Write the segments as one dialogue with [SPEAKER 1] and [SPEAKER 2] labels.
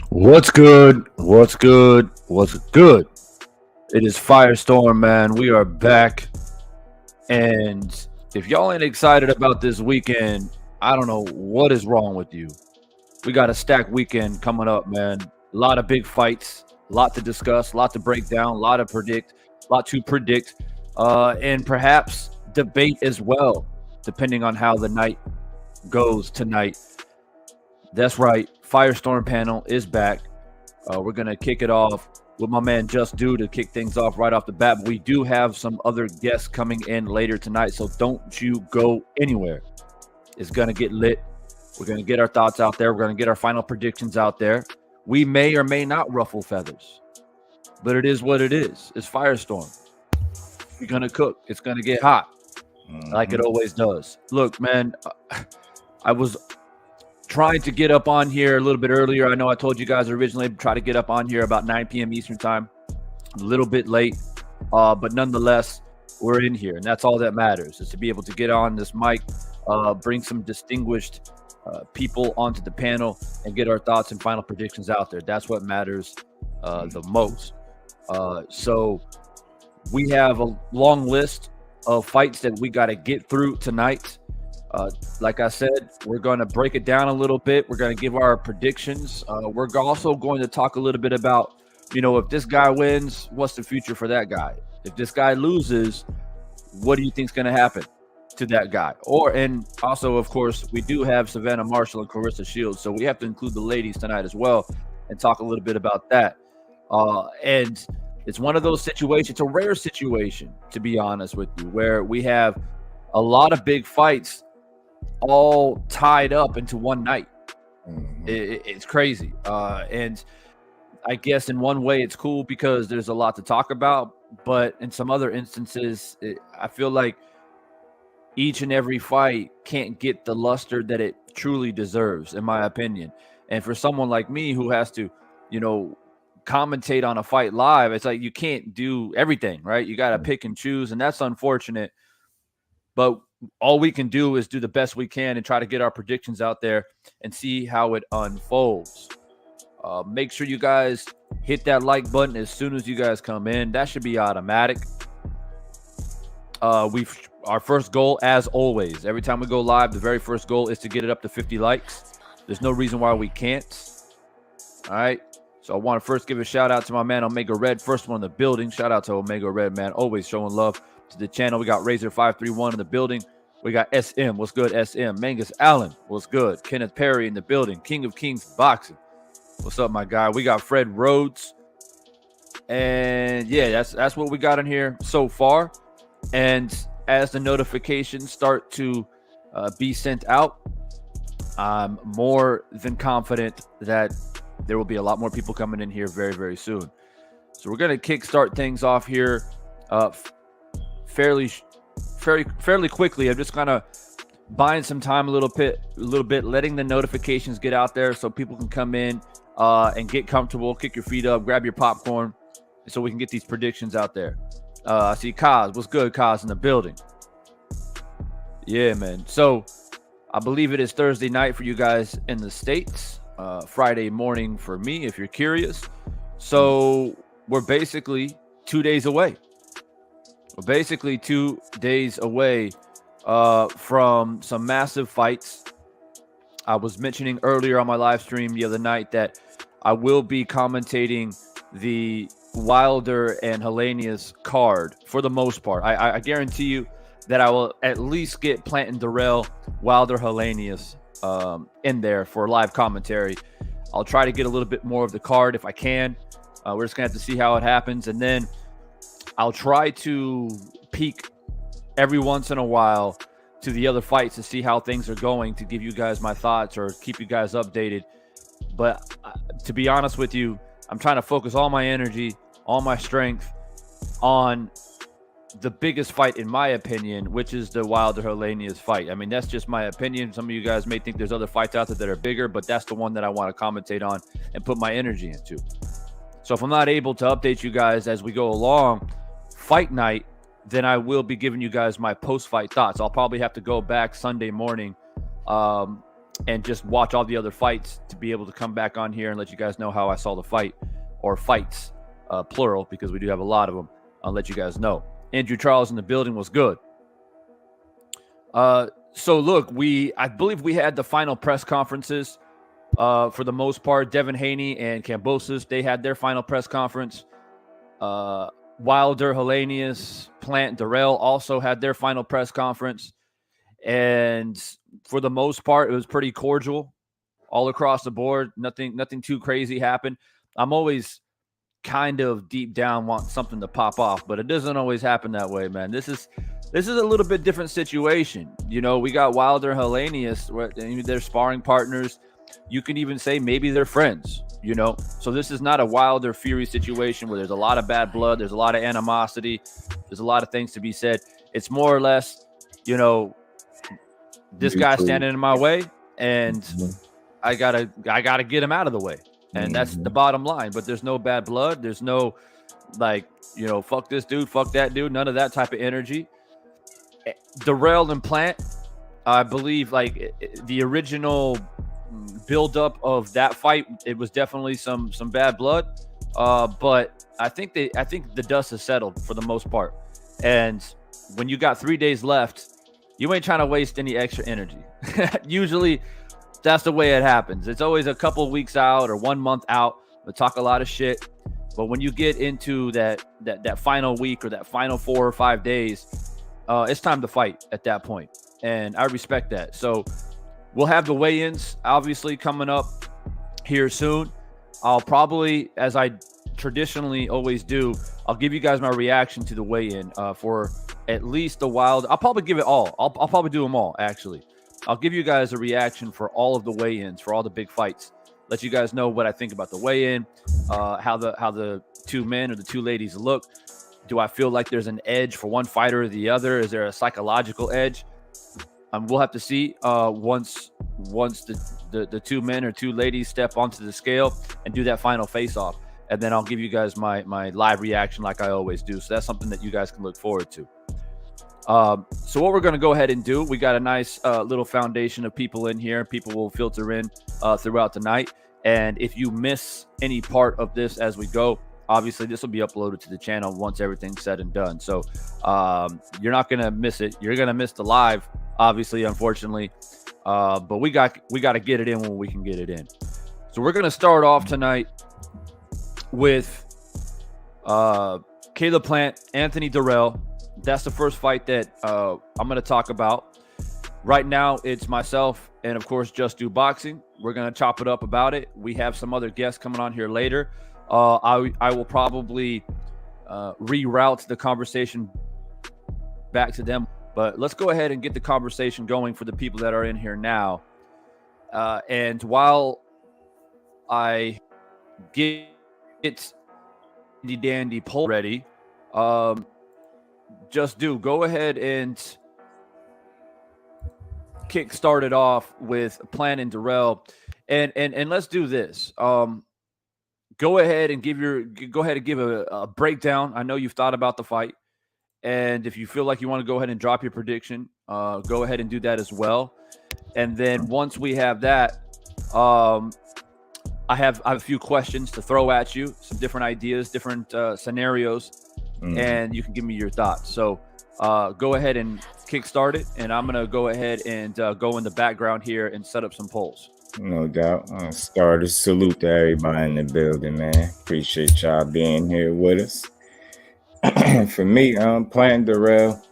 [SPEAKER 1] What's good? What's good? What's good? It is Firestorm, man. We are back. And if y'all ain't excited about this weekend, I don't know what is wrong with you. We got a stacked weekend coming up, man. A lot of big fights, a lot to discuss, a lot to break down, a lot to predict, and perhaps debate as well, depending on how the night goes tonight. That's right. Firestorm panel is back. We're going to kick it off with my man Just Do to kick things off right off the bat. But we do have some other guests coming in later tonight, so don't you go anywhere. It's going to get lit. We're going to get our thoughts out there. We're going to get our final predictions out there. We may or may not ruffle feathers, but it is what it is. It's Firestorm. We're going to cook. It's going to get hot like it always does. Look, man, I was trying to get up on here a little bit earlier. I know I told you guys originally try to get up on here about 9 p.m. Eastern time. A little bit late, but nonetheless, we're in here, and that's all that matters, is to be able to get on this mic, bring some distinguished people onto the panel, and get our thoughts and final predictions out there. That's what matters the most. So we have a long list of fights that we got to get through tonight. Like I said, we're going to break it down a little bit. We're going to give our predictions. We're also going to talk a little bit about, if this guy wins, what's the future for that guy? If this guy loses, what do you think's going to happen to that guy? And also, of course, we do have Savannah Marshall and Claressa Shields, so we have to include the ladies tonight as well and talk a little bit about that. And it's one of those situations, it's a rare situation, to be honest with you, where we have a lot of big fights all tied up into one night. It's crazy. And I guess in one way it's cool because there's a lot to talk about, but in some other instances, I feel like each and every fight can't get the luster that it truly deserves, in my opinion. And for someone like me who has to, commentate on a fight live, it's like you can't do everything, right? You got to pick and choose, and that's unfortunate. But all we can do is do the best we can and try to get our predictions out there and see how it unfolds. Make sure you guys hit that like button as soon as you guys come in. That should be automatic. Our first goal, as always, every time we go live, the very first goal is to get it up to 50 likes. There's no reason why we can't. All right. So I want to first give a shout out to my man Omega Red, first one in the building. Shout out to Omega Red, man. Always showing love to the channel. We got Razor531 in the building. We got SM. What's good, SM? Mangus Allen. What's good? Kenneth Perry in the building. King of Kings Boxing. What's up, my guy? We got Fred Rhodes. And yeah, that's what we got in here so far. And as the notifications start to be sent out, I'm more than confident that there will be a lot more people coming in here very, very soon. So we're going to kickstart things off here fairly quickly. I'm just kind of buying some time a little bit, letting the notifications get out there so people can come in and get comfortable, kick your feet up, grab your popcorn, so we can get these predictions out there. I see Kaz. What's good, Kaz, in the building? Yeah, man. So I believe it is Thursday night for you guys in the States. Friday morning for me, if you're curious. So we're basically 2 days away. From some massive fights. I was mentioning earlier on my live stream the other night that I will be commentating the Wilder and Helenius card for the most part. I guarantee you that I will at least get Plant and Dirrell, Wilder, Helenius in there for live commentary. I'll try to get a little bit more of the card if I can. We're just gonna have to see how it happens, and then I'll try to peek every once in a while to the other fights to see how things are going, to give you guys my thoughts or keep you guys updated. But to be honest with you, I'm trying to focus all my energy, all my strength on the biggest fight, in my opinion, which is the Wilder Helenius fight. I mean, that's just my opinion. Some of you guys may think there's other fights out there that are bigger, but that's the one that I want to commentate on and put my energy into. So if I'm not able to update you guys as we go along fight night, then I will be giving you guys my post-fight thoughts. I'll probably have to go back Sunday morning and just watch all the other fights to be able to come back on here and let you guys know how I saw the fight, or fights, plural, because we do have a lot of them. I'll let you guys know. Andrew Charles in the building was good. So look, I believe we had the final press conferences for the most part. Devin, Haney, and Kambosos, they had their final press conference. Wilder, Helenius, Plant, Dirrell also had their final press conference. And for the most part, it was pretty cordial all across the board. Nothing too crazy happened. I'm always kind of deep down want something to pop off, but it doesn't always happen that way, man. This is a little bit different situation. We got Wilder and Helenius, where they're sparring partners. You can even say maybe they're friends, So this is not a Wilder Fury situation where there's a lot of bad blood, there's a lot of animosity, there's a lot of things to be said. It's more or less, this guy's standing in my way, and I gotta get him out of the way. And that's the bottom line. But there's no bad blood. There's no, fuck this dude, fuck that dude. None of that type of energy. Dirrell and Plant, I believe, the original build-up of that fight, it was definitely some bad blood. But I think the dust has settled for the most part. And when you got 3 days left, you ain't trying to waste any extra energy. Usually, that's the way it happens. It's always a couple weeks out or 1 month out. We talk a lot of shit. But when you get into that final week or that final 4 or 5 days, it's time to fight at that point. And I respect that. So we'll have the weigh-ins obviously coming up here soon. I'll probably, as I traditionally always do, I'll give you guys my reaction to the weigh-in for at least the wild. I'll probably give it all. I'll probably do them all, actually. I'll give you guys a reaction for all of the weigh-ins, for all the big fights. Let you guys know what I think about the weigh-in, how the two men or the two ladies look. Do I feel like there's an edge for one fighter or the other? Is there a psychological edge? We'll have to see once the two men or two ladies step onto the scale and do that final face-off. And then I'll give you guys my live reaction like I always do. So that's something that you guys can look forward to. So what we're going to go ahead and do, we got a nice little foundation of people in here. People will filter in throughout the night. And if you miss any part of this as we go, obviously this will be uploaded to the channel once everything's said and done. So you're not going to miss it. You're going to miss the live, obviously, unfortunately. But we got to get it in when we can get it in. So we're going to start off tonight with Caleb Plant, Anthony Dirrell. That's the first fight that I'm going to talk about. Right now, it's myself and, of course, Just Do Boxing. We're going to chop it up about it. We have some other guests coming on here later. I will probably reroute the conversation back to them. But let's go ahead and get the conversation going for the people that are in here now. And while I get the dandy poll ready, Just Do, go ahead and kick started off with Plant and Dirrell, and let's do this. Go ahead and give a breakdown. I know you've thought about the fight, and if you feel like you want to go ahead and drop your prediction, go ahead and do that as well. And then once we have that, I have a few questions to throw at you, some different ideas, different scenarios, and you can give me your thoughts. So go ahead and kickstart it, and I'm going to go ahead and go in the background here and set up some polls.
[SPEAKER 2] No doubt. Start a salute to everybody in the building, man. Appreciate y'all being here with us. For me, Plant Dirrell,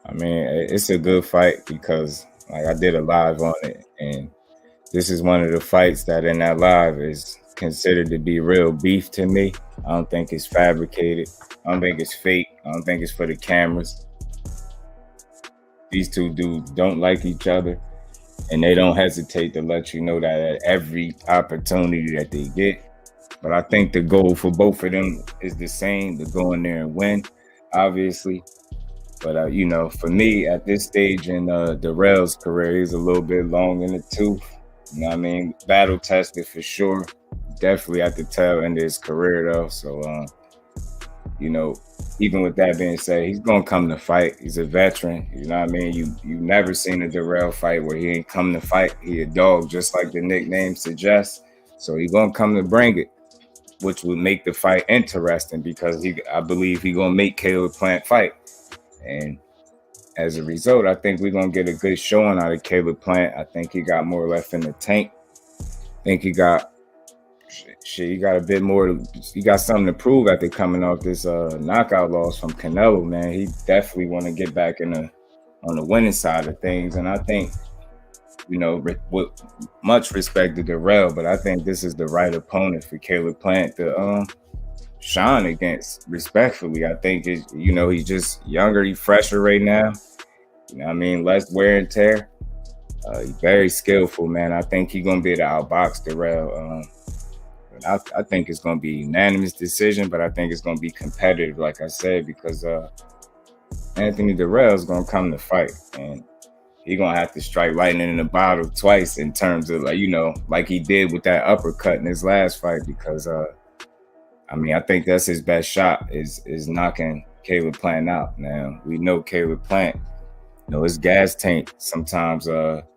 [SPEAKER 2] I mean, it's a good fight because like I did a live on it, and this is one of the fights that in that live is considered to be real beef to me. I don't think it's fabricated. I don't think it's fake. I don't think it's for the cameras. These two dudes don't like each other, and they don't hesitate to let you know that at every opportunity that they get. But I think the goal for both of them is the same, to go in there and win, obviously. But, for me, at this stage in Dirrell's career, he's a little bit long in the tooth. You know what I mean? Battle tested for sure. Definitely at the tail end of his career, though. So, even with that being said, he's going to come to fight. He's a veteran. You know what I mean? You've never seen a Dirrell fight where he ain't come to fight. He a dog, just like the nickname suggests. So he's going to come to bring it, which would make the fight interesting because I believe he's going to make Caleb Plant fight. And as a result, I think we're going to get a good showing out of Caleb Plant. I think he got more left in the tank. I think he got a bit more. He got something to prove after coming off this knockout loss from Canelo, man. He definitely want to get back on the winning side of things. And I think, with much respect to Dirrell, but I think this is the right opponent for Caleb Plant to shine against, respectfully. I think he's just younger, he's fresher right now. You know what I mean? Less wear and tear. He's very skillful, man. I think he's gonna be able to outbox Dirrell. I think it's gonna be a unanimous decision, but I think it's gonna be competitive, like I said, because Anthony Dirrell is gonna come to fight, and he's gonna have to strike lightning in the bottle twice in terms of like he did with that uppercut in his last fight, because I think that's his best shot is knocking Caleb Plant out. Now we know Caleb Plant, his gas tank sometimes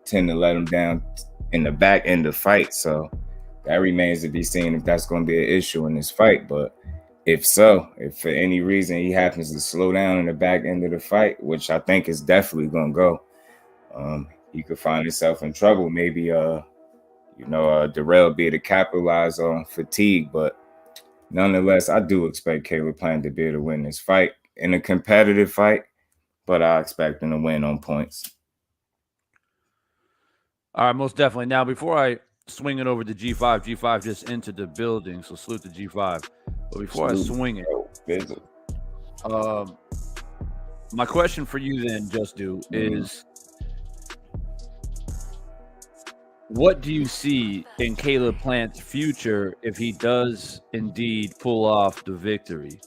[SPEAKER 2] tend to let him down in the back end of fight. So that remains to be seen if that's going to be an issue in this fight. But if for any reason he happens to slow down in the back end of the fight, which I think is definitely going to go, he could find himself in trouble. Maybe Dirrell be able to capitalize on fatigue, but nonetheless, I do expect Caleb Plant to be able to win this fight in a competitive fight, but I expect him to win on points.
[SPEAKER 1] All right, most definitely. Now, before I swing it over to G5 just entered the building, so salute to G5. But before I swing it, my question for you then, Just Do, is what do you see in Caleb Plant's future if he does indeed pull off the victory?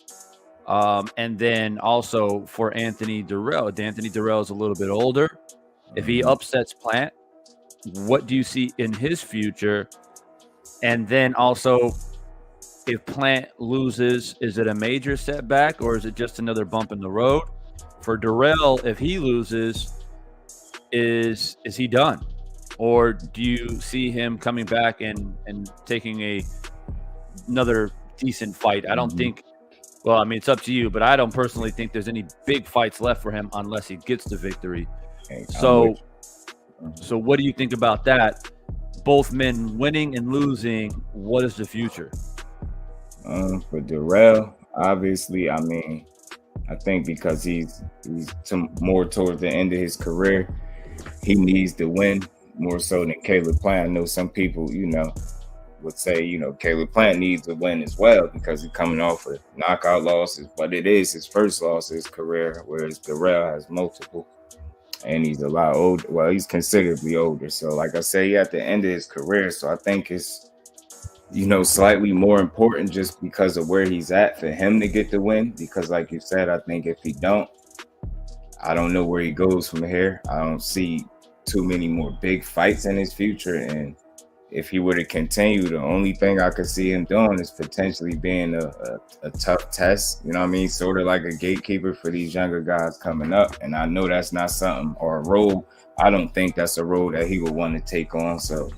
[SPEAKER 1] And then also for Anthony Dirrell. Anthony Dirrell is a little bit older. If he upsets Plant, what do you see in his future? And then also, if Plant loses, is it a major setback or is it just another bump in the road? For Dirrell, if he loses, is he done? Or do you see him coming back and taking another decent fight? I don't think, well, I mean, it's up to you, but I don't personally think there's any big fights left for him unless he gets the victory. So what do you think about that? Both men winning and losing, what is the future?
[SPEAKER 2] For Dirrell, obviously, I mean, I think because he's more towards the end of his career, he needs to win more so than Caleb Plant. I know some people, would say, Caleb Plant needs to win as well because he's coming off of knockout losses, but it is his first loss of his career, whereas Dirrell has multiple. And he's a lot older. Well, he's considerably older. So, like I say, he's at the end of his career. So I think it's, slightly more important just because of where he's at for him to get the win. Because, like you said, I think if he don't, I don't know where he goes from here. I don't see too many more big fights in his future. And if he were to continue, the only thing I could see him doing is potentially being a tough test, sort of like a gatekeeper for these younger guys coming up. And I know that's not something or a role. I don't think that's a role that he would want to take on. So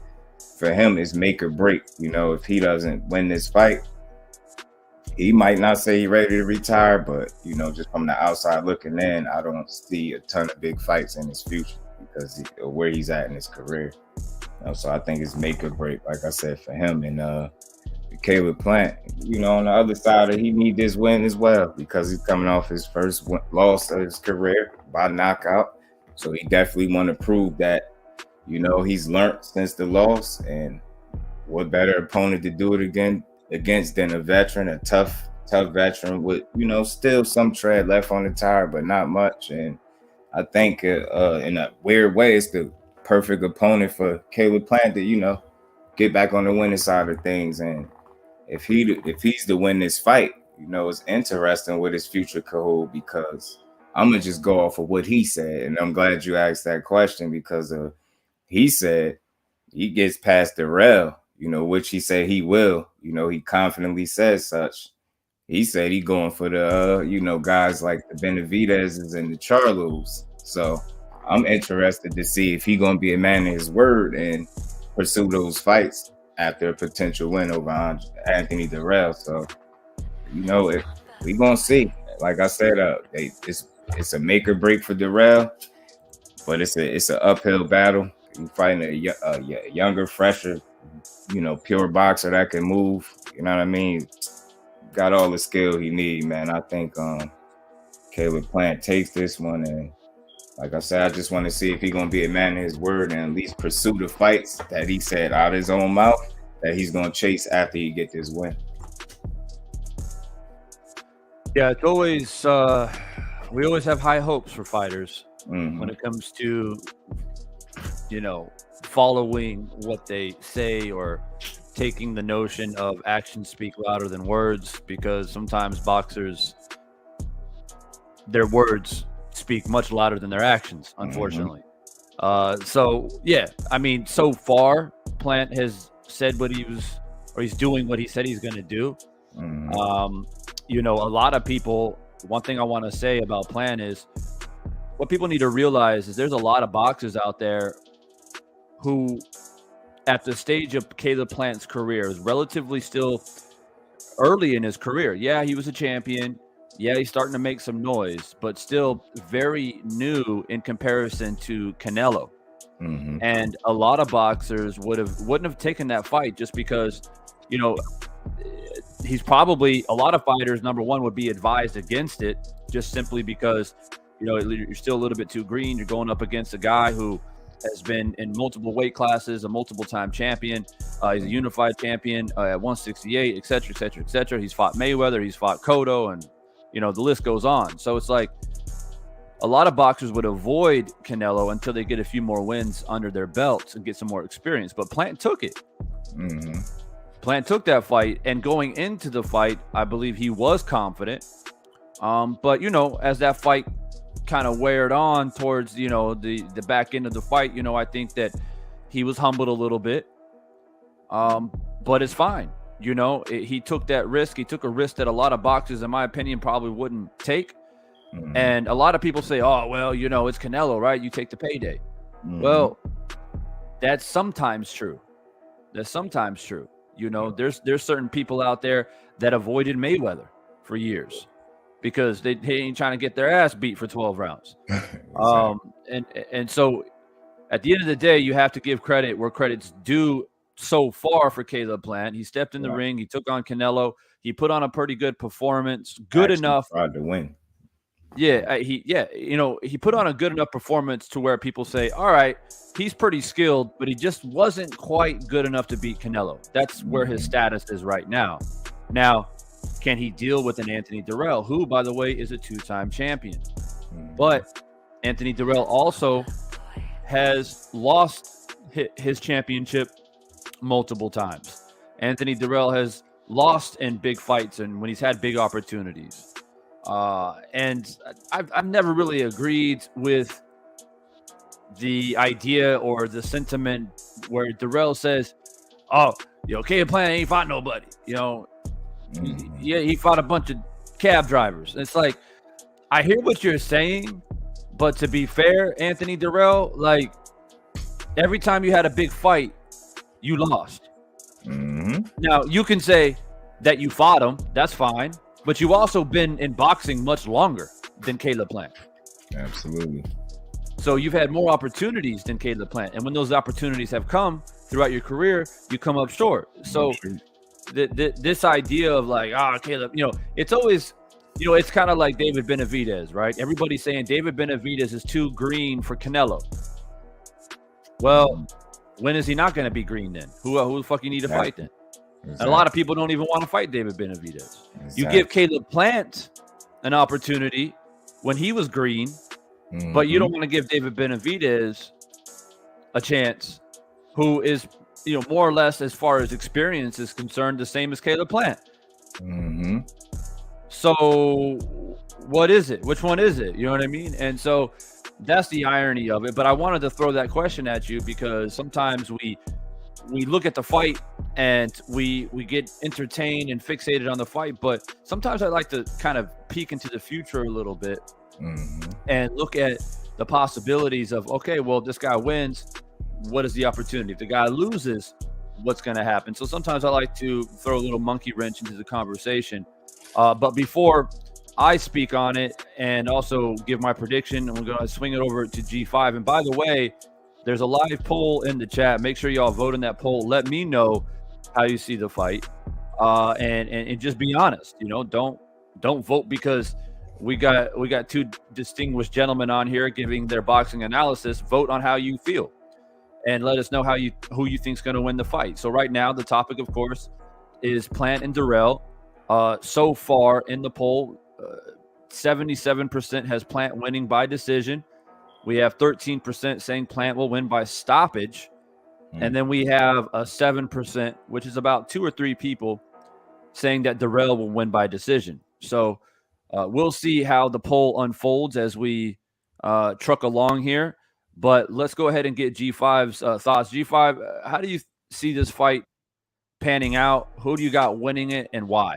[SPEAKER 2] for him, it's make or break. If he doesn't win this fight, he might not say he's ready to retire, but, just from the outside looking in, I don't see a ton of big fights in his future because of where he's at in his career. So I think it's make or break, like I said, for him. And Caleb Plant, on the other side, he need this win as well because he's coming off his first loss of his career by knockout. So he definitely want to prove that, he's learned since the loss. And what better opponent to do it against than a veteran, a tough veteran with, still some tread left on the tire, but not much. And I think in a weird way, it's the perfect opponent for Caleb Plant to, get back on the winning side of things. And if he's to win this fight, it's interesting what his future could hold because I'm gonna just go off of what he said. And I'm glad you asked that question because he said he gets past Dirrell, which he said he will. He confidently says such. He said he going for the guys like the Benavidez's and the Charlos. So I'm interested to see if he's gonna be a man of his word and pursue those fights after a potential win over Anthony Dirrell. So, if we gonna see. Like I said, it's a make or break for Dirrell, but it's an uphill battle. You fighting a younger, fresher, pure boxer that can move. You know what I mean? Got all the skill he need, man. I think Caleb Plant takes this one, and like I said, I just want to see if he's going to be a man of his word and at least pursue the fights that he said out of his own mouth that he's going to chase after he get this win.
[SPEAKER 1] Yeah, it's always we always have high hopes for fighters when it comes to following what they say or taking the notion of actions speak louder than words, because sometimes boxers, their words speak much louder than their actions, unfortunately. So yeah, I mean, so far Plant has said what he's doing what he said he's going to do. A lot of people, one thing I want to say about Plant is what people need to realize is there's a lot of boxers out there who at the stage of Caleb Plant's career is relatively still early in his career. Yeah, he was a champion. Yeah, he's starting to make some noise, but still very new in comparison to Canelo. And a lot of boxers wouldn't have taken that fight just because, he's probably, a lot of fighters, number one, would be advised against it, just simply because, you're still a little bit too green. You're going up against a guy who has been in multiple weight classes, a multiple-time champion. He's a unified champion at 168, et cetera, et cetera, et cetera. He's fought Mayweather. He's fought Cotto, and, the list goes on. So it's like a lot of boxers would avoid Canelo until they get a few more wins under their belts and get some more experience. But Plant took it.
[SPEAKER 2] Mm-hmm.
[SPEAKER 1] Plant took that fight, and going into the fight, I believe he was confident. But, as that fight kind of weared on towards, the back end of the fight, I think that he was humbled a little bit. But it's fine. He took that risk. He took a risk that a lot of boxers, in my opinion, probably wouldn't take. Mm-hmm. And a lot of people say, oh, well, it's Canelo, right? You take the payday. Mm-hmm. Well, that's sometimes true. There's certain people out there that avoided Mayweather for years because they ain't trying to get their ass beat for 12 rounds. Exactly. And so at the end of the day, you have to give credit where credit's due. So far for Caleb Plant, he stepped in the ring. He took on Canelo. He put on a pretty good performance, enough.
[SPEAKER 2] Tried to win.
[SPEAKER 1] Yeah, he put on a good enough performance to where people say, all right, he's pretty skilled, but he just wasn't quite good enough to beat Canelo. That's where his status is right now. Now, can he deal with an Anthony Dirrell, who, by the way, is a 2-time champion? But Anthony Dirrell also has lost his championship multiple times. Anthony Dirrell has lost in big fights and when he's had big opportunities. And I've never really agreed with the idea or the sentiment where Dirrell says, oh, Caleb Plant ain't fought nobody. He fought a bunch of cab drivers. It's like, I hear what you're saying, but to be fair, Anthony Dirrell, like, every time you had a big fight, you lost. Mm-hmm. Now, you can say that you fought him. That's fine. But you've also been in boxing much longer than Caleb Plant.
[SPEAKER 2] Absolutely.
[SPEAKER 1] So you've had more opportunities than Caleb Plant. And when those opportunities have come throughout your career, you come up short. So this idea of like, Caleb, it's always, it's kind of like David Benavidez, right? Everybody's saying David Benavidez is too green for Canelo. Well, when is he not going to be green then? Who the fuck you need to fight then? Exactly. And a lot of people don't even want to fight David Benavidez. Exactly. You give Caleb Plant an opportunity when he was green, but you don't want to give David Benavidez a chance, who is, more or less, as far as experience is concerned, the same as Caleb Plant. Mm-hmm. So what is it? Which one is it? You know what I mean? And so that's the irony of it. But I wanted to throw that question at you because sometimes we look at the fight and we get entertained and fixated on the fight. But sometimes I like to kind of peek into the future a little bit and look at the possibilities of, okay, well, this guy wins. What is the opportunity? If the guy loses, what's going to happen? So sometimes I like to throw a little monkey wrench into the conversation. But before I speak on it and also give my prediction, we're going to swing it over to G5. And by the way, there's a live poll in the chat. Make sure y'all vote in that poll. Let me know how you see the fight. And just be honest. Don't vote because we got two distinguished gentlemen on here giving their boxing analysis. Vote on how you feel. And let us know who you think is going to win the fight. So right now, the topic, of course, is Plant and Dirrell. So far in the poll, 77% has Plant winning by decision. We have 13% saying Plant will win by stoppage. And then we have a 7%, which is about 2 or 3 people, saying that Dirrell will win by decision. So we'll see how the poll unfolds as we truck along here. But let's go ahead and get G5's thoughts. G5, how do you see this fight panning out? Who do you got winning it and why?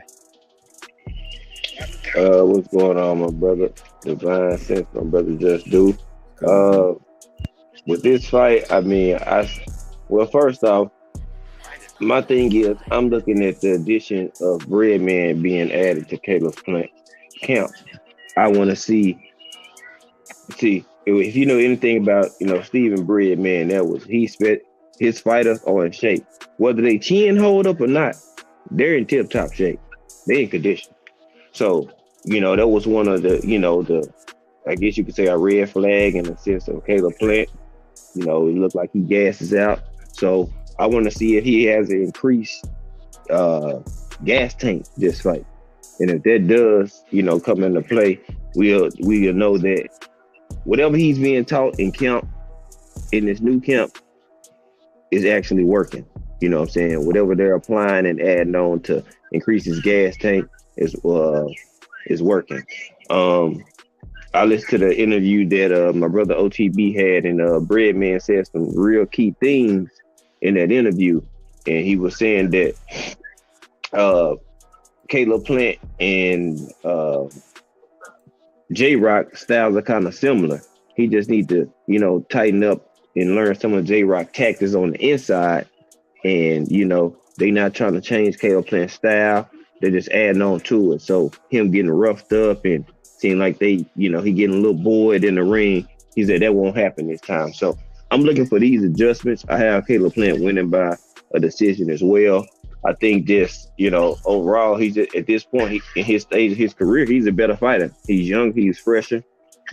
[SPEAKER 3] What's going on, my brother? Divine Sense, my brother Just Do. With this fight, first off, my thing is I'm looking at the addition of Breadman being added to Caleb Plant camp. I want to see if you know anything about Stephen Breadman, his fighters are in shape. Whether they chin hold up or not, they're in tip-top shape. They in condition. So, that was one of the I guess you could say a red flag in the sense of Caleb Plant. It looked like he gasses out. So I want to see if he has an increased uh, gas tank this fight. And if that does, come into play, we'll know that whatever he's being taught in camp, in this new camp, is actually working. You know what I'm saying? Whatever they're applying and adding on to increase his gas tank is working. I listened to the interview that my brother OTB had, and Breadman said some real key things in that interview. And he was saying that Caleb Plant and J-Rock styles are kind of similar. He just need to, tighten up and learn some of J-Rock tactics on the inside. And, they not trying to change Caleb Plant's style. They're just adding on to it. So him getting roughed up and seem like he getting a little bored in the ring. He said that won't happen this time. So I'm looking for these adjustments. I have Caleb Plant winning by a decision as well. I think just, overall, he's at this point in his stage of his career, he's a better fighter. He's young, he's fresher.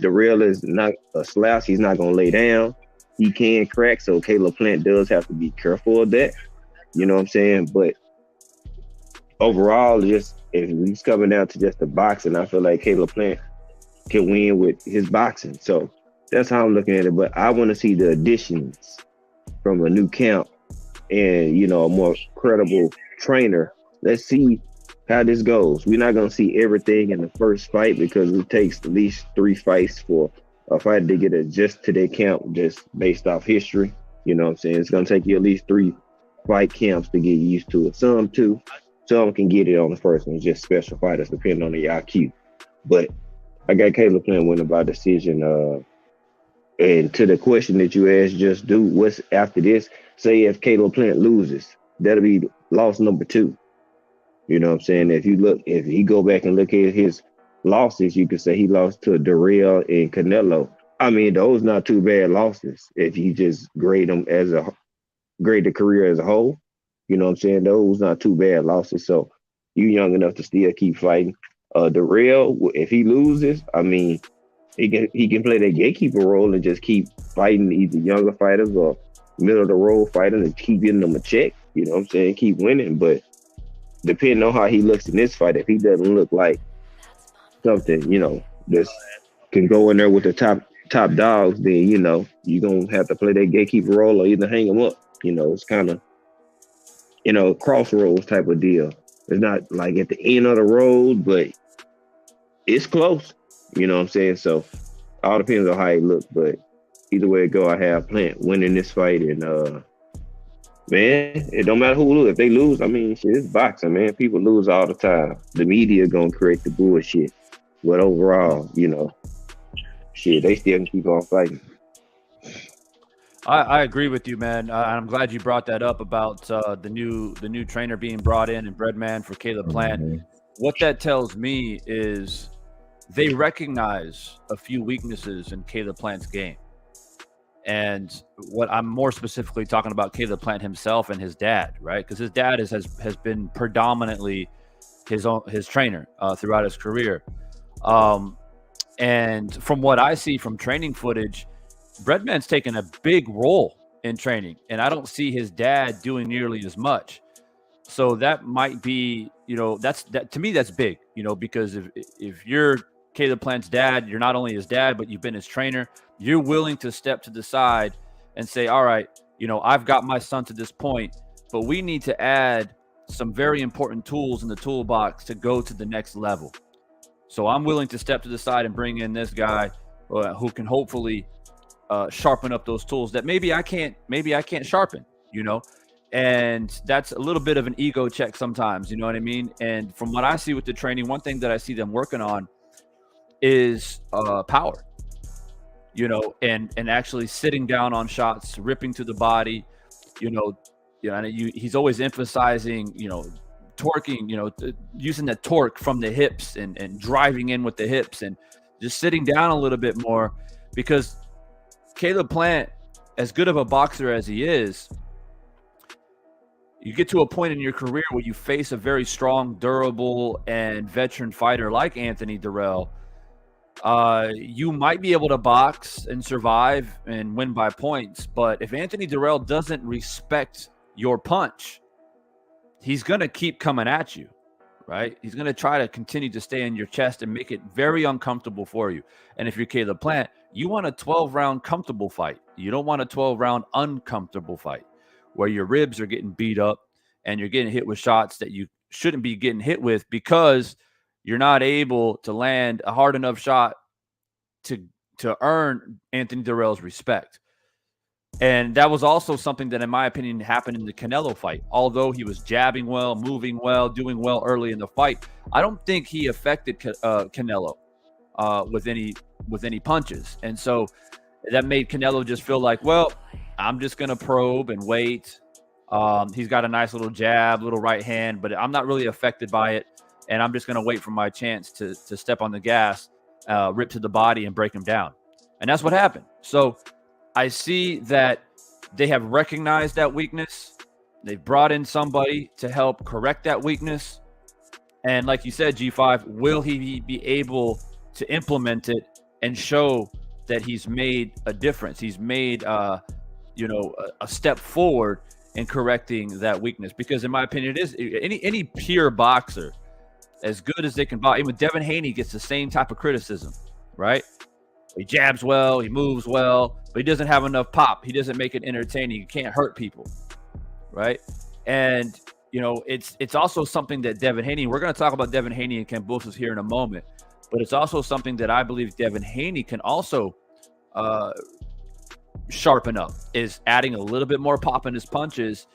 [SPEAKER 3] Dirrell is not a slouch. He's not going to lay down. He can crack, so Caleb Plant does have to be careful of that. You know what I'm saying? But overall, just if he's coming down to just the boxing, I feel like Caleb Plant can win with his boxing. So that's how I'm looking at it. But I want to see the additions from a new camp and, a more credible trainer. Let's see how this goes. We're not going to see everything in the first fight because it takes at least 3 fights for a fighter to get adjusted to their camp just based off history. You know what I'm saying? It's going to take you at least 3 fight camps to get used to it. Some 2. Some can get it on the first one. It's just special fighters depending on the IQ. But I got Caleb Plant winning by decision. And to the question that you asked, just do what's after this. Say if Caleb Plant loses, that'll be loss number 2. You know what I'm saying? If he go back and look at his losses, you could say he lost to Dirrell and Canelo. I mean, those not too bad losses if you just grade the career as a whole. You know what I'm saying? Those not too bad losses. So you young enough to still keep fighting. Dirrell, if he loses, I mean, he can play that gatekeeper role and just keep fighting either younger fighters or middle of the road fighters and keep getting them a check. You know what I'm saying? Keep winning. But depending on how he looks in this fight, if he doesn't look like something, this can go in there with the top dogs, then, you're going to have to play that gatekeeper role or either hang him up. It's kind of, crossroads type of deal. It's not like at the end of the road, but it's close. You know what I'm saying? So all depends on how he looks, but either way it go, I have Plant winning this fight. And man, it don't matter who lose. If they lose, I mean, shit, it's boxing, man. People lose all the time. The media gonna create the bullshit. But overall, shit, they still can keep on fighting.
[SPEAKER 1] I agree with you, man. I'm glad you brought that up about the new trainer being brought in and Breadman for Caleb Plant. Mm-hmm. What that tells me is they recognize a few weaknesses in Caleb Plant's game. And what I'm more specifically talking about Caleb Plant himself and his dad, right? Because his dad has been predominantly his trainer throughout his career. And from what I see from training footage, Breadman's taken a big role in training, and I don't see his dad doing nearly as much. So that might be, that to me, that's big, because if you're Caleb Plant's dad, you're not only his dad, but you've been his trainer. You're willing to step to the side and say, all right, I've got my son to this point, but we need to add some very important tools in the toolbox to go to the next level. So I'm willing to step to the side and bring in this guy who can hopefully sharpen up those tools that maybe I can't sharpen, and that's a little bit of an ego check sometimes, you know what I mean? And from what I see with the training, one thing that I see them working on is power, and actually sitting down on shots, ripping to the body, he's always emphasizing, torquing, using the torque from the hips and driving in with the hips and just sitting down a little bit more, because Caleb Plant, as good of a boxer as he is, you get to a point in your career where you face a very strong, durable, and veteran fighter like Anthony Dirrell. You might be able to box and survive and win by points, but if Anthony Dirrell doesn't respect your punch, he's going to keep coming at you, right? He's going to try to continue to stay in your chest and make it very uncomfortable for you. And if you're Caleb Plant, you want a 12-round comfortable fight. You don't want a 12-round uncomfortable fight where your ribs are getting beat up and you're getting hit with shots that you shouldn't be getting hit with because you're not able to land a hard enough shot to earn Anthony Dirrell's respect. And that was also something that, in my opinion, happened in the Canelo fight. Although he was jabbing well, moving well, doing well early in the fight, I don't think he affected Canelo with any punches. And so that made Canelo just feel like, well, I'm just going to probe and wait. He's got a nice little jab, little right hand, but I'm not really affected by it. And I'm just going to wait for my chance to step on the gas, rip to the body, and break him down. And that's what happened. So I see that they have recognized that weakness. They've brought in somebody to help correct that weakness. And like you said, G5, will he be able to implement it and show that he's made a difference? He's made, a step forward in correcting that weakness. Because in my opinion, it is any pure boxer, as good as they can box. Even Devin Haney gets the same type of criticism, right? He jabs well, he moves well, but he doesn't have enough pop. He doesn't make it entertaining. He can't hurt people, right? And, it's also something that Devin Haney, we're going to talk about Devin Haney and Kambosos here in a moment, but it's also something that I believe Devin Haney can also sharpen up, is adding a little bit more pop in his punches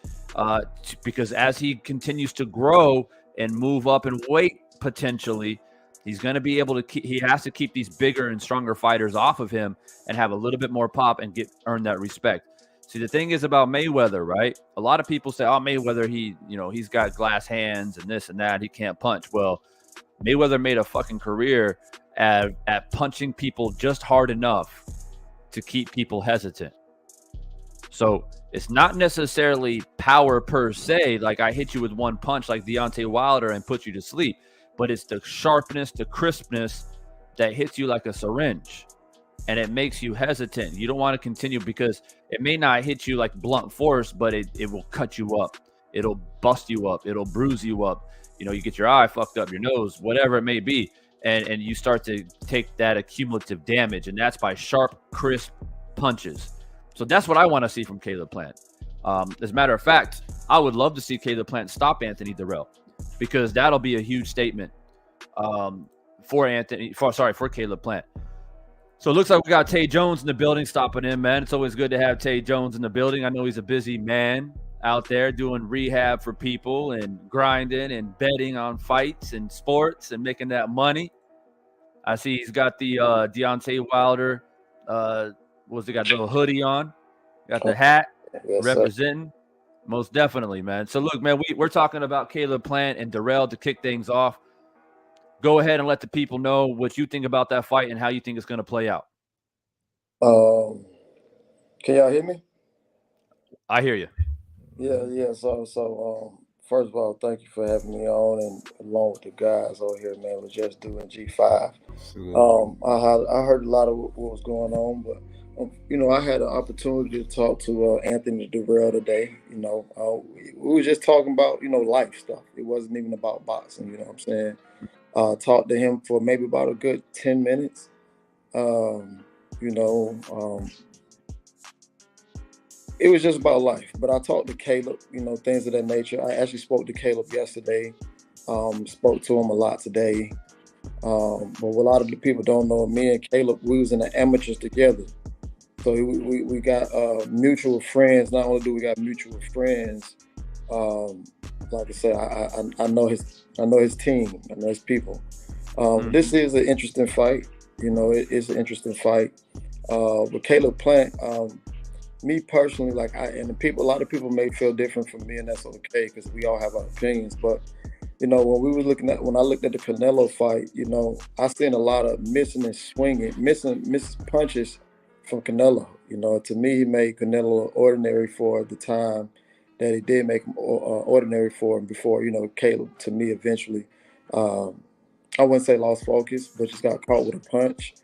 [SPEAKER 1] because as he continues to grow and move up in weight potentially, he's going to be able to he has to keep these bigger and stronger fighters off of him and have a little bit more pop and earn that respect. See, the thing is about Mayweather, right? A lot of people say, oh, Mayweather, he's got glass hands and this and that. He can't punch. Well, Mayweather made a fucking career at punching people just hard enough to keep people hesitant. So it's not necessarily power per se, like I hit you with one punch like Deontay Wilder and put you to sleep, but it's the sharpness, the crispness that hits you like a syringe, and it makes you hesitant. You don't want to continue because it may not hit you like blunt force, but it will cut you up. It'll bust you up. It'll bruise you up. You get your eye fucked up, your nose, whatever it may be, and you start to take that accumulative damage, and that's by sharp, crisp punches. So that's what I want to see from Caleb Plant. As a matter of fact, I would love to see Caleb Plant stop Anthony Dirrell, because that'll be a huge statement for Caleb Plant. So it looks like we got Tay Jones in the building, stopping him, man. It's always good to have Tay Jones in the building. I know he's a busy man out there doing rehab for people and grinding and betting on fights and sports and making that money. I see he's got the Deontay Wilder, what's he got, a little hoodie on, got the hat, yes, representing. Sir. Most definitely, man. So look, man, we're talking about Caleb Plant and Dirrell to kick things off. Go ahead and let the people know what you think about that fight and how you think it's going to play out.
[SPEAKER 4] Can y'all hear me?
[SPEAKER 1] I hear you.
[SPEAKER 4] Yeah. So first of all, thank you for having me on, and along with the guys over here, man, we're just doing G5. I heard a lot of what was going on, but I had an opportunity to talk to Anthony Dirrell today. We were just talking about, life stuff. It wasn't even about boxing, you know what I'm saying? Talked to him for maybe about a good 10 minutes. It was just about life. But I talked to Caleb, things of that nature. I actually spoke to Caleb yesterday. Spoke to him a lot today. But what a lot of the people don't know, me and Caleb, we was in the amateurs together. So we got mutual friends. Not only do we got mutual friends, like I said, I know his team. I know his people. This is an interesting fight. It is an interesting fight. With Caleb Plant, me personally, a lot of people may feel different from me, and that's okay because we all have our opinions. But when I looked at the Canelo fight, I seen a lot of missing punches from Canelo. To me, he made Canelo ordinary for the time that it did make him ordinary for him before, Caleb, to me, eventually, I wouldn't say lost focus, but just got caught with a punch.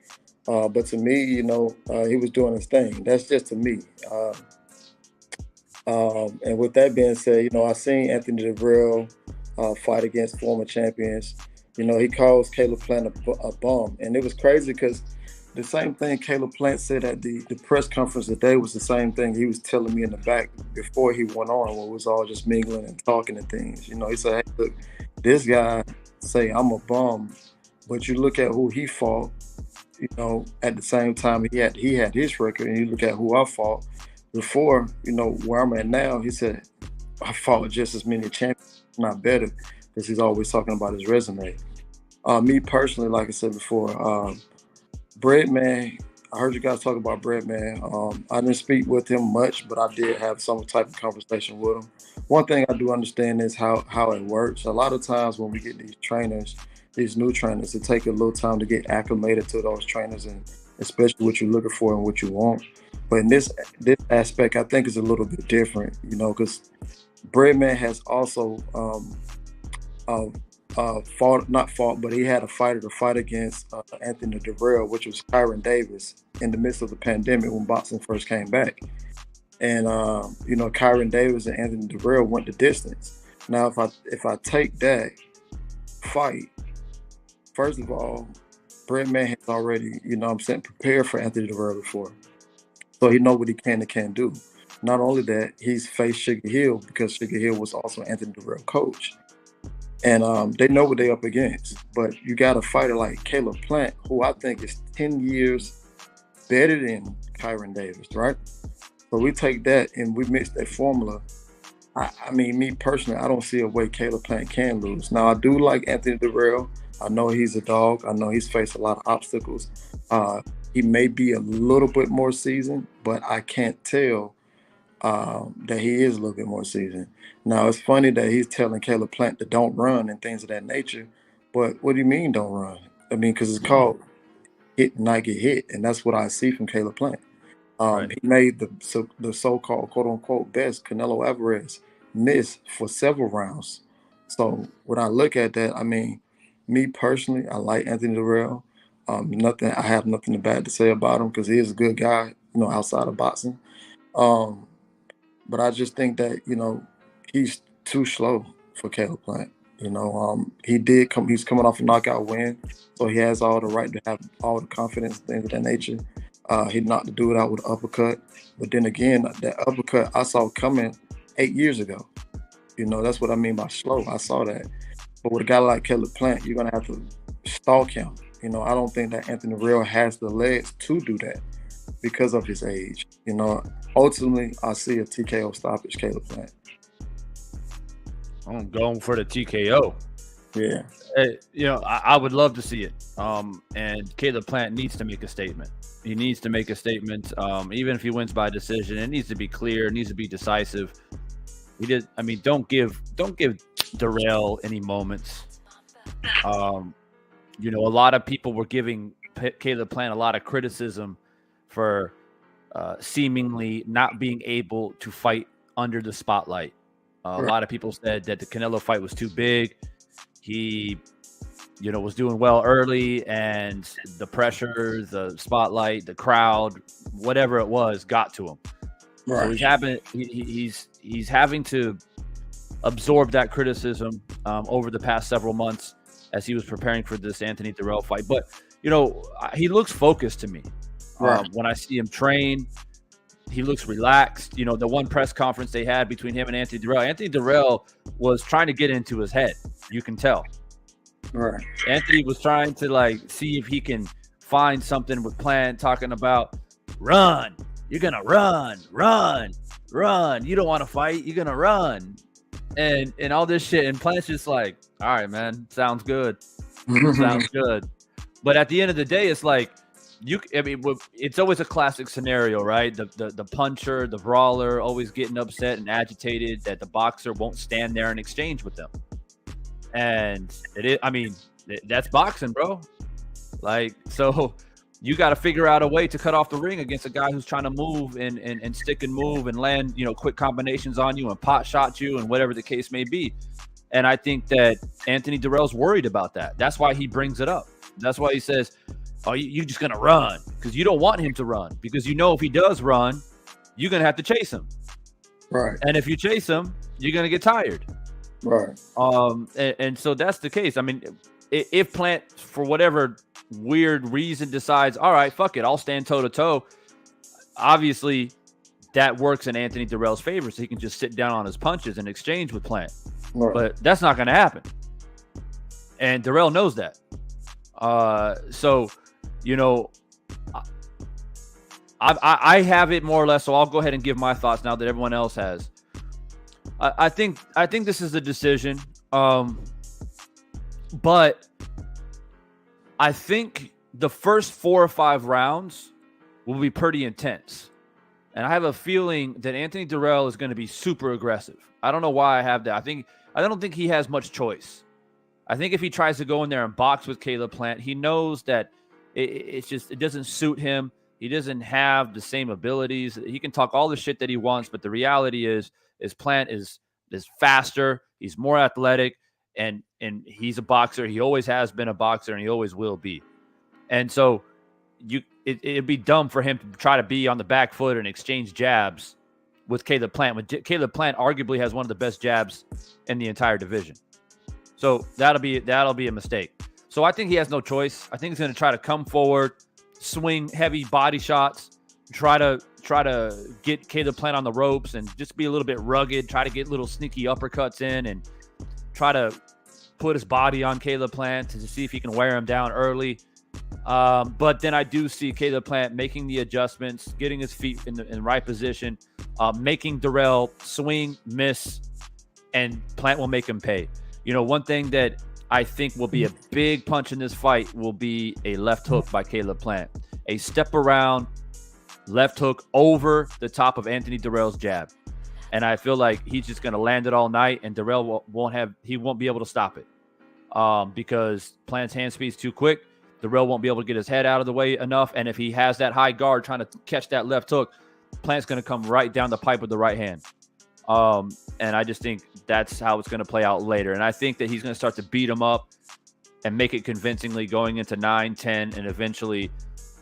[SPEAKER 4] But to me, he was doing his thing. That's just to me. And with that being said, I seen Anthony Dirrell fight against former champions. He calls Caleb Plant a bum. And it was crazy because the same thing Caleb Plant said at the press conference today was the same thing he was telling me in the back before he went on, when we was all just mingling and talking and things. He said, hey, look, this guy say I'm a bum, but you look at who he fought, at the same time he had his record, and you look at who I fought before, where I'm at now, he said, I fought just as many champions, not better, because he's always talking about his resume. Me personally, like I said before, Breadman, I heard you guys talk about Breadman. I didn't speak with him much, but I did have some type of conversation with him. One thing I do understand is how it works. A lot of times when we get these new trainers, it takes a little time to get acclimated to those trainers, and especially what you're looking for and what you want. But in this aspect, I think is a little bit different, because Breadman has also but he had a fighter to fight against Anthony Dirrell, which was Kyron Davis, in the midst of the pandemic when boxing first came back. And Kyron Davis and Anthony Dirrell went the distance. Now, if I take that fight, first of all, Breadman has already, prepared for Anthony Dirrell before, so he know what he can and can't do. Not only that, he's faced Sugar Hill, because Sugar Hill was also Anthony Dirrell's coach. And they know what they're up against. But you got a fighter like Caleb Plant, who I think is 10 years better than Kyron Davis, right? So we take that and we mix that formula. I mean, me personally, I don't see a way Caleb Plant can lose. Now, I do like Anthony Dirrell. I know he's a dog. I know he's faced a lot of obstacles. He may be a little bit more seasoned, but I can't tell that he is a little bit more seasoned. Now, it's funny that he's telling Caleb Plant to don't run and things of that nature, but what do you mean don't run? I mean, because it's called hit and not get hit, and that's what I see from Caleb Plant.
[SPEAKER 1] Right.
[SPEAKER 4] He made the so-called quote-unquote best Canelo Alvarez miss for several rounds. So when I look at that, I mean, me personally, I like Anthony Dirrell. I have nothing bad to say about him, because he is a good guy, outside of boxing. But I just think that, he's too slow for Caleb Plant. He's coming off a knockout win, so he has all the right to have all the confidence, things of that nature. He knocked the dude out with an uppercut. But then again, that uppercut I saw coming 8 years ago. That's what I mean by slow. I saw that. But with a guy like Caleb Plant, you're going to have to stalk him. I don't think that Anthony Dirrell has the legs to do that because of his age. Ultimately, I see a TKO stoppage, Caleb Plant.
[SPEAKER 1] I'm going for the TKO.
[SPEAKER 4] Yeah.
[SPEAKER 1] I would love to see it. And Caleb Plant needs to make a statement. He needs to make a statement. Even if he wins by decision, it needs to be clear. It needs to be decisive. Don't give Dirrell any moments. A lot of people were giving Caleb Plant a lot of criticism for seemingly not being able to fight under the spotlight. A lot of people said that the Canelo fight was too big. He, was doing well early, and the pressure, the spotlight, the crowd, whatever it was, got to him. Right. So he's having to absorb that criticism over the past several months as he was preparing for this Anthony Dirrell fight. But he looks focused to me. Right. When I see him train, he looks relaxed. The one press conference they had between him and Anthony Dirrell was trying to get into his head. You can tell.
[SPEAKER 4] Right.
[SPEAKER 1] Anthony was trying to see if he can find something with Plant, talking about run. You're gonna run. You don't want to fight. You're gonna run, and all this shit. And Plant's just like, all right, man, sounds good. Sounds good. But at the end of the day, it's like, it's always a classic scenario, right? The puncher, the brawler, always getting upset and agitated that the boxer won't stand there and exchange with them. And that's boxing, bro. So you got to figure out a way to cut off the ring against a guy who's trying to move and stick and move and land, quick combinations on you and pot shot you and whatever the case may be. And I think that Anthony Dirrell's worried about that. That's why he brings it up. That's why he says, "Oh, you're just going to run," because you don't want him to run, because if he does run, you're going to have to chase him.
[SPEAKER 4] Right.
[SPEAKER 1] And if you chase him, you're going to get tired.
[SPEAKER 4] Right.
[SPEAKER 1] And so that's the case. I mean, if Plant, for whatever weird reason, decides, all right, fuck it, I'll stand toe to toe, obviously that works in Anthony Dirrell's favor, so he can just sit down on his punches and exchange with Plant. Right. But that's not going to happen, and Dirrell knows that. So, I have it more or less. So I'll go ahead and give my thoughts now that everyone else has. I think this is a decision. But I think the first 4 or 5 rounds will be pretty intense. And I have a feeling that Anthony Dirrell is going to be super aggressive. I don't know why I have that. I don't think he has much choice. I think if he tries to go in there and box with Caleb Plant, he knows that it doesn't suit him. He doesn't have the same abilities. He can talk all the shit that he wants, but the reality is Plant is faster. He's more athletic. And he's a boxer. He always has been a boxer, and he always will be. And so it'd be dumb for him to try to be on the back foot and exchange jabs with Caleb Plant. When Caleb Plant arguably has one of the best jabs in the entire division. So that'll be a mistake. So I think he has no choice. I think he's going to try to come forward, swing heavy body shots, try to get Caleb Plant on the ropes, and just be a little bit rugged. Try to get little sneaky uppercuts in and try to put his body on Caleb Plant to see if he can wear him down early. But then I do see Caleb Plant making the adjustments, getting his feet in the right position, making Dirrell swing, miss, and Plant will make him pay. One thing that I think will be a big punch in this fight will be a left hook by Caleb Plant. A step around left hook over the top of Anthony Dirrell's jab. And I feel like he's just going to land it all night, and Dirrell won't be able to stop it because Plant's hand speed's too quick. Dirrell won't be able to get his head out of the way enough. And if he has that high guard trying to catch that left hook, Plant's going to come right down the pipe with the right hand. And I just think that's how it's going to play out later. And I think that he's going to start to beat him up and make it convincingly going into 9, 10, and eventually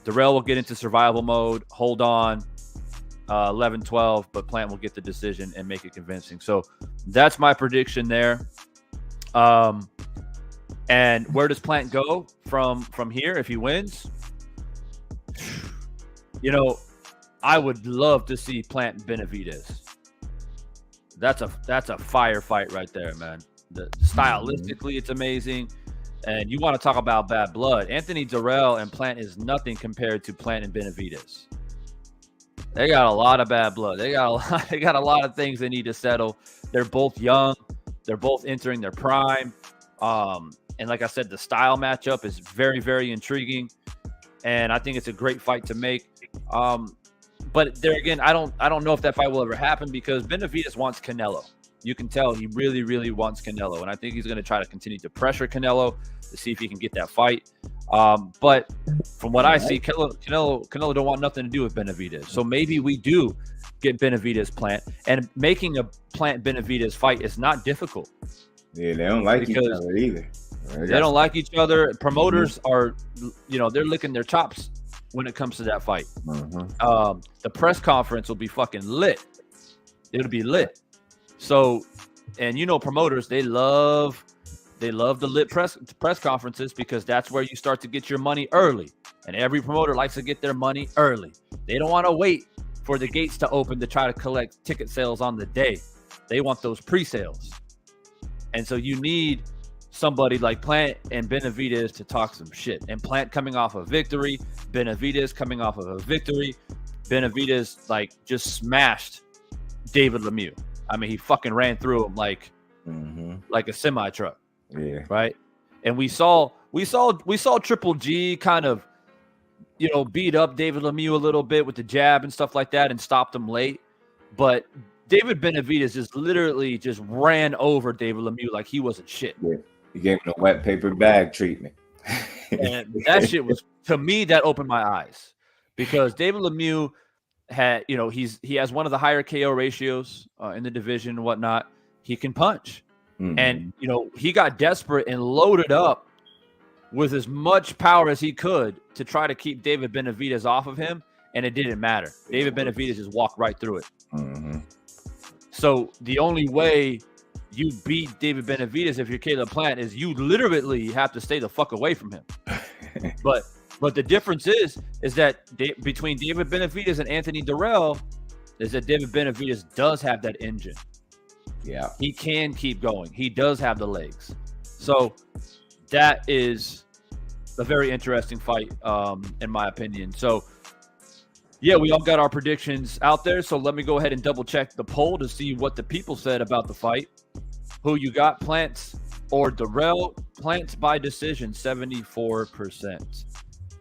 [SPEAKER 1] Dirrell will get into survival mode, hold on, 11, 12, but Plant will get the decision and make it convincing. So that's my prediction there. And where does Plant go from here if he wins? I would love to see Plant Benavidez. That's a firefight right there, man. Stylistically, it's amazing. And you want to talk about bad blood. Anthony Dirrell and Plant is nothing compared to Plant and Benavidez. They got a lot of bad blood. They got a lot of things they need to settle. They're both young. They're both entering their prime. And like I said, the style matchup is very, very intriguing. And I think it's a great fight to make. But there again, I don't know if that fight will ever happen because Benavidez wants Canelo. You can tell he really, really wants Canelo. And I think he's going to try to continue to pressure Canelo to see if he can get that fight. But from what I see, Canelo don't want nothing to do with Benavidez. So maybe we do get Benavidez Plant. And making a Plant Benavidez fight is not difficult.
[SPEAKER 2] Yeah, they don't like each other either.
[SPEAKER 1] They don't like each other. Promoters are, they're licking their chops when it comes to that fight. The press conference will be fucking lit. It'll be lit. So, and promoters, they love the lit press conferences because that's where you start to get your money early. And every promoter likes to get their money early. They don't want to wait for the gates to open to try to collect ticket sales on the day. They want those pre-sales. And so you need somebody like Plant and Benavidez to talk some shit. And Plant coming off a victory, Benavidez coming off of a victory. Benavidez just smashed David Lemieux. I mean, he fucking ran through him like a semi truck.
[SPEAKER 2] Yeah.
[SPEAKER 1] Right. And we saw Triple G kind of, beat up David Lemieux a little bit with the jab and stuff like that and stopped him late. But David Benavidez just literally just ran over David Lemieux like he wasn't shit.
[SPEAKER 2] Yeah. He gave him a wet paper bag treatment.
[SPEAKER 1] And that shit was, to me, that opened my eyes because David Lemieux had, he has one of the higher KO ratios in the division and whatnot. He can punch.
[SPEAKER 2] Mhm.
[SPEAKER 1] And, he got desperate and loaded up with as much power as he could to try to keep David Benavidez off of him. And it didn't matter. David Benavidez just walked right through it.
[SPEAKER 2] Mhm.
[SPEAKER 1] So the only way you beat David Benavidez if you're Caleb Plant is you literally have to stay the fuck away from him. But the difference is that between David Benavidez and Anthony Dirrell is that David Benavidez does have that engine.
[SPEAKER 2] Yeah.
[SPEAKER 1] He can keep going. He does have the legs. So that is a very interesting fight, in my opinion. So, yeah, we all got our predictions out there. So let me go ahead and double check the poll to see what the people said about the fight. Who you got, Plants or Dirrell? Plants by decision, 74%.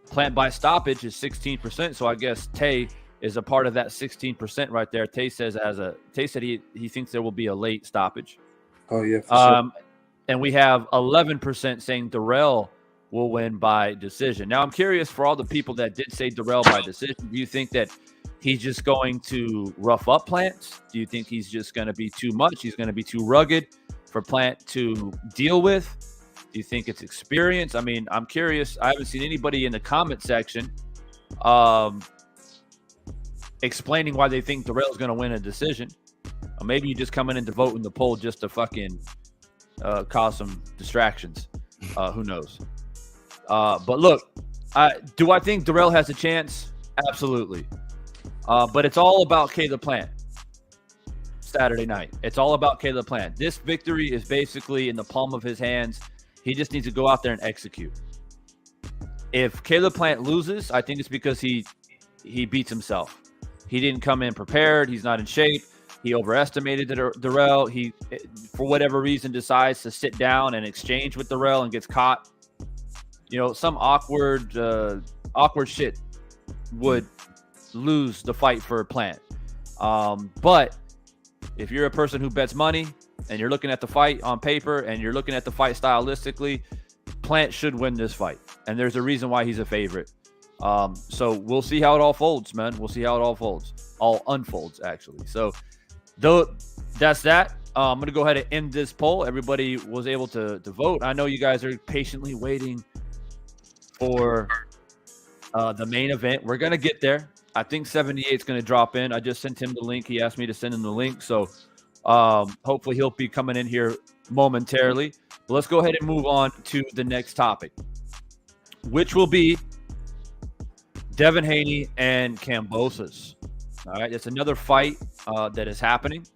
[SPEAKER 1] Plant by stoppage is 16%. So I guess Tay is a part of that 16% right there. Tay said he thinks there will be a late stoppage.
[SPEAKER 4] Oh yeah, for sure.
[SPEAKER 1] And we have 11% saying Dirrell will win by decision. Now, I'm curious for all the people that did say Dirrell by decision, do you think that he's just going to rough up Plant? Do you think he's just going to be too much? He's going to be too rugged for Plant to deal with? Do you think it's experience? I mean, I'm curious. I haven't seen anybody in the comment section explaining why they think Dirrell's going to win a decision. Or maybe you just coming in to vote in the poll just to fucking cause some distractions. Who knows? But look, do I think Dirrell has a chance? Absolutely. But it's all about Caleb Plant Saturday night. It's all about Caleb Plant. This victory is basically in the palm of his hands. He just needs to go out there and execute. If Caleb Plant loses, I think it's because he beats himself. He didn't come in prepared. He's not in shape. He overestimated Dirrell. He, for whatever reason, decides to sit down and exchange with Dirrell and gets caught. Some awkward shit would lose the fight for Plant. But if you're a person who bets money and you're looking at the fight on paper and you're looking at the fight stylistically, Plant should win this fight. And there's a reason why he's a favorite. So we'll see how it all folds, man. We'll see how it all folds. All unfolds, actually. So that's that. I'm going to go ahead and end this poll. Everybody was able to vote. I know you guys are patiently waiting for the main event. We're going to get there. I think 78 is going to drop in. I just sent him the link. He asked me to send him the link. So hopefully he'll be coming in here momentarily. But let's go ahead and move on to the next topic, which will be Devin Haney and Kambosos. All right, it's another fight that is happening.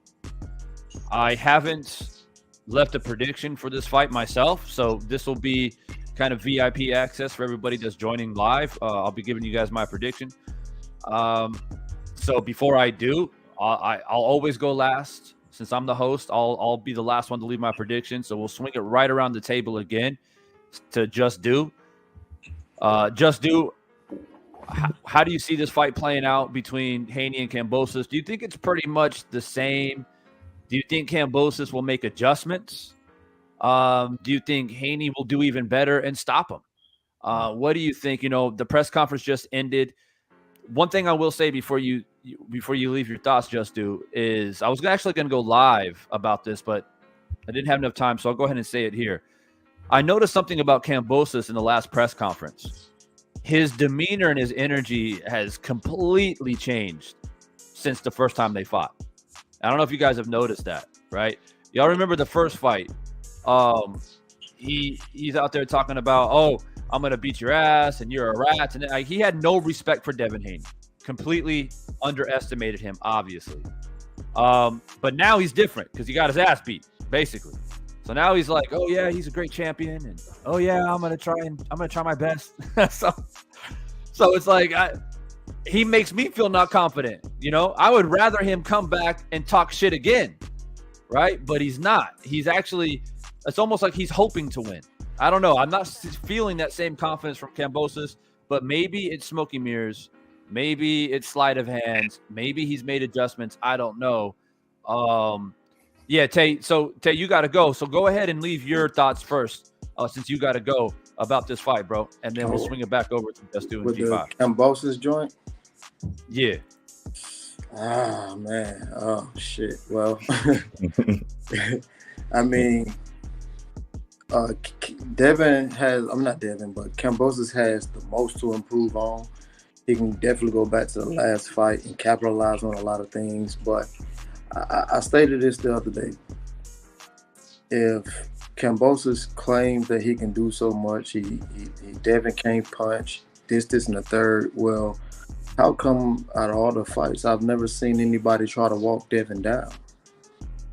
[SPEAKER 1] I haven't left a prediction for this fight myself, so this will be kind of VIP access for everybody that's joining live. I'll be giving you guys my prediction. So before I do, I'll always go last. Since I'm the host, I'll be the last one to leave my prediction. So we'll swing it right around the table again to Just Do. Just Do. How do you see this fight playing out between Haney and Kambosos? Do you think it's pretty much the same? Do you think Kambosos will make adjustments? Do you think Haney will do even better and stop him? What do you think? The press conference just ended. One thing I will say before you leave your thoughts, Just Do, is I was actually going to go live about this, but I didn't have enough time, so I'll go ahead and say it here. I noticed something about Kambosos in the last press conference. His demeanor and his energy has completely changed since the first time they fought. I don't know if you guys have noticed that, right? Y'all remember the first fight? He's out there talking about, I'm going to beat your ass and you're a rat. And he had no respect for Devin Haney. Completely underestimated him, obviously. But now he's different because he got his ass beat, basically. So now he's like, oh yeah, he's a great champion, and oh yeah, I'm gonna try my best. so it's like he makes me feel not confident. I would rather him come back and talk shit again, right? But he's not. He's actually, it's almost like he's hoping to win. I don't know. I'm not feeling that same confidence from Kambosos, but maybe it's smoky mirrors. Maybe it's sleight of hands. Maybe he's made adjustments. I don't know. Yeah, Tay. So Tay, you got to go. So go ahead and leave your thoughts first, since you got to go. about this fight, bro, and then we'll swing it back over to Just Doing
[SPEAKER 4] with
[SPEAKER 1] G5.
[SPEAKER 4] the Kambosos joint.
[SPEAKER 1] Yeah.
[SPEAKER 4] Ah, man. Oh, shit. Well, I mean, Devin has, I'm not Devin, but Kambosos has the most to improve on. He can definitely go back to the last fight and capitalize on a lot of things. But I stated this the other day. If Kambosos claims that he can do so much, he Devin can't punch, this, and the third. Well, how come out of all the fights, I've never seen anybody try to walk Devin down?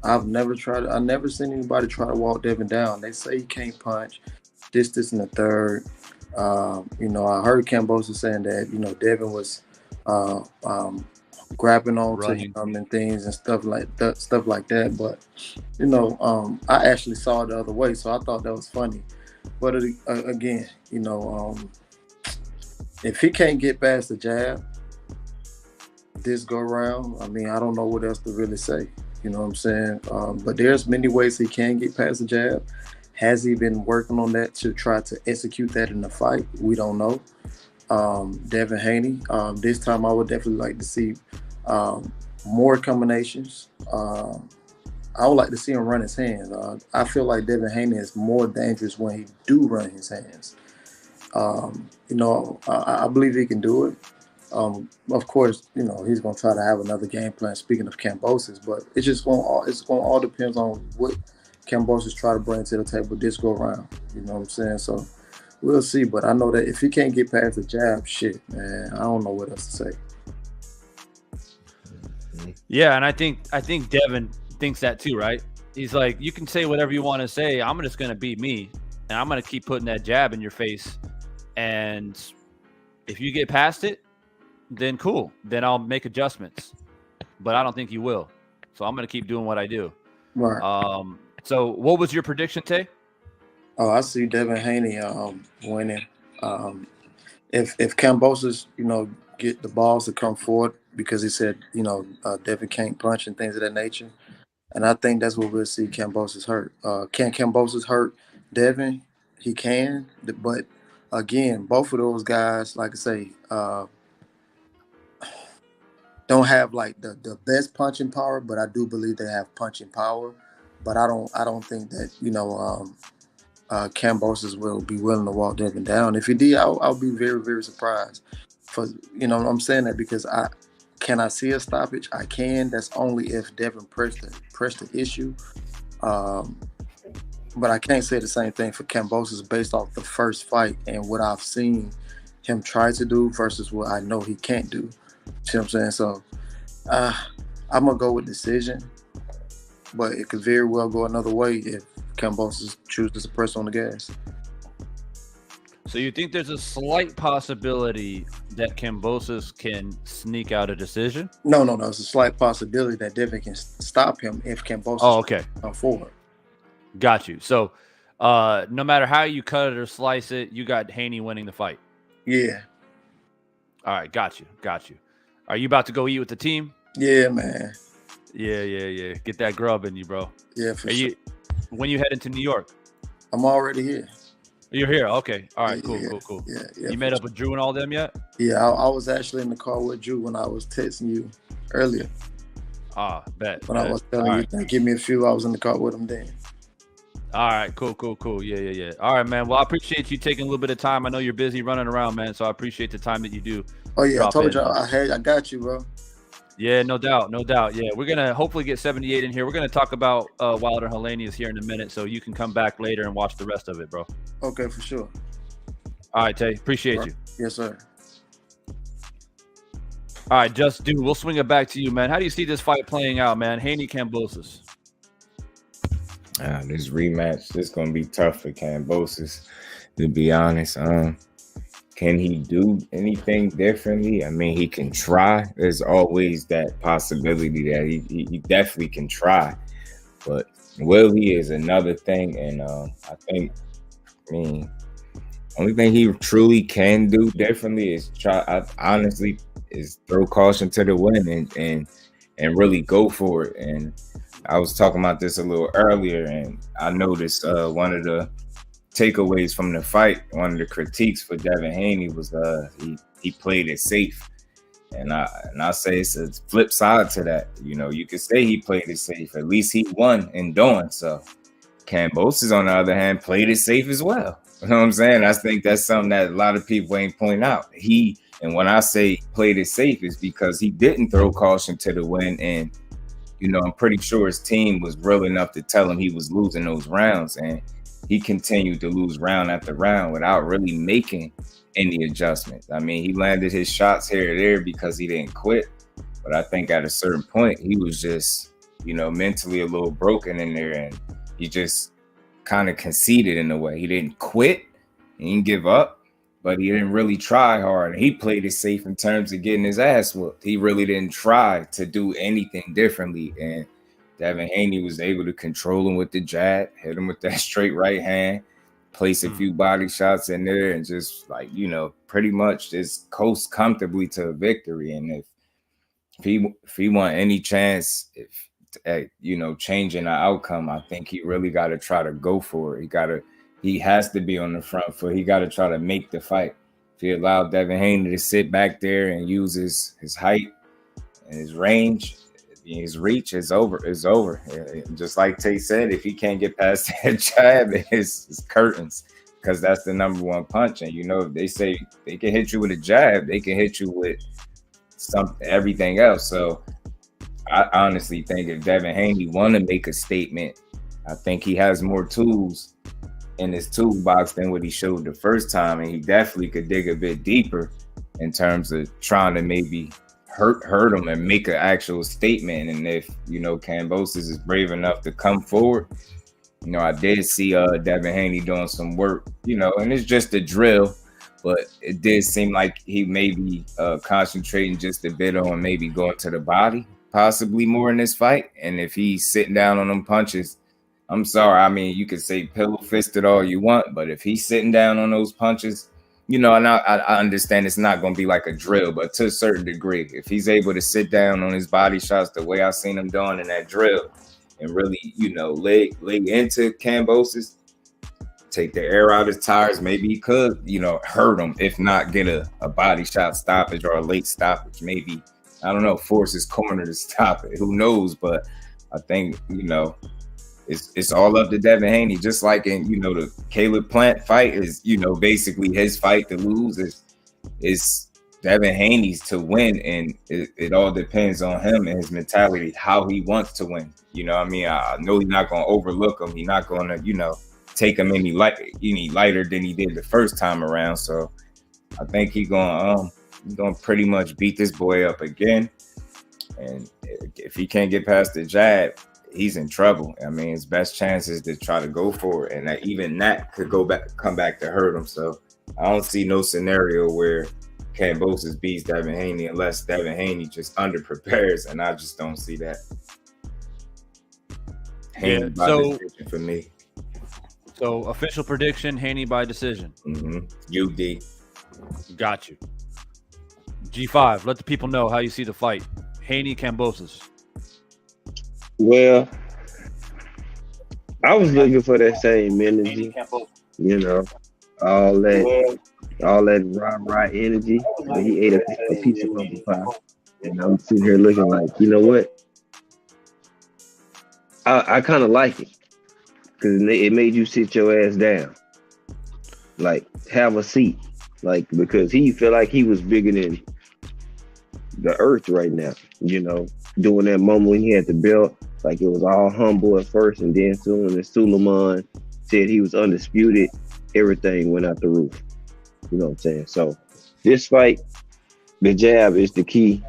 [SPEAKER 4] I've never seen anybody try to walk Devin down. They say he can't punch, this, and the third. You know, I heard Kambosos saying that, you know, Devin was grabbing on to him and things and stuff like that. But, you know, I actually saw it the other way, so I thought that was funny. But again, you know, if he can't get past the jab this go round, I mean, I don't know what else to really say. You know what I'm saying? But there's many ways he can get past the jab. Has he been working on that to try to execute that in the fight? We don't know. Devin Haney, this time I would definitely like to see more combinations. I would like to see him run his hands. I feel like Devin Haney is more dangerous when he do run his hands. You know, I believe he can do it. Of course, you know, he's going to try to have another game plan, speaking of Kambosos, but it's going to all depends on what Kambosos try to bring to the table this go around. You know what I'm saying? So we'll see. But I know that if he can't get past the jab, shit, man, I don't know what else to say.
[SPEAKER 1] Yeah, and I think Devin thinks that too, right? He's like, you can say whatever you want to say. I'm just going to beat me, and I'm going to keep putting that jab in your face. And if you get past it, then cool. Then I'll make adjustments. But I don't think you will. So I'm going to keep doing what I do.
[SPEAKER 4] Right.
[SPEAKER 1] So what was your prediction, Tay?
[SPEAKER 4] Oh, I see Devin Haney winning. If Kambosos, you know, get the balls to come forward, because he said, you know, Devin can't punch and things of that nature. And I think that's what we'll see Kambosos hurt. Can Kambosos hurt Devin? He can. But, again, both of those guys, like I say, don't have like the best punching power, but I do believe they have punching power. But I don't think that, you know, Kambosos will be willing to walk Devin down. If he did, I'll be very, very surprised. For, you know, I'm saying that because I see a stoppage. I can. That's only if Devin pressed the issue. But I can't say the same thing for Kambosos based off the first fight and what I've seen him try to do versus what I know he can't do. See what I'm saying? So I'm gonna go with decision, but it could very well go another way if Kambosos chooses to press on the gas.
[SPEAKER 1] So you think there's a slight possibility that Kambosos can sneak out a decision?
[SPEAKER 4] No. It's a slight possibility that Devin can stop him if Kambosos come forward.
[SPEAKER 1] Got you. So no matter how you cut it or slice it, you got Haney winning the fight.
[SPEAKER 4] Yeah.
[SPEAKER 1] All right, got you. Are you about to go eat with the team?
[SPEAKER 4] Yeah, man.
[SPEAKER 1] Yeah. Get that grub in you, bro.
[SPEAKER 4] Yeah, for sure.
[SPEAKER 1] When you heading to New York?
[SPEAKER 4] I'm already here.
[SPEAKER 1] You're here. Okay. All right. Cool.
[SPEAKER 4] Yeah.
[SPEAKER 1] You met up with Drew and all them yet?
[SPEAKER 4] Yeah, I was actually in the car with Drew when I was texting you earlier.
[SPEAKER 1] Bet.
[SPEAKER 4] When I was telling you, give me a few, I was in the car with him then.
[SPEAKER 1] All right. Cool. Yeah. All right, man. Well, I appreciate you taking a little bit of time. I know you're busy running around, man, so I appreciate the time that you do.
[SPEAKER 4] Oh, yeah. I told you I got you, bro.
[SPEAKER 1] Yeah, no doubt. Yeah, we're going to hopefully get 78 in here. We're going to talk about Wilder Helenius here in a minute, so you can come back later and watch the rest of it, bro.
[SPEAKER 4] Okay, for sure.
[SPEAKER 1] All right, Tay. Appreciate you.
[SPEAKER 4] Yes, sir.
[SPEAKER 1] All right, dude, we'll swing it back to you, man. How do you see this fight playing out, man? Haney Kambosos.
[SPEAKER 2] This rematch, this going to be tough for Kambosos, to be honest. Can he do anything differently? I mean, he can try. There's always that possibility that he definitely can try. But will he is another thing. And only thing he truly can do differently is is throw caution to the wind and really go for it. And I was talking about this a little earlier, and I noticed one of the takeaways from the fight, one of the critiques for Devin Haney was he played it safe. And I say it's a flip side to that. You know, you could say he played it safe. At least he won in doing so. Kambosos, on the other hand, played it safe as well. You know what I'm saying? I think that's something that a lot of people ain't point out. And when I say played it safe, is because he didn't throw caution to the wind. And, you know, I'm pretty sure his team was real enough to tell him he was losing those rounds. And he continued to lose round after round without really making any adjustments. I mean, he landed his shots here or there because he didn't quit. But I think at a certain point, he was just, you know, mentally a little broken in there. And he just kind of conceded in a way. He didn't quit. He didn't give up. But he didn't really try hard. He played it safe in terms of getting his ass whooped. He really didn't try to do anything differently. And Devin Haney was able to control him with the jab, hit him with that straight right hand, place a few body shots in there, and just, like, you know, pretty much just coast comfortably to a victory. And if he want any chance at, you know, changing the outcome, I think he really got to try to go for it. He has to be on the front foot. He got to try to make the fight. If he allowed Devin Haney to sit back there and use his height and his range, his reach, is over. It's over. Just like Tate said, if he can't get past that jab, it's curtains, because that's the number one punch. And, you know, if they say they can hit you with a jab, they can hit you with everything else. So I honestly think if Devin Haney want to make a statement, I think he has more tools in his toolbox than what he showed the first time, and he definitely could dig a bit deeper in terms of trying to maybe hurt him and make an actual statement. And if, you know, Kambosos is brave enough to come forward, you know, I did see Devin Haney doing some work, you know, and it's just a drill, but it did seem like he may be concentrating just a bit on maybe going to the body, possibly more in this fight. And if he's sitting down on them punches, I'm sorry, I mean, you could say pillow fisted all you want, but if he's sitting down on those punches, you know, and I understand it's not going to be like a drill, but to a certain degree, if he's able to sit down on his body shots the way I seen him doing in that drill and really, you know, lay into Kambosos, take the air out of his tires, maybe he could, you know, hurt him, if not get a body shot stoppage or a late stoppage, maybe, I don't know, force his corner to stop it. Who knows? But I think, you know, it's all up to Devin Haney. Just like in, you know, the Caleb Plant fight is, you know, basically his fight to lose. Is Devin Haney's to win, and it all depends on him and his mentality, how he wants to win. You know what I mean? I know he's not going to overlook him. He's not going to, you know, take him any lighter than he did the first time around. So I think he's going to pretty much beat this boy up again. And if he can't get past the jab, he's in trouble. I mean, his best chance is to try to go for it, and even that could come back to hurt him. So I don't see no scenario where Kambosos beats Devin Haney unless Devin Haney just underprepares, and I just don't see that. Haney by decision for me.
[SPEAKER 1] So official prediction: Haney by decision.
[SPEAKER 2] UD.
[SPEAKER 1] Got you. G5. Let the people know how you see the fight. Haney Kambosos.
[SPEAKER 3] Well, I was looking for that same energy, you know, all that rah energy. But he ate a piece of humble pie, and I'm sitting here looking like, you know what? I kind of like it because it made you sit your ass down, like have a seat, like, because he felt like he was bigger than the earth right now, you know, doing that moment when he had the belt. Like, it was all humble at first, and then soon as Suleiman said he was undisputed, everything went out the roof. You know what I'm saying? So this fight, the jab is the key.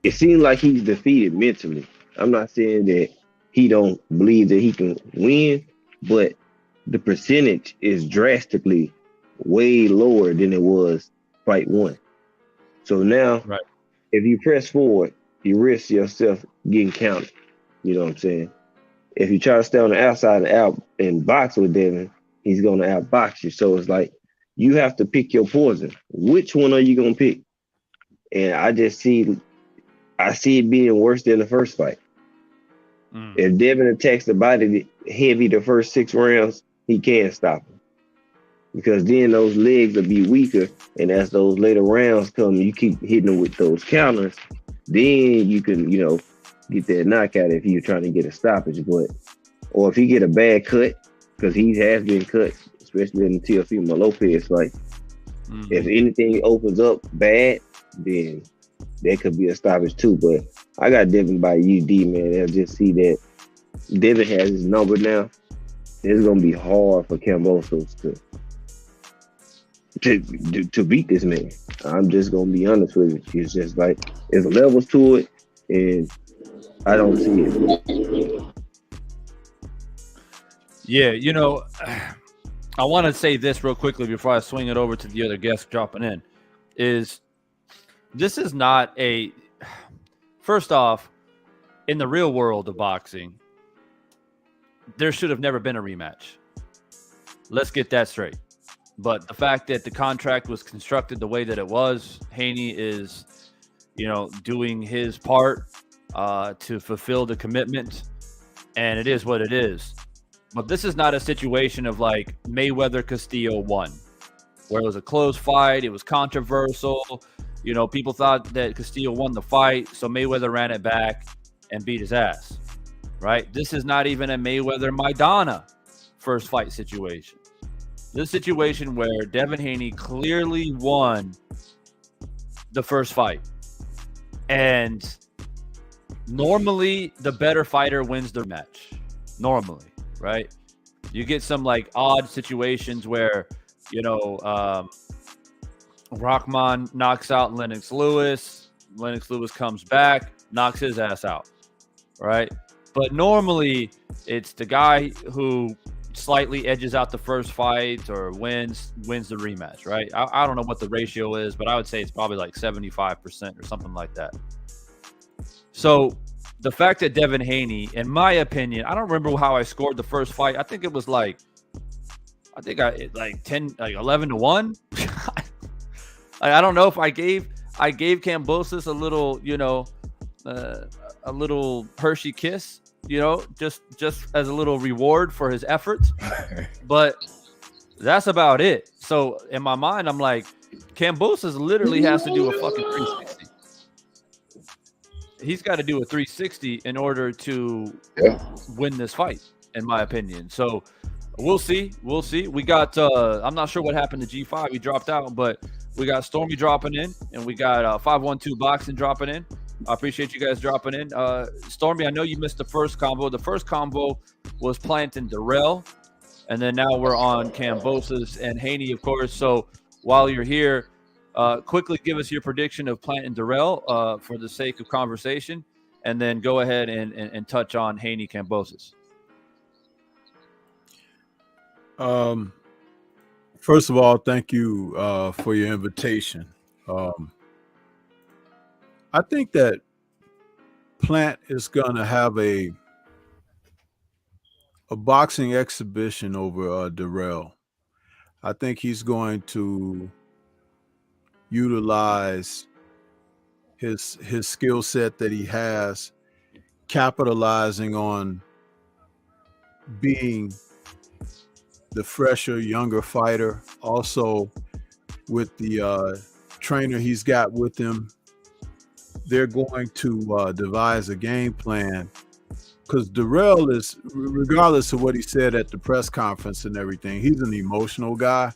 [SPEAKER 3] It seems like he's defeated mentally. I'm not saying that he don't believe that he can win, but the percentage is drastically way lower than it was fight one. So now, if you press forward, you risk yourself getting counted. You know what I'm saying? If you try to stay on the outside and box with Devin, he's going to outbox you. So it's like, you have to pick your poison. Which one are you going to pick? And I see it being worse than the first fight. If Devin attacks the body heavy the first 6 rounds, he can't stop him. because then those legs will be weaker, and as those later rounds come, you keep hitting them with those counters, then you can, get that knockout if you're trying to get a stoppage. But or if he get a bad cut, because he has been cut, especially in the Teofimo Lopez fight. Mm-hmm. If anything opens up bad, then that could be a stoppage too. But I got Devin by UD, man. I just see that Devin has his number now. It's gonna be hard for Kambosos to beat this man. I'm just gonna be honest with you. It's just like there's levels to it, and I don't see it.
[SPEAKER 1] Yeah, I want to say this real quickly before I swing it over to the other guest dropping in. This is not a. First off, in the real world of boxing, there should have never been a rematch. Let's get that straight. But the fact that the contract was constructed the way that it was, Haney is, doing his part to fulfill the commitment, and it is what it is. But this is not a situation of like Mayweather-Castillo won, where it was a close fight. It was controversial. People thought that Castillo won the fight, so Mayweather ran it back and beat his ass, right? This is not even a Mayweather-Maidana first fight situation. This situation where Devin Haney clearly won the first fight. And normally the better fighter wins the match. Normally, right? You get some like odd situations where, Rahman knocks out Lennox Lewis. Lennox Lewis comes back, knocks his ass out, right? But normally it's the guy who slightly edges out the first fight or wins the rematch, right? I don't know what the ratio is, but I would say it's probably like 75% or something like that. So the fact that Devin Haney, in my opinion, I don't remember how I scored the first fight. I think it was like 11-1. I don't know if I gave Kambosos a little Hershey kiss, just as a little reward for his efforts. But that's about it. So in my mind, I'm like, Kambosos literally has to do a fucking 360. He's got to do a 360 in order to win this fight, in my opinion. So we'll see. We got I'm not sure what happened to G5. He dropped out, but we got Stormy dropping in, and we got 512 Boxing dropping in. I appreciate you guys dropping in. Stormy, I know you missed the first combo. The first combo was Plant and Dirrell, and then now we're on Kambosos and Haney, of course. So while you're here, quickly give us your prediction of Plant and Dirrell for the sake of conversation, and then go ahead and touch on Haney Kambosos.
[SPEAKER 5] First of all, thank you for your invitation. I think that Plant is going to have a boxing exhibition over Dirrell. I think he's going to utilize his skill set that he has, capitalizing on being the fresher, younger fighter. Also, with the trainer he's got with him, they're going to devise a game plan, because Dirrell is, regardless of what he said at the press conference and everything, he's an emotional guy,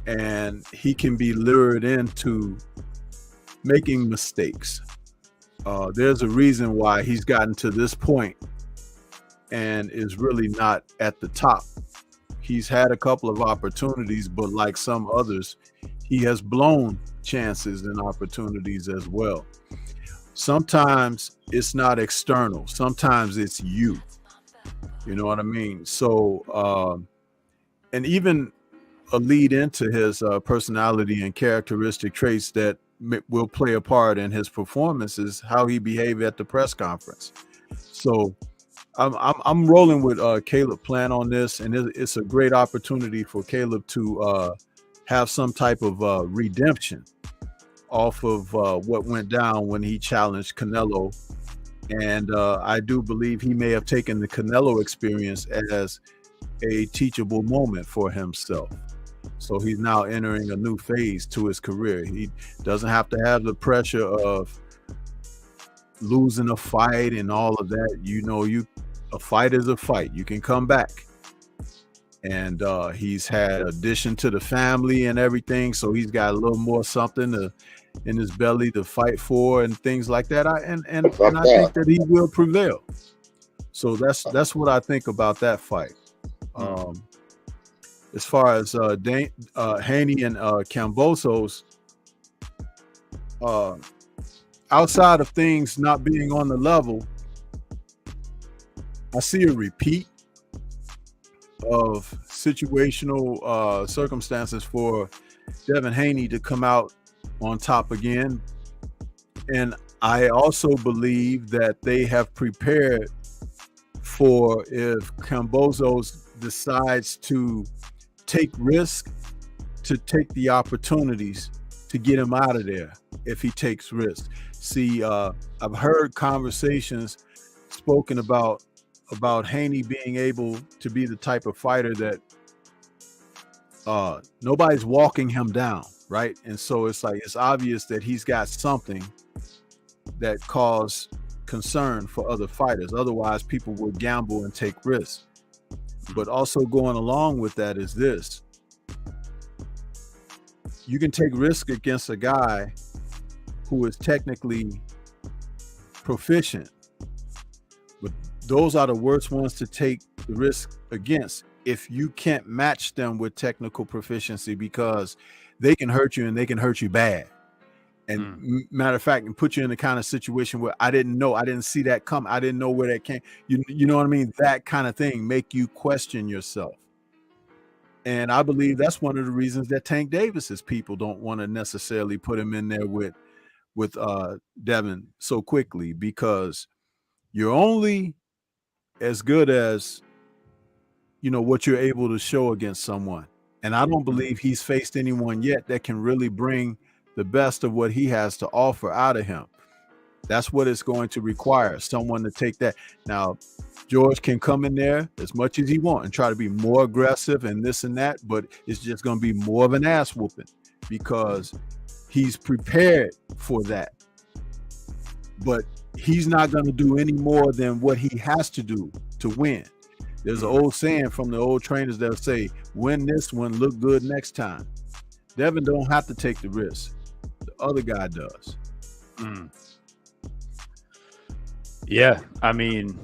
[SPEAKER 5] and he can be lured into making mistakes. There's a reason why he's gotten to this point and is really not at the top. He's had a couple of opportunities, but like some others, he has blown chances and opportunities as well. Sometimes it's not external. Sometimes it's you. You know what I mean? So, and even a lead into his personality and characteristic traits that will play a part in his performance is how he behaved at the press conference. So I'm rolling with Caleb Plant on this, and it's a great opportunity for Caleb to have some type of redemption off of what went down when he challenged Canelo. And I do believe he may have taken the Canelo experience as a teachable moment for himself. So he's now entering a new phase to his career. He doesn't have to have the pressure of losing a fight and all of that. A fight is a fight. You can come back. And he's had addition to the family and everything, so he's got a little more something in his belly to fight for and things like that. I think that he will prevail. So that's what I think about that fight. As far as Haney and Kambosos, outside of things not being on the level, I see a repeat of situational circumstances for Devin Haney to come out on top again. And I also believe that they have prepared for if Kambosos decides to take risk, to take the opportunities to get him out of there if he takes risks. See, I've heard conversations spoken about Haney being able to be the type of fighter that nobody's walking him down, right? And so it's obvious that he's got something that caused concern for other fighters. Otherwise, people would gamble and take risks. But also going along with that is this. You can take risk against a guy who is technically proficient, but those are the worst ones to take the risk against if you can't match them with technical proficiency, because they can hurt you and they can hurt you bad. And matter of fact, and put you in the kind of situation where I didn't see that come. I didn't know where that came. You know what I mean? That kind of thing make you question yourself. And I believe that's one of the reasons that Tank Davis's people don't want to necessarily put him in there with Devin so quickly, because you're only as good as what you're able to show against someone. And I don't believe he's faced anyone yet that can really bring the best of what he has to offer out of him. That's what it's going to require, someone to take that. Now, George can come in there as much as he wants and try to be more aggressive and this and that, but it's just going to be more of an ass whooping because he's prepared for that. But he's not going to do any more than what he has to do to win. There's an old saying from the old trainers that say, win this one, look good next time. Devin don't have to take the risk. The other guy does.
[SPEAKER 1] Yeah, I mean,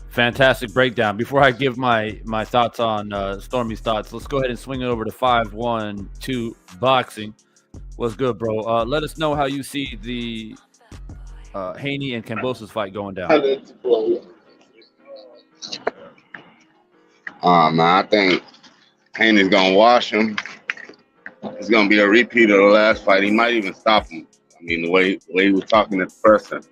[SPEAKER 1] fantastic breakdown. Before I give my thoughts on Stormy's thoughts, let's go ahead and swing it over to 512 Boxing. What's good, bro? Let us know how you see the Haney and Kambosos fight going down.
[SPEAKER 6] Man, I think Haney's gonna wash him. It's gonna be a repeat of the last fight. He might even stop him. I mean, the way he was talking at the person.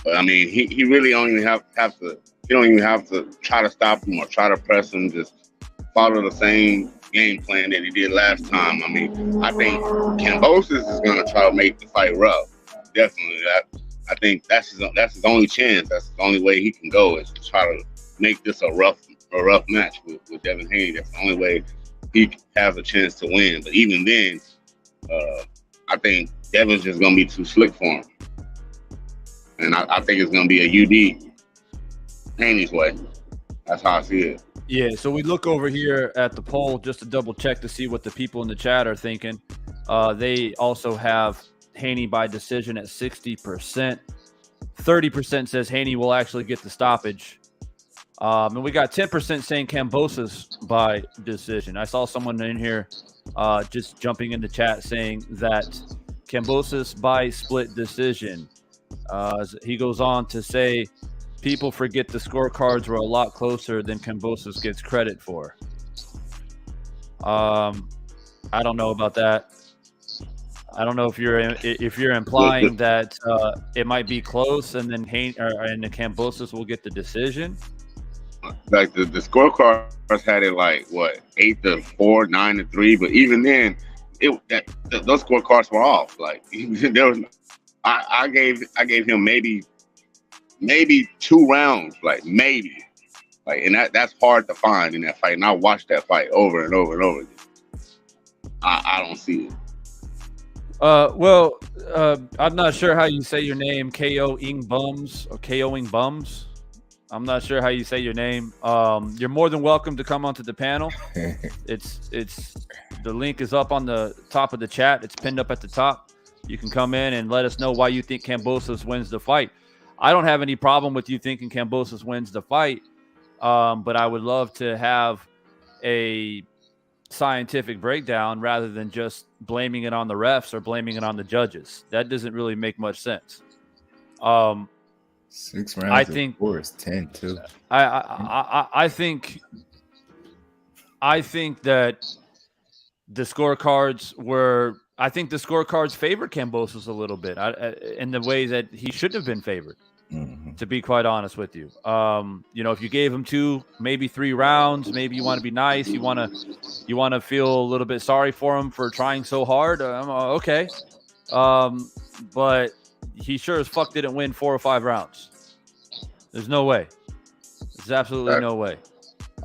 [SPEAKER 6] But I mean, he really don't even have to. You don't even have to try to stop him or try to press him. Just follow the same game plan that he did last time. I mean, I think Kambosos is gonna try to make the fight rough. Definitely, I think that's his only chance. That's the only way he can go, is to try to make this a rough match with Devin Haney. That's the only way he has a chance to win. But even then, I think Devin's just gonna be too slick for him. And I think it's going to be a UD Haney's way. That's how I see it.
[SPEAKER 1] Yeah, so we look over here at the poll just to double check to see what the people in the chat are thinking. They also have Haney by decision at 60%. 30% says Haney will actually get the stoppage. And we got 10% saying Kambosos by decision. I saw someone in here just jumping in the chat saying that Kambosos by split decision. He goes on to say, people forget the scorecards were a lot closer than Kambosos gets credit for. I don't know about that. I don't know if you're implying that it might be close and then and the Kambosos will get the decision.
[SPEAKER 6] Like the scorecards had it like what 8-4, 9-3, but even then, those scorecards were off. Like there was. I gave him maybe 2 rounds, like maybe. Like, and that's hard to find in that fight. And I watched that fight over and over and over again. I don't see it.
[SPEAKER 1] I'm not sure how you say your name, KOing Bums or KOing Bums. I'm not sure how you say your name. You're more than welcome to come onto the panel. It's the link is up on the top of the chat. It's pinned up at the top. You can come in and let us know why you think Kambosos wins the fight. I don't have any problem with you thinking Kambosos wins the fight, but I would love to have a scientific breakdown rather than just blaming it on the refs or blaming it on the judges. That doesn't really make much sense.
[SPEAKER 2] 6 rounds.
[SPEAKER 1] I think
[SPEAKER 2] 4 is 10 too.
[SPEAKER 1] I think that the scorecards were. I think the scorecards favored Kambosos a little bit in the way that he should have been favored.
[SPEAKER 2] Mm-hmm.
[SPEAKER 1] To be quite honest with you, if you gave him 2, maybe 3 rounds, maybe you want to be nice, you want to feel a little bit sorry for him for trying so hard. Okay, but he sure as fuck didn't win 4 or 5 rounds. There's no way. There's absolutely no way.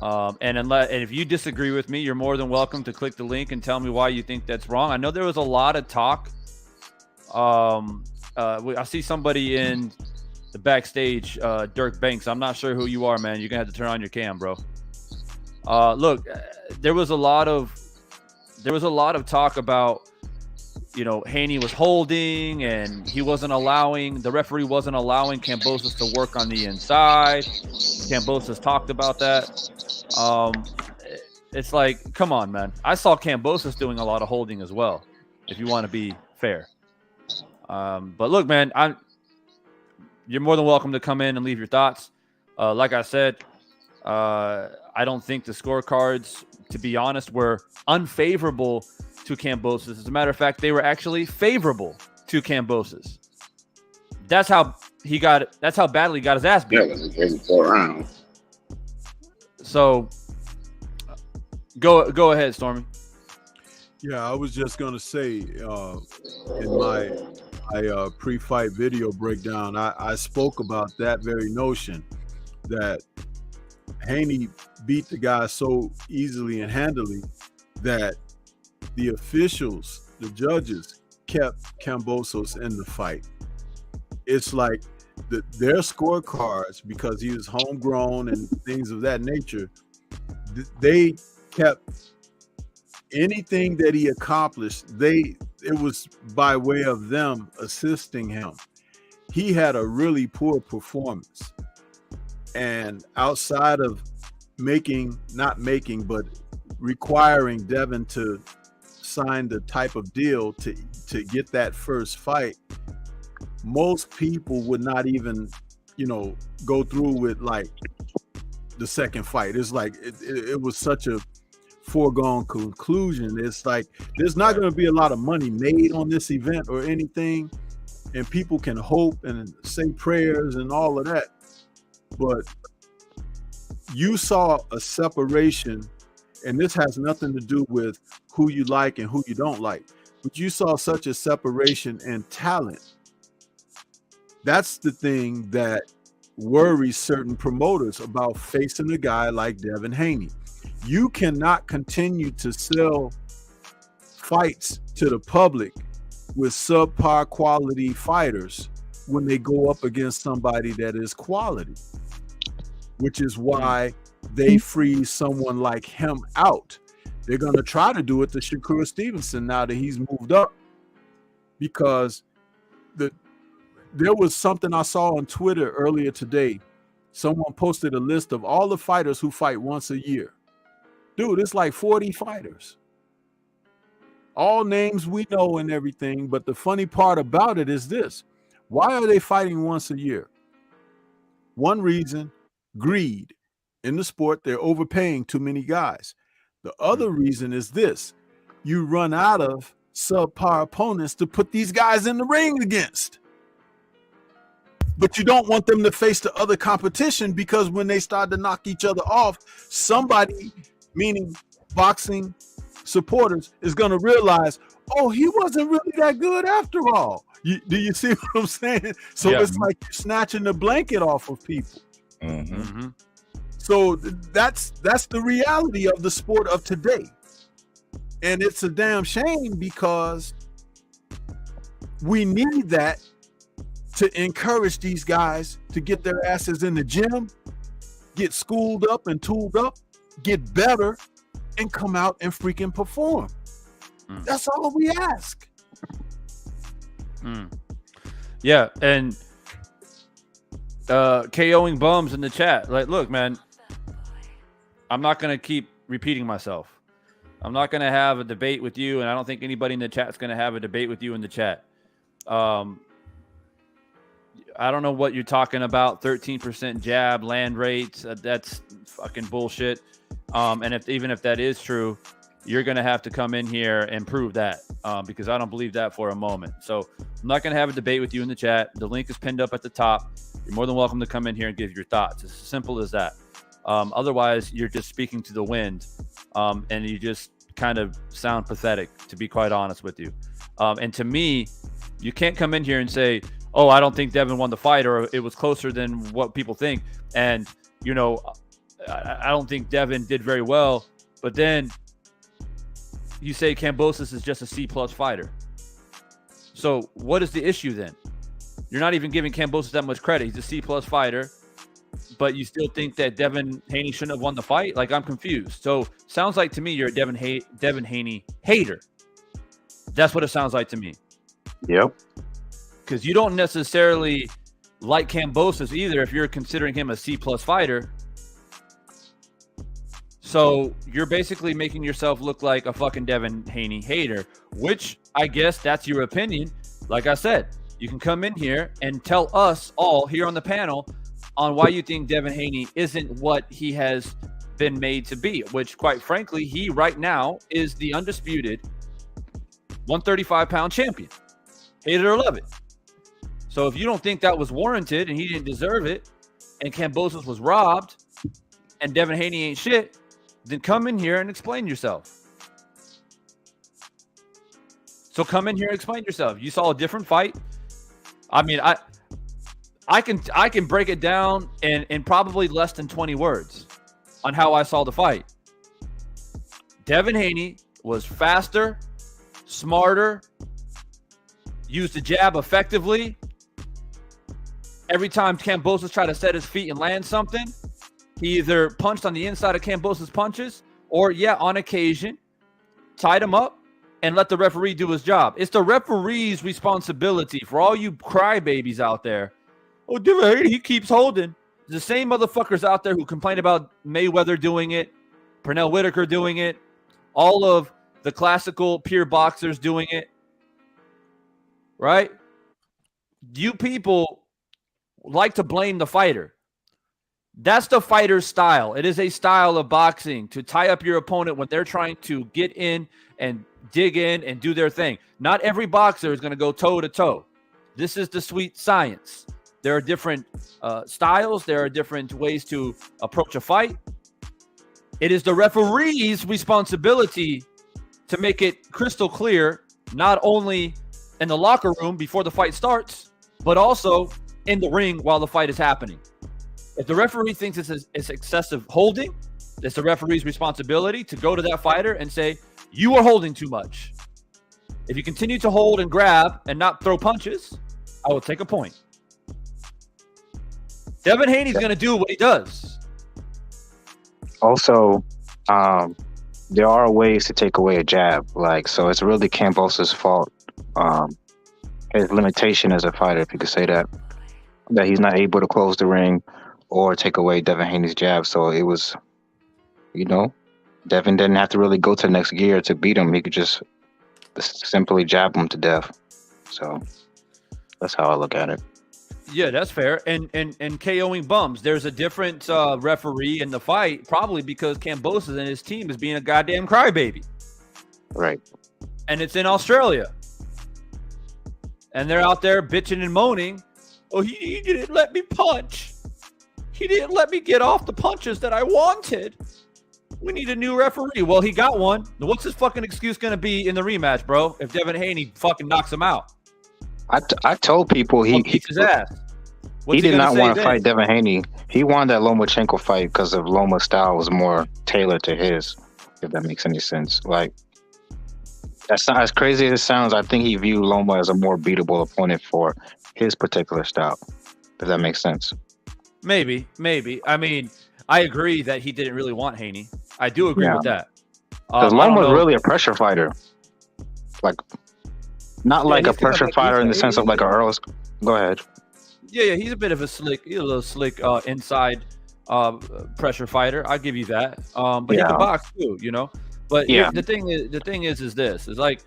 [SPEAKER 1] And if you disagree with me, you're more than welcome to click the link and tell me why you think that's wrong. I know there was a lot of talk. I see somebody in the backstage, Dirk Banks. I'm not sure who you are, man. You're gonna have to turn on your cam, bro. Look, there was a lot of talk about, Haney was holding and the referee wasn't allowing Kambosos to work on the inside. Kambosos talked about that. It's like, come on, man. I saw Kambosos doing a lot of holding as well, if you want to be fair. But look, man, you're more than welcome to come in and leave your thoughts. Like I said, I don't think the scorecards, to be honest, were unfavorable to Kambosos. As a matter of fact, they were actually favorable to Kambosos. That's how badly he got his ass beat.
[SPEAKER 6] Yeah, it was 4 rounds.
[SPEAKER 1] So go ahead, Stormy.
[SPEAKER 5] Yeah, I was just gonna say in my pre-fight video breakdown, I spoke about that very notion that Haney beat the guy so easily and handily that the officials, the judges, kept Kambosos in the fight. It's like their scorecards, because he was homegrown and things of that nature, they kept anything that he accomplished, it was by way of them assisting him. He had a really poor performance. And outside of requiring Devin to sign the type of deal to get that first fight, most people would not even, go through with like the second fight. It's like it was such a foregone conclusion. It's like there's not going to be a lot of money made on this event or anything, and people can hope and say prayers and all of that, but you saw a separation, and this has nothing to do with who you like and who you don't like, but you saw such a separation in talent. That's the thing that worries certain promoters about facing a guy like Devin Haney. You cannot continue to sell fights to the public with subpar quality fighters when they go up against somebody that is quality, which is why they freeze someone like him out. They're going to try to do it to Shakur Stevenson now that he's moved up, because there was something I saw on Twitter earlier today. Someone posted a list of all the fighters who fight once a year. Dude, it's like 40 fighters. All names we know and everything, but the funny part about it is this. Why are they fighting once a year? One reason, greed. In the sport, they're overpaying too many guys. The other reason is this. You run out of subpar opponents to put these guys in the ring against. But you don't want them to face the other competition, because when they start to knock each other off, somebody, meaning boxing supporters, is going to realize, oh, he wasn't really that good after all. Do you see what I'm saying? So It's like you're snatching the blanket off of people.
[SPEAKER 2] Mm-hmm.
[SPEAKER 5] So that's the reality of the sport of today. And it's a damn shame because we need that to encourage these guys to get their asses in the gym, get schooled up and tooled up, get better, and come out and freaking perform. That's all we ask.
[SPEAKER 1] Yeah, and KOing bums in the chat. Like, look, man, I'm not going to keep repeating myself. I'm not going to have a debate with you, and I don't think anybody in the chat is going to have a debate with you in the chat. I don't know what you're talking about. 13% jab land rates. That's fucking bullshit. And even if that is true, you're going to have to come in here and prove that because I don't believe that for a moment. So I'm not going to have a debate with you in the chat. The link is pinned up at the top. You're more than welcome to come in here and give your thoughts. It's as simple as that. Otherwise, you're just speaking to the wind, and you just kind of sound pathetic, to be quite honest with you. And to me, you can't come in here and say, oh, I don't think Devin won the fight, or it was closer than what people think. And, you know, I don't think Devin did very well. But then you say Kambosos is just a C-plus fighter. So what is the issue then? You're not even giving Kambosos that much credit. He's a C-plus fighter, but you still think that Devin Haney shouldn't have won the fight? Like, I'm confused. So sounds like to me you're a Devin Haney hater. That's what it sounds like to me.
[SPEAKER 7] Yep.
[SPEAKER 1] Because you don't necessarily like Kambosos either if you're considering him a C-plus fighter. So you're basically making yourself look like a fucking Devin Haney hater, which I guess that's your opinion. Like I said, you can come in here and tell us all here on the panel on why you think Devin Haney isn't what he has been made to be, which quite frankly, he right now is the undisputed 135-pound champion. Hate it or love it. So if you don't think that was warranted and he didn't deserve it and Kambosos was robbed and Devin Haney ain't shit, then come in here and explain yourself. So come in here and explain yourself. You saw a different fight. I mean, I can break it down in probably less than 20 words on how I saw the fight. Devin Haney was faster, smarter, used the jab effectively. Every time Kambosos tried to set his feet and land something, he either punched on the inside of Kambosos' punches or, on occasion, tied him up and let the referee do his job. It's the referee's responsibility for all you crybabies out there. Oh, Devin, he keeps holding. The same motherfuckers out there who complain about Mayweather doing it, Pernell Whitaker doing it, all of the classical peer boxers doing it, right? You people like to blame the fighter. That's the fighter's style. It is a style of boxing to tie up your opponent when they're trying to get in and dig in and do their thing. Not every boxer is going to go toe-to-toe. This is the sweet science. There are different styles. There are different ways to approach a fight. It is the referee's responsibility to make it crystal clear, not only in the locker room before the fight starts, but also in the ring while the fight is happening. If the referee thinks it's excessive holding, it's the referee's responsibility to go to that fighter and say, you are holding too much. If you continue to hold and grab and not throw punches, I will take a point. Devin Haney's going to do what he does.
[SPEAKER 7] Also, there are ways to take away a jab. So it's really Kambosos' fault. His limitation as a fighter, if you could say that he's not able to close the ring or take away Devin Haney's jab. So it was, Devin didn't have to really go to the next gear to beat him. He could just simply jab him to death. So that's how I look at it.
[SPEAKER 1] Yeah, that's fair. And KOing bums. There's a different referee in the fight, probably because Kambosos and his team is being a goddamn crybaby.
[SPEAKER 7] Right.
[SPEAKER 1] And it's in Australia. And they're out there bitching and moaning. Oh, he didn't let me punch. He didn't let me get off the punches that I wanted. We need a new referee. Well, he got one. What's his fucking excuse going to be in the rematch, bro, if Devin Haney fucking knocks him out?
[SPEAKER 7] I told people he
[SPEAKER 1] beats his ass.
[SPEAKER 7] He did not want to fight Devin Haney. He wanted that Lomachenko fight because of Loma's style was more tailored to his, if that makes any sense. Like, that's not as crazy as it sounds. I think he viewed Loma as a more beatable opponent for his particular style, if that makes sense.
[SPEAKER 1] Maybe. I mean, I agree that he didn't really want Haney. I do agree with that.
[SPEAKER 7] Because Loma's really a pressure fighter. Like, not like a pressure fighter in the sense of like a Earl's. Go ahead.
[SPEAKER 1] Yeah, he's a bit of a little slick inside pressure fighter. I'll give you that. But he can box too, you know. But the thing is this is like,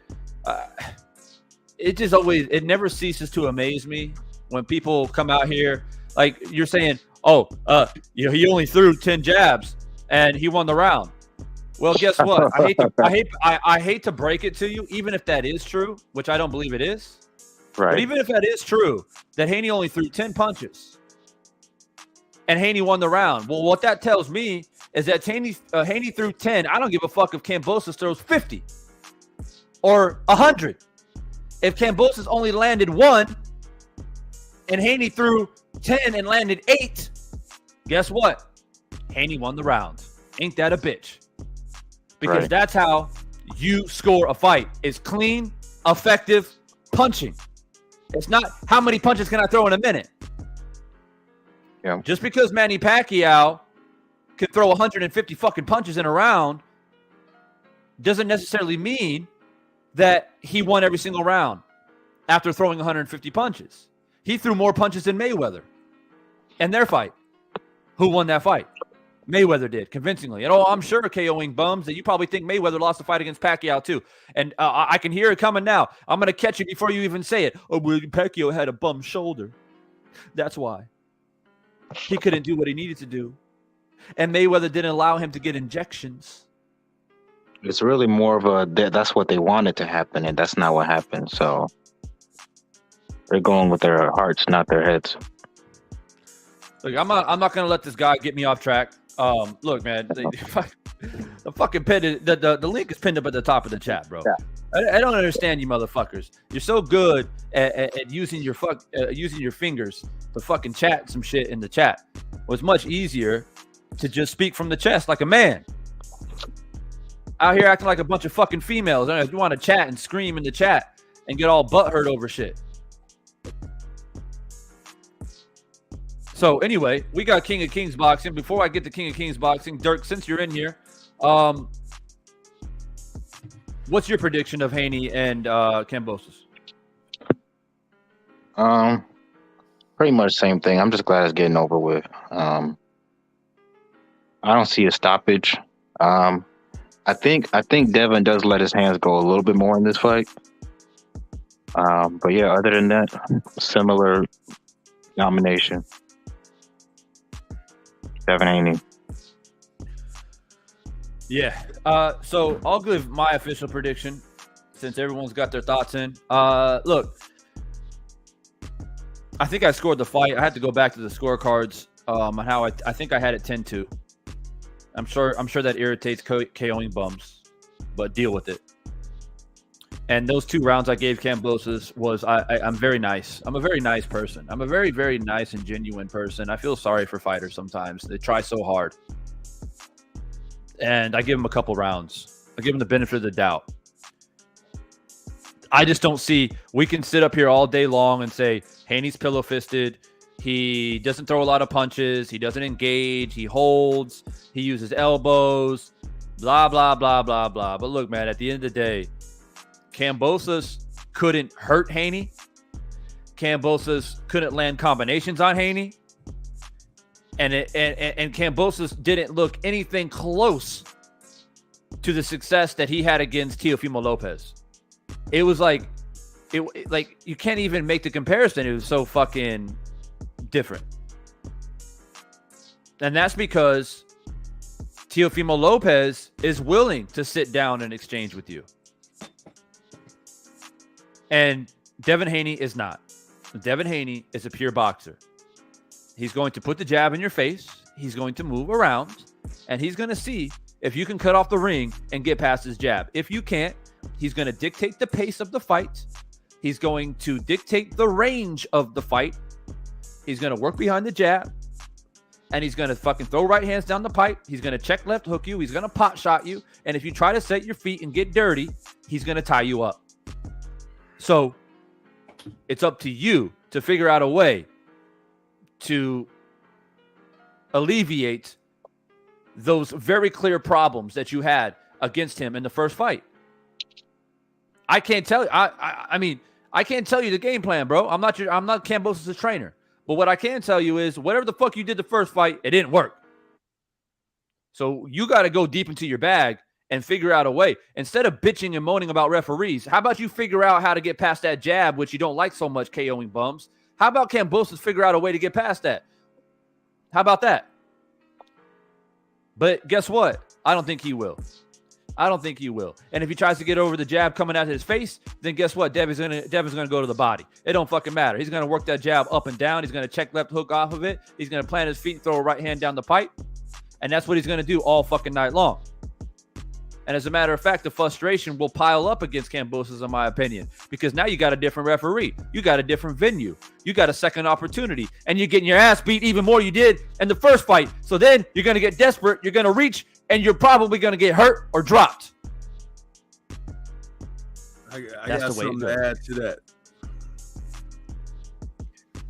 [SPEAKER 1] it never ceases to amaze me when people come out here like you're saying, he only threw 10 jabs and he won the round. Well, guess what? I hate to break it to you, even if that is true, which I don't believe it is. Right. But even if that is true, that Haney only threw 10 punches and Haney won the round. Well, what that tells me is that Haney threw 10. I don't give a fuck if Kambosos throws 50 or 100. If Kambosos only landed 1 and Haney threw 10 and landed 8, guess what? Haney won the round. Ain't that a bitch? Because that's how you score a fight. It's clean, effective punching. It's not how many punches can I throw in a minute. Yeah. Just because Manny Pacquiao could throw 150 fucking punches in a round doesn't necessarily mean that he won every single round after throwing 150 punches. He threw more punches than Mayweather in their fight. Who won that fight? Mayweather did, convincingly. And I'm sure KOing bums that you probably think Mayweather lost the fight against Pacquiao too. And I can hear it coming now. I'm going to catch you before you even say it. Oh, well, Pacquiao had a bum shoulder. That's why. He couldn't do what he needed to do. And Mayweather didn't allow him to get injections.
[SPEAKER 7] It's really more of that's what they wanted to happen, and that's not what happened. So they're going with their hearts, not their heads.
[SPEAKER 1] Look, I'm not going to let this guy get me off track. Look, man, the fucking pin, the link is pinned up at the top of the chat, bro. Yeah. I don't understand you motherfuckers. You're so good at using your fingers to fucking chat some shit in the chat. Well, it's much easier to just speak from the chest like a man. Out here acting like a bunch of fucking females. You want to chat and scream in the chat and get all butthurt over shit. So anyway, we got King of Kings boxing. Before I get to King of Kings boxing, Dirk, since you're in here, what's your prediction of Haney and Kambosos?
[SPEAKER 7] Pretty much same thing. I'm just glad it's getting over with. I don't see a stoppage. I think Devin does let his hands go a little bit more in this fight. But yeah, other than that, similar domination. Devin Haney.
[SPEAKER 1] Yeah. So I'll give my official prediction since everyone's got their thoughts in. Look, I think I scored the fight. I had to go back to the scorecards on how I think I had it 10-2. I'm sure that irritates KOing bums, but deal with it. And those 2 rounds I gave Kambosos was I'm very nice. I'm a very nice person. I'm a very, very nice and genuine person. I feel sorry for fighters sometimes. They try so hard. And I give them a couple rounds. I give them the benefit of the doubt. I just don't see, we can sit up here all day long and say, Haney's pillow-fisted. He doesn't throw a lot of punches. He doesn't engage. He holds. He uses elbows. Blah, blah, blah, blah, blah. But look, man, at the end of the day, Kambosos couldn't hurt Haney. Kambosos couldn't land combinations on Haney. And Kambosos didn't look anything close to the success that he had against Teofimo Lopez. It was like you can't even make the comparison. It was so fucking different. And that's because Teofimo Lopez is willing to sit down and exchange with you. And Devin Haney is not. Devin Haney is a pure boxer. He's going to put the jab in your face. He's going to move around. And he's going to see if you can cut off the ring and get past his jab. If you can't, he's going to dictate the pace of the fight. He's going to dictate the range of the fight. He's going to work behind the jab, and he's going to fucking throw right hands down the pipe. He's going to check left hook you. He's going to pot shot you. And if you try to set your feet and get dirty, he's going to tie you up. So it's up to you to figure out a way to alleviate those very clear problems that you had against him in the first fight. I can't tell you. I mean, I can't tell you the game plan, bro. I'm not Kambosos' trainer. But what I can tell you is whatever the fuck you did the first fight, it didn't work. So you got to go deep into your bag and figure out a way. Instead of bitching and moaning about referees, how about you figure out how to get past that jab, which you don't like so much, KOing bums? How about Kambosos figure out a way to get past that? How about that? But guess what? I don't think he will. And if he tries to get over the jab coming out of his face, then guess what? Devin's gonna go to the body. It don't fucking matter. He's gonna work that jab up and down. He's gonna check left hook off of it. He's gonna plant his feet and throw a right hand down the pipe. And that's what he's gonna do all fucking night long. And as a matter of fact, the frustration will pile up against Kambosos, in my opinion, because now you got a different referee. You got a different venue. You got a second opportunity. And you're getting your ass beat even more you did in the first fight. So then you're going to get desperate. You're going to reach, and you're probably going to get hurt or dropped.
[SPEAKER 5] I got something to add to that.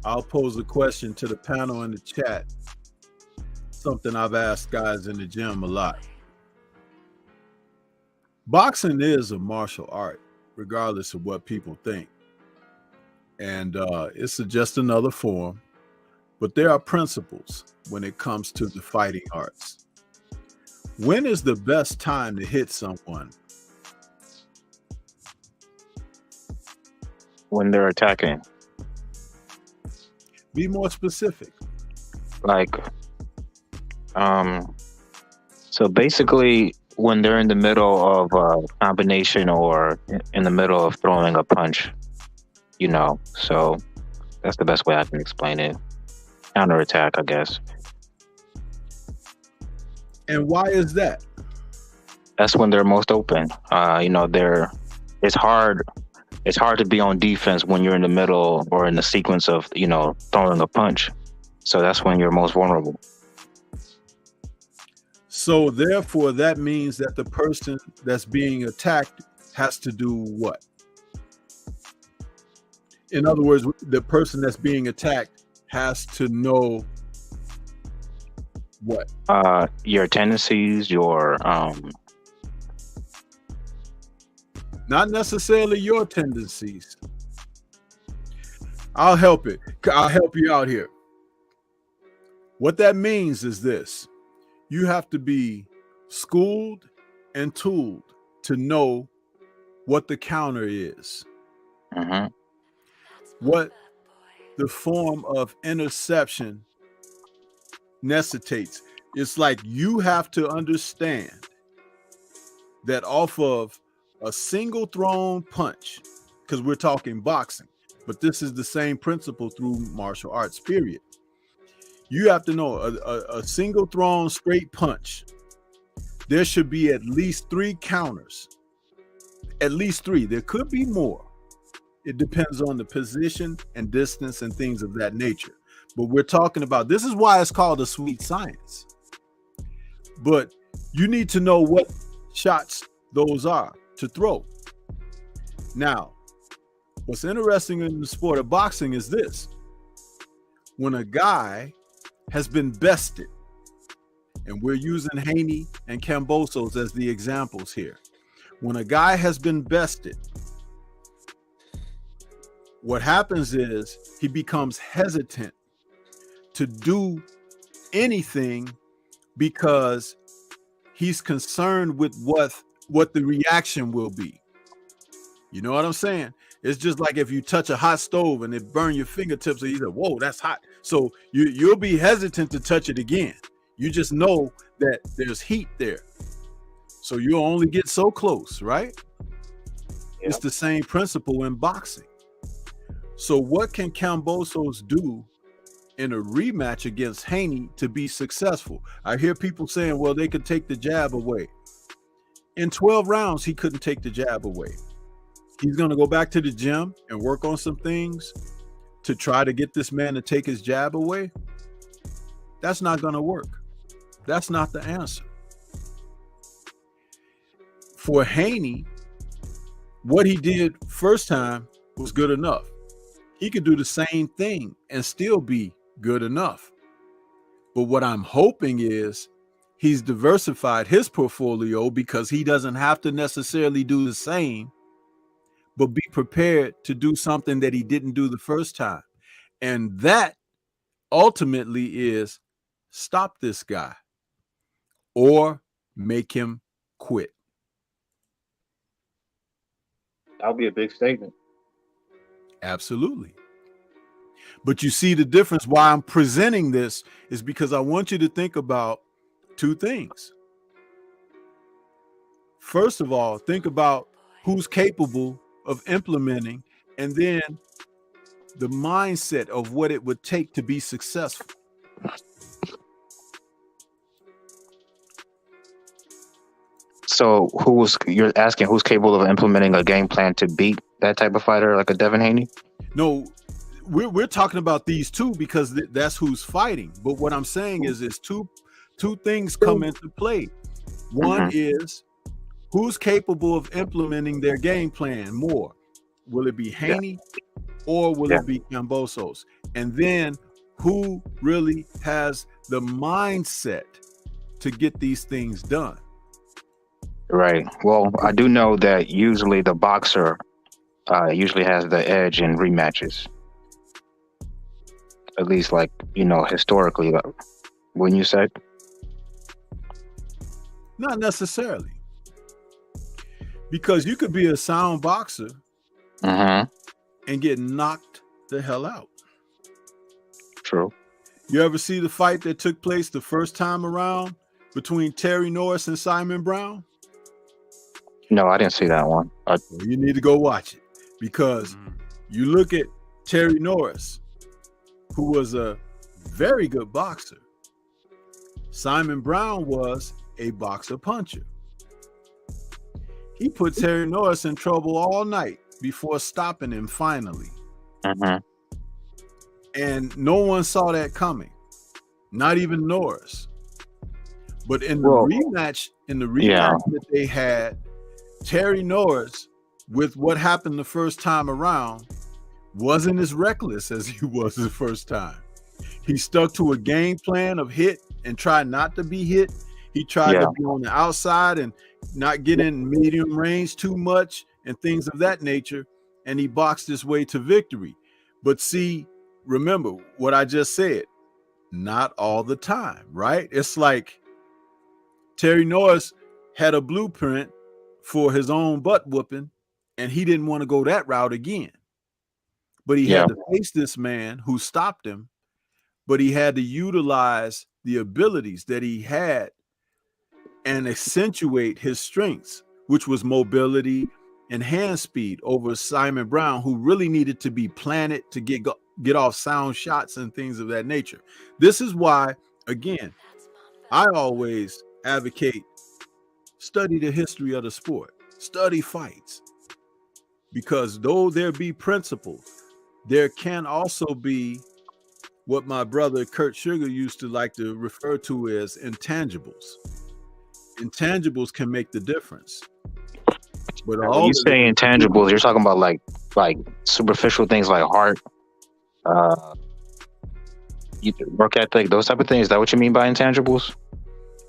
[SPEAKER 5] I'll pose a question to the panel in the chat. Something I've asked guys in the gym a lot. Boxing is a martial art, regardless of what people think. And it's just another form. But there are principles when it comes to the fighting arts. When is the best time to hit someone?
[SPEAKER 7] When they're attacking.
[SPEAKER 5] Be more specific.
[SPEAKER 7] Like, so basically, when they're in the middle of a combination or in the middle of throwing a punch, so that's the best way I can explain it. Counterattack, I guess.
[SPEAKER 5] And why is that?
[SPEAKER 7] That's when they're most open. It's hard to be on defense when you're in the middle or in the sequence of, throwing a punch. So that's when you're most vulnerable.
[SPEAKER 5] So therefore, that means that the person that's being attacked has to do what? In other words, the person that's being attacked has to know what?
[SPEAKER 7] Your tendencies, your
[SPEAKER 5] not necessarily your tendencies. I'll help you out here. What that means is this. You have to be schooled and tooled to know what the counter is.
[SPEAKER 7] Mm-hmm.
[SPEAKER 5] What the form of interception necessitates. It's like you have to understand that off of a single thrown punch, because we're talking boxing, but this is the same principle through martial arts, period. You have to know a single thrown straight punch. There should be at least 3 counters. At least 3. There could be more. It depends on the position and distance and things of that nature. But we're talking about, this is why it's called a sweet science. But you need to know what shots those are to throw. Now, what's interesting in the sport of boxing is this. When a guy has been bested, and we're using Haney and Kambosos as the examples here. When a guy has been bested, what happens is he becomes hesitant to do anything because he's concerned with what the reaction will be. You know what I'm saying? It's just like if you touch a hot stove and it burn your fingertips, and you say, whoa, that's hot. So you'll be hesitant to touch it again. You just know that there's heat there. So you'll only get so close, right? Yep. It's the same principle in boxing. So what can Kambosos do in a rematch against Haney to be successful? I hear people saying, well, they could take the jab away. In 12 rounds, he couldn't take the jab away. He's going to go back to the gym and work on some things to try to get this man to take his jab away, that's not going to work. That's not the answer. For Haney, what he did first time was good enough. He could do the same thing and still be good enough. But what I'm hoping is he's diversified his portfolio because he doesn't have to necessarily do the same, but be prepared to do something that he didn't do the first time. And that ultimately is stop this guy or make him quit.
[SPEAKER 7] That would be a big statement.
[SPEAKER 5] Absolutely. But you see the difference. Why I'm presenting this is because I want you to think about two things. First of all, think about who's capable of implementing, and then the mindset of what it would take to be successful.
[SPEAKER 7] So you're asking who's capable of implementing a game plan to beat that type of fighter like a Devin Haney?
[SPEAKER 5] No, we're talking about these two because that's who's fighting. But what I'm saying is two things come into play. One is who's capable of implementing their game plan more. Will it be Haney or will it be Kambosos? And then who really has the mindset to get these things done?
[SPEAKER 7] Right. Well, I do know that usually the boxer usually has the edge in rematches. At least, like, historically, wouldn't you say?
[SPEAKER 5] Not necessarily. Because you could be a sound boxer and get knocked the hell out.
[SPEAKER 7] True.
[SPEAKER 5] You ever see the fight that took place the first time around between Terry Norris and Simon Brown?
[SPEAKER 7] No, I didn't see that one.
[SPEAKER 5] Well, you need to go watch it because you look at Terry Norris, who was a very good boxer. Simon Brown was a boxer puncher. He put Terry Norris in trouble all night before stopping him finally. And no one saw that coming, not even Norris. But in the rematch that they had, Terry Norris, with what happened the first time around, wasn't as reckless as he was the first time. He stuck to a game plan of hit and tried not to be hit. He tried to be on the outside and not get in medium range too much and things of that nature. And he boxed his way to victory. But see, remember what I just said, not all the time, right? It's like Terry Norris had a blueprint for his own butt whooping, and he didn't want to go that route again. But he had to face this man who stopped him, but he had to utilize the abilities that he had and accentuate his strengths, which was mobility and hand speed over Simon Brown, who really needed to be planted to get off sound shots and things of that nature. This is why, again, I always advocate study the history of the sport, study fights, because though there be principles, there can also be what my brother Kurt Sugar used to like to refer to as intangibles. Intangibles can make the difference. But
[SPEAKER 7] when you say intangibles, you're talking about like superficial things like heart, work ethic, those type of things. Is that what you mean by intangibles?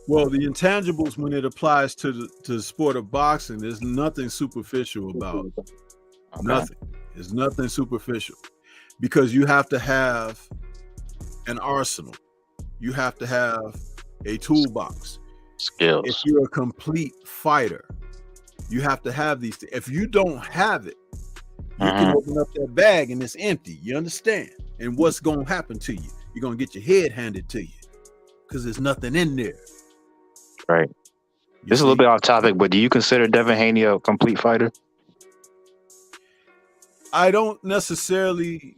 [SPEAKER 5] Well, the intangibles, when it applies to the sport of boxing, there's nothing superficial about it. Okay. Nothing. There's nothing superficial because you have to have an arsenal. You have to have a toolbox.
[SPEAKER 7] Skills.
[SPEAKER 5] If you're a complete fighter, you have to have these. If you don't have it, you can open up that bag and it's empty. You understand? And what's going to happen to you? You're going to get your head handed to you because there's nothing in there.
[SPEAKER 7] Right. This is a little bit off topic, but do you consider Devin Haney a complete fighter?
[SPEAKER 5] I don't necessarily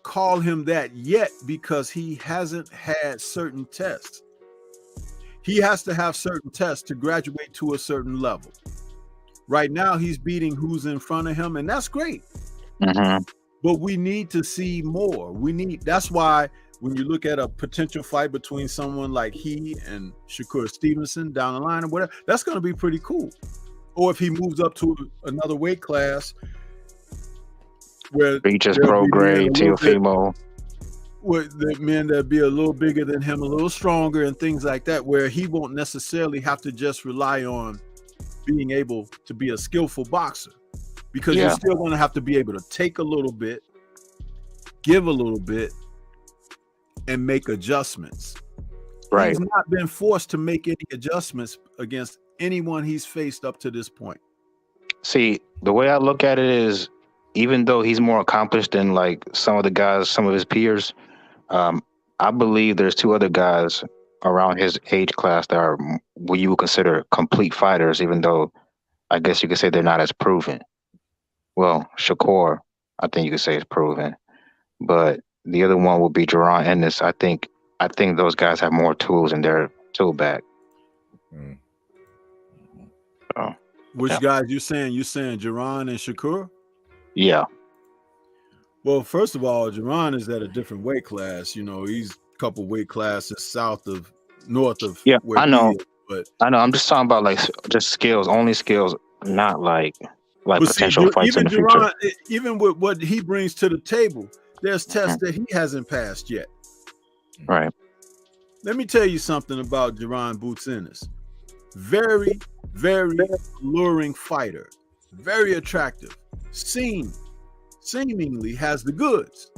[SPEAKER 5] call him that yet because he hasn't had certain tests. He has to have certain tests to graduate to a certain level. Right now, he's beating who's in front of him, and that's great. but we need to see more. That's why when you look at a potential fight between someone like he and Shakur Stevenson down the line or whatever, that's going to be pretty cool. Or if he moves up to another weight class where
[SPEAKER 7] reaches pro grade, Teofimo,
[SPEAKER 5] with the men that be a little bigger than him, a little stronger, and things like that, where he won't necessarily have to just rely on being able to be a skillful boxer, because you're still going to have to be able to take a little bit, give a little bit, and make adjustments.
[SPEAKER 7] Right.
[SPEAKER 5] He's not been forced to make any adjustments against anyone he's faced up to this point.
[SPEAKER 7] See, the way I look at it is, even though he's more accomplished than like some of the guys, some of his peers, I believe there's two other guys around his age class that are what you would consider complete fighters, even though I guess you could say they're not as proven. Well, Shakur, I think you could say is proven, but the other one would be Jerron Ennis. I think those guys have more tools in their tool bag. So,
[SPEAKER 5] Which guys you saying? You saying Jerron and Shakur?
[SPEAKER 7] Yeah.
[SPEAKER 5] Well, first of all, Jerron is at a different weight class. You know, he's a couple weight classes north of.
[SPEAKER 7] Yeah,
[SPEAKER 5] where
[SPEAKER 7] I know.
[SPEAKER 5] He is, but
[SPEAKER 7] I know. I'm just talking about like just skills, only skills, not like potential fights in the
[SPEAKER 5] Jerron,
[SPEAKER 7] future.
[SPEAKER 5] Even with what he brings to the table, there's tests that he hasn't passed yet.
[SPEAKER 7] Right.
[SPEAKER 5] Let me tell you something about Jerron Boots Ennis. Very, very alluring fighter. Very attractive. Seemingly has the goods.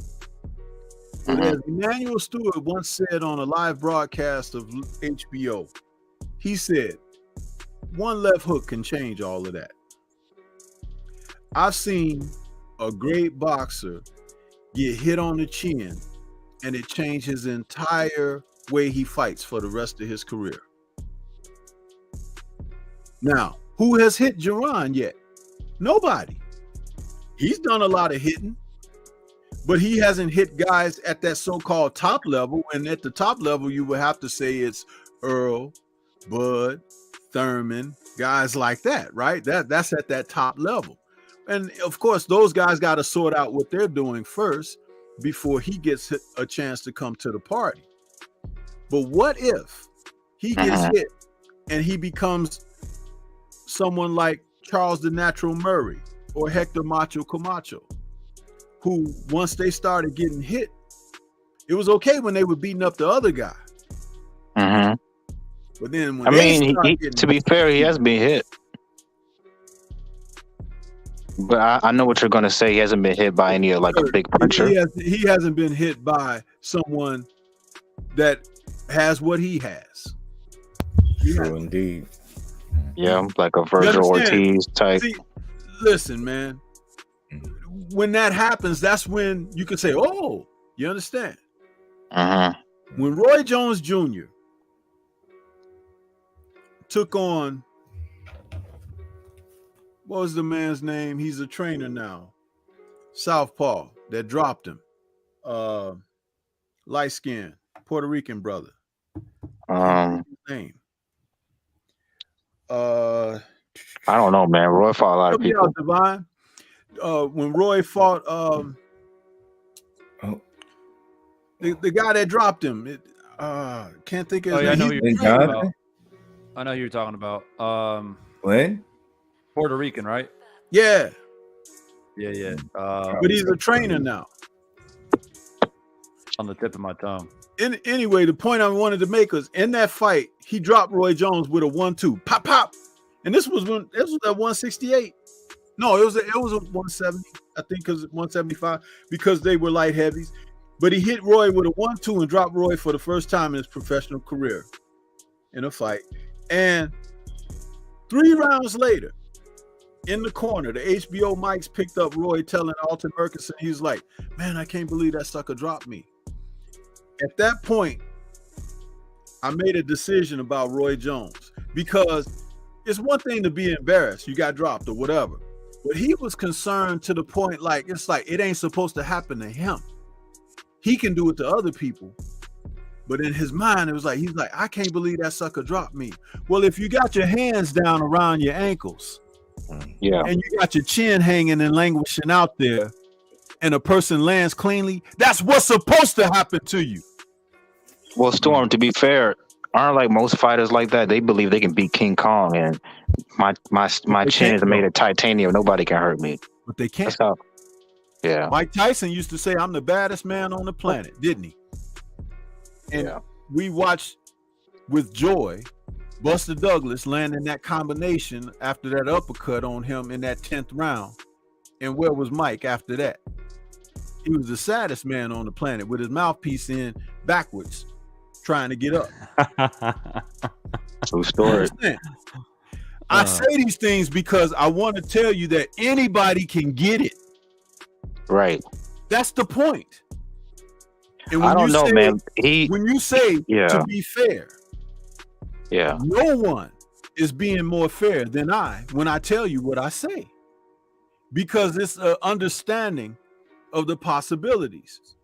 [SPEAKER 5] But as Emmanuel Stewart once said on a live broadcast of HBO, he said, one left hook can change all of that. I've seen a great boxer get hit on the chin and it changed his entire way he fights for the rest of his career. Now, who has hit Jerron yet? Nobody. He's done a lot of hitting, but he hasn't hit guys at that so-called top level. And at the top level, you would have to say it's Earl, Bud, Thurman, guys like that, right? That's at that top level. And of course, those guys got to sort out what they're doing first before he gets a chance to come to the party. But what if he gets hit and he becomes someone like Charles the Natural Murray or Hector Macho Camacho, who once they started getting hit, it was okay when they were beating up the other guy. But then when
[SPEAKER 7] to be fair, he has been hit. But I know what you're going to say. He hasn't been hit by any like a big puncher.
[SPEAKER 5] He hasn't been hit by someone that has what he has.
[SPEAKER 2] True indeed.
[SPEAKER 7] Yeah, like a Virgil Ortiz type.
[SPEAKER 5] See, listen, man. When that happens, that's when you can say, "Oh, you understand." When Roy Jones Jr. took on, what was the man's name? He's a trainer now. Southpaw that dropped him. Light skin, Puerto Rican brother. Name.
[SPEAKER 7] I don't know, man. Roy fought a lot of people.
[SPEAKER 5] Devin. When Roy fought the guy that dropped him, can't think of his name.
[SPEAKER 1] I know who you're talking about. I know who you're talking about.
[SPEAKER 2] When?
[SPEAKER 1] Puerto Rican, right?
[SPEAKER 5] Yeah.
[SPEAKER 1] Yeah.
[SPEAKER 5] But he's a trainer now.
[SPEAKER 1] On the tip of my tongue.
[SPEAKER 5] Anyway, the point I wanted to make was in that fight, he dropped Roy Jones with a 1-2. Pop. And this was at 168. No, it was a 170, I think, because 175, because they were light heavies. But he hit Roy with a 1-2 and dropped Roy for the first time in his professional career in a fight. And 3 rounds later, in the corner, the HBO mics picked up Roy telling Alton Murkison, he's like, "Man, I can't believe that sucker dropped me." At that point, I made a decision about Roy Jones, because it's one thing to be embarrassed, you got dropped or whatever, but he was concerned to the point like it's like it ain't supposed to happen to him. He can do it to other people, but in his mind, it was like he's like, "I can't believe that sucker dropped me." Well, if you got your hands down around your ankles,
[SPEAKER 7] yeah,
[SPEAKER 5] and you got your chin hanging and languishing out there, and a person lands cleanly, that's what's supposed to happen to you.
[SPEAKER 7] Well, Storm, to be fair, aren't like most fighters like that. They believe they can beat King Kong, and my chin is made of titanium. Nobody can hurt me.
[SPEAKER 5] But they can't.
[SPEAKER 7] That's how. Yeah.
[SPEAKER 5] Mike Tyson used to say, "I'm the baddest man on the planet," didn't he? And we watched with joy Buster Douglas landing that combination after that uppercut on him in that 10th round. And where was Mike after that? He was the saddest man on the planet with his mouthpiece in backwards, trying to get up.
[SPEAKER 7] True story.
[SPEAKER 5] I say these things because I want to tell you that anybody can get it.
[SPEAKER 7] Right.
[SPEAKER 5] That's the point. And when
[SPEAKER 7] I don't know, man.
[SPEAKER 5] When you say to be fair, no one is being more fair than I when I tell you what I say, because it's an understanding of the possibilities.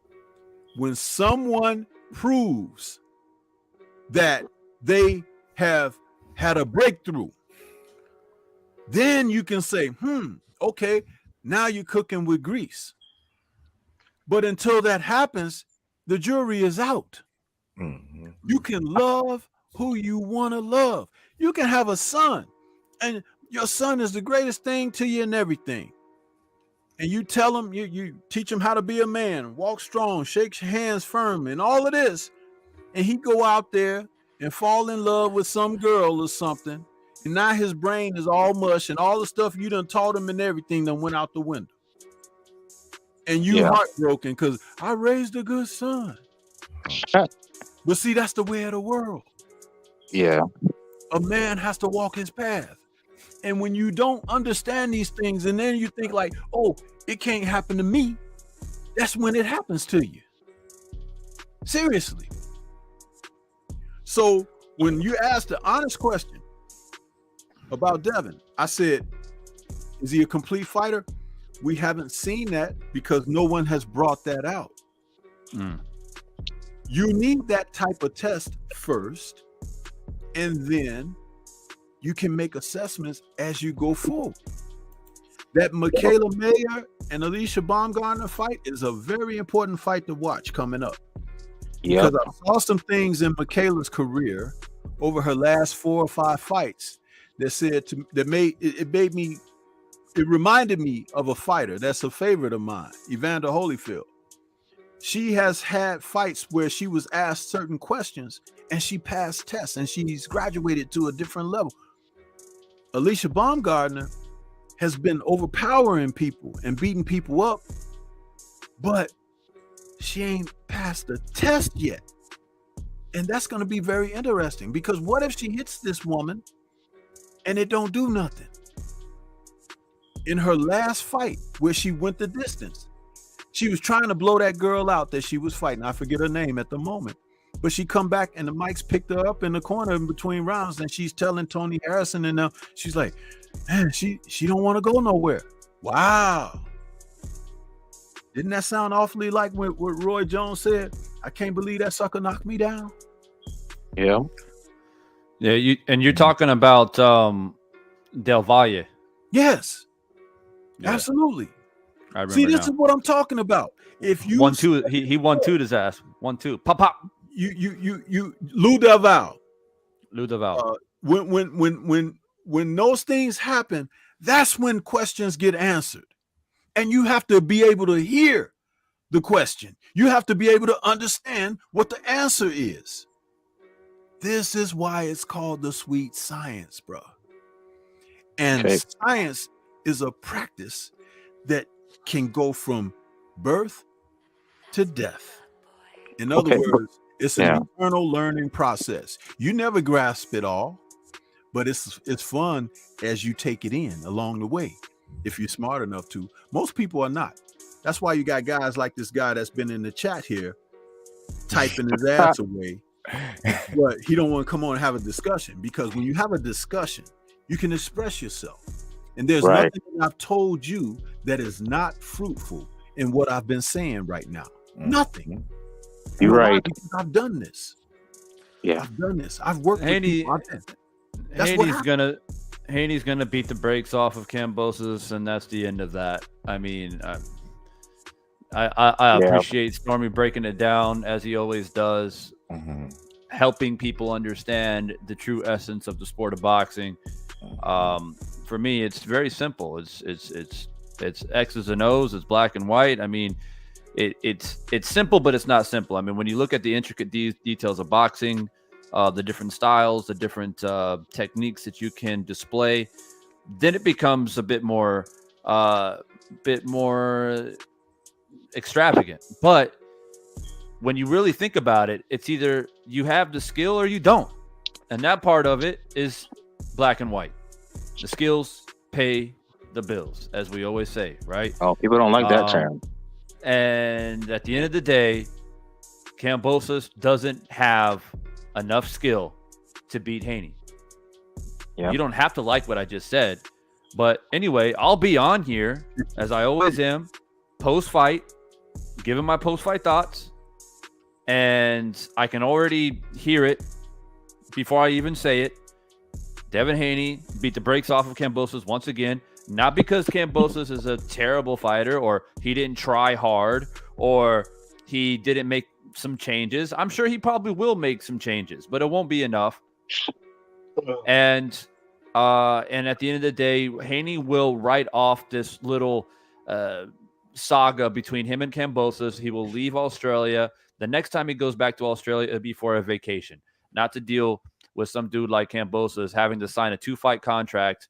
[SPEAKER 5] When someone proves that they have had a breakthrough, then you can say, okay, now you're cooking with grease. But until that happens, the jury is out. Mm-hmm. You can love who you want to love. You can have a son, and your son is the greatest thing to you and everything. And you tell him, you teach him how to be a man, walk strong, shake hands firm, and all of this. And he go out there and fall in love with some girl or something. And now his brain is all mush, and all the stuff you done taught him and everything done went out the window. And you heartbroken because I raised a good son. But see, that's the way of the world.
[SPEAKER 7] Yeah.
[SPEAKER 5] A man has to walk his path. And when you don't understand these things, and then you think like, oh, it can't happen to me, that's when it happens to you. Seriously. So when you asked the honest question about Devin, I said, is he a complete fighter? We haven't seen that because no one has brought that out. You need that type of test first, and then you can make assessments as you go forward. That Michaela Mayer and Alicia Baumgartner fight is a very important fight to watch coming up. Because I saw some things in Michaela's career over her last 4 or 5 fights that it reminded me of a fighter that's a favorite of mine, Evander Holyfield. She has had fights where she was asked certain questions and she passed tests and she's graduated to a different level. Alicia Baumgartner has been overpowering people and beating people up, but she ain't passed the test yet. And that's going to be very interesting, because what if she hits this woman and it don't do nothing? In her last fight where she went the distance, she was trying to blow that girl out that she was fighting. I forget her name at the moment, but she come back and the mics picked her up in the corner in between rounds, and she's telling Tony Harrison, and now she's like, man, she don't want to go nowhere. Wow. Didn't that sound awfully like what Roy Jones said? I can't believe that sucker knocked me down.
[SPEAKER 1] Yeah. Yeah, you're talking about Del Valle.
[SPEAKER 5] Yes. Yeah. Absolutely.
[SPEAKER 1] I remember.
[SPEAKER 5] See, this is what I'm talking about. If you
[SPEAKER 1] 1-2, he 1-2'd his ass. 1-2. Pop pop.
[SPEAKER 5] You Lou Delval.
[SPEAKER 1] Lou Delval.
[SPEAKER 5] When those things happen, that's when questions get answered. And you have to be able to hear the question. You have to be able to understand what the answer is. This is why it's called the sweet science, bro. And science is a practice that can go from birth to death. In other words, it's an eternal learning process. You never grasp it all, but it's fun as you take it in along the way, if you're smart enough to. Most people are not. That's why you got guys like this guy that's been in the chat here typing his ass away, but he don't want to come on and have a discussion, because when you have a discussion, you can express yourself. And there's nothing that I've told you that is not fruitful in what I've been saying right now. Nothing.
[SPEAKER 7] You're right.
[SPEAKER 5] I've done this.
[SPEAKER 7] Yeah.
[SPEAKER 5] I've done this. I've worked
[SPEAKER 1] Haney,
[SPEAKER 5] with
[SPEAKER 1] people. Haney's gonna beat the brakes off of Kambosos, and that's the end of that. I mean, I
[SPEAKER 7] Yeah.
[SPEAKER 1] appreciate Stormy breaking it down as he always does, helping people understand the true essence of the sport of boxing. For me, it's very simple. It's X's and O's. It's black and white. I mean, it's simple, but it's not simple. I mean, when you look at the intricate details of boxing, the different styles, the different techniques that you can display, then it becomes a bit more extravagant. But when you really think about it, it's either you have the skill or you don't, and that part of it is black and white. The skills pay the bills, as we always say, right?
[SPEAKER 7] Oh, people don't like that term.
[SPEAKER 1] And at the end of the day, Kambosos doesn't have enough skill to beat Haney.
[SPEAKER 7] Yeah.
[SPEAKER 1] You don't have to like what I just said. But anyway, I'll be on here, as I always am, post-fight, giving my post-fight thoughts. And I can already hear it before I even say it. Devin Haney beat the brakes off of Kambosos once again. Not because Kambosos is a terrible fighter or he didn't try hard or he didn't make some changes. I'm sure he probably will make some changes, but it won't be enough. And at the end of the day, Haney will write off this little saga between him and Kambosos. He will leave Australia. The next time he goes back to Australia, it'll be for a vacation, not to deal with some dude like Kambosos having to sign a 2-fight contract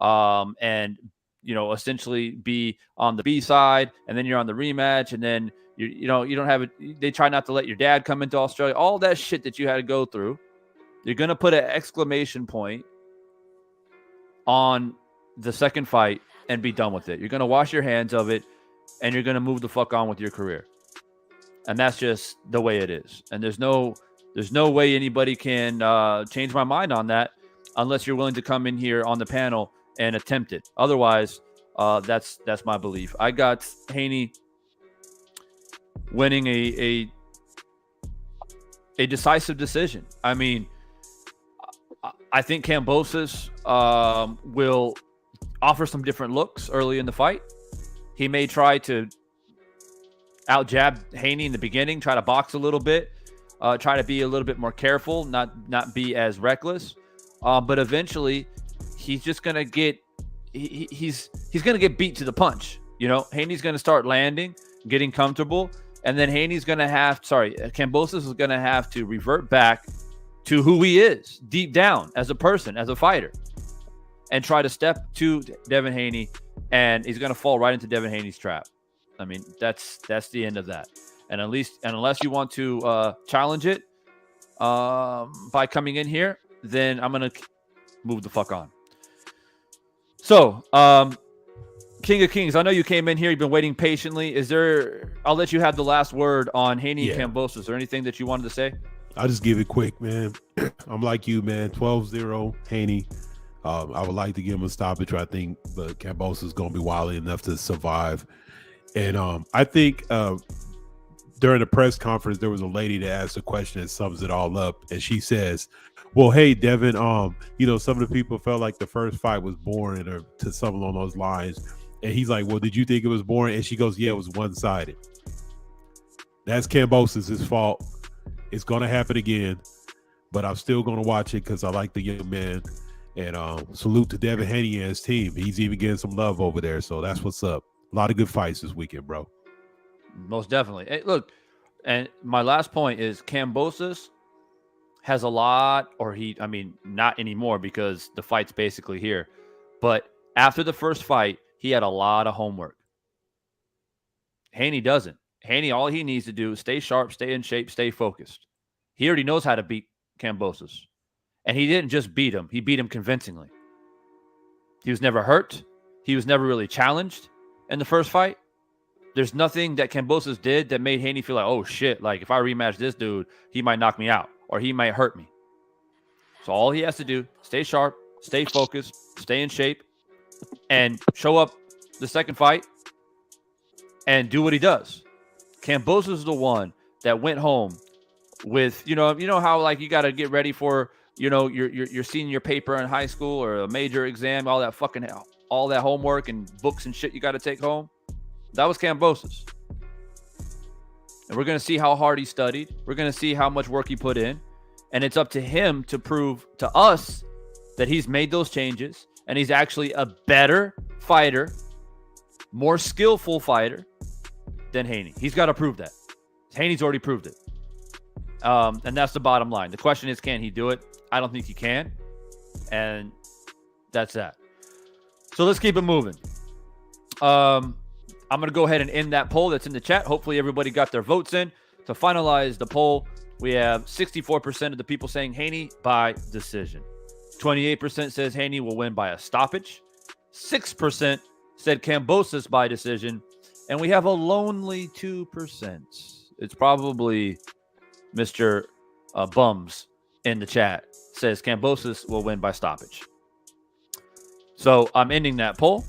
[SPEAKER 1] and, you know, essentially be on the B side, and then you're on the rematch, and then you don't have it. They try not to let your dad come into Australia. All that shit that you had to go through. You're going to put an exclamation point on the second fight and be done with it. You're going to wash your hands of it, and you're going to move the fuck on with your career. And that's just the way it is. And there's no way anybody can change my mind on that unless you're willing to come in here on the panel and attempt it. Otherwise, that's my belief. I got Haney winning a decisive decision. I mean, I think Kambosos will offer some different looks early in the fight. He may try to out-jab Haney in the beginning, try to box a little bit, try to be a little bit more careful, not be as reckless. But eventually, he's just gonna get he's gonna get beat to the punch. You know, Haney's gonna start landing, getting comfortable, and then Kambosos is gonna have to revert back to who he is deep down as a person, as a fighter, and try to step to Devin Haney, and he's gonna fall right into Devin Haney's trap. I mean, that's the end of that. And unless you want to challenge it by coming in here, then I'm gonna move the fuck on. So, King of Kings, I know you came in here. You've been waiting patiently. I'll let you have the last word on Haney and Kambosos. Is there anything that you wanted to say?
[SPEAKER 5] I'll just give it quick, man. I'm like you, man. 12-0 Haney. I would like to give him a stoppage. I think the Kambosos is going to be wily enough to survive. And I think during the press conference, there was a lady that asked a question that sums it all up. And she says, well, hey, Devin, some of the people felt like the first fight was boring or to something along those lines. And he's like, well, did you think it was boring? And she goes, yeah, it was one-sided. That's Kambosos' fault. It's going to happen again, but I'm still going to watch it because I like the young man. And salute to Devin Haney and his team. He's even getting some love over there, so that's what's up. A lot of good fights this weekend, bro.
[SPEAKER 1] Most definitely. Hey, look, and my last point is Kambosos has a lot, not anymore because the fight's basically here. But after the first fight, he had a lot of homework. Haney doesn't. Haney, all he needs to do is stay sharp, stay in shape, stay focused. He already knows how to beat Kambosos. And he didn't just beat him. He beat him convincingly. He was never hurt. He was never really challenged in the first fight. There's nothing that Kambosos did that made Haney feel like, oh, shit, like if I rematch this dude, he might knock me out or he might hurt me. So all he has to do, stay sharp, stay focused, stay in shape, and show up the second fight and do what he does. Kambosos is the one that went home with, you know how like you got to get ready for, your senior paper in high school or a major exam, all that homework and books and shit you got to take home. That was Kambosos. And we're going to see how hard he studied. We're going to see how much work he put in. And it's up to him to prove to us that he's made those changes and he's actually a better fighter, more skillful fighter than Haney. He's got to prove that. Haney's already proved it. And that's the bottom line. The question is, can he do it? I don't think he can. And that's that. So let's keep it moving. I'm going to go ahead and end that poll that's in the chat. Hopefully everybody got their votes in. To finalize the poll, we have 64% of the people saying Haney by decision. 28% says Haney will win by a stoppage. 6% said Kambosos by decision. And we have a lonely 2%. It's probably Mr. Bums in the chat. Says Kambosos will win by stoppage. So I'm ending that poll.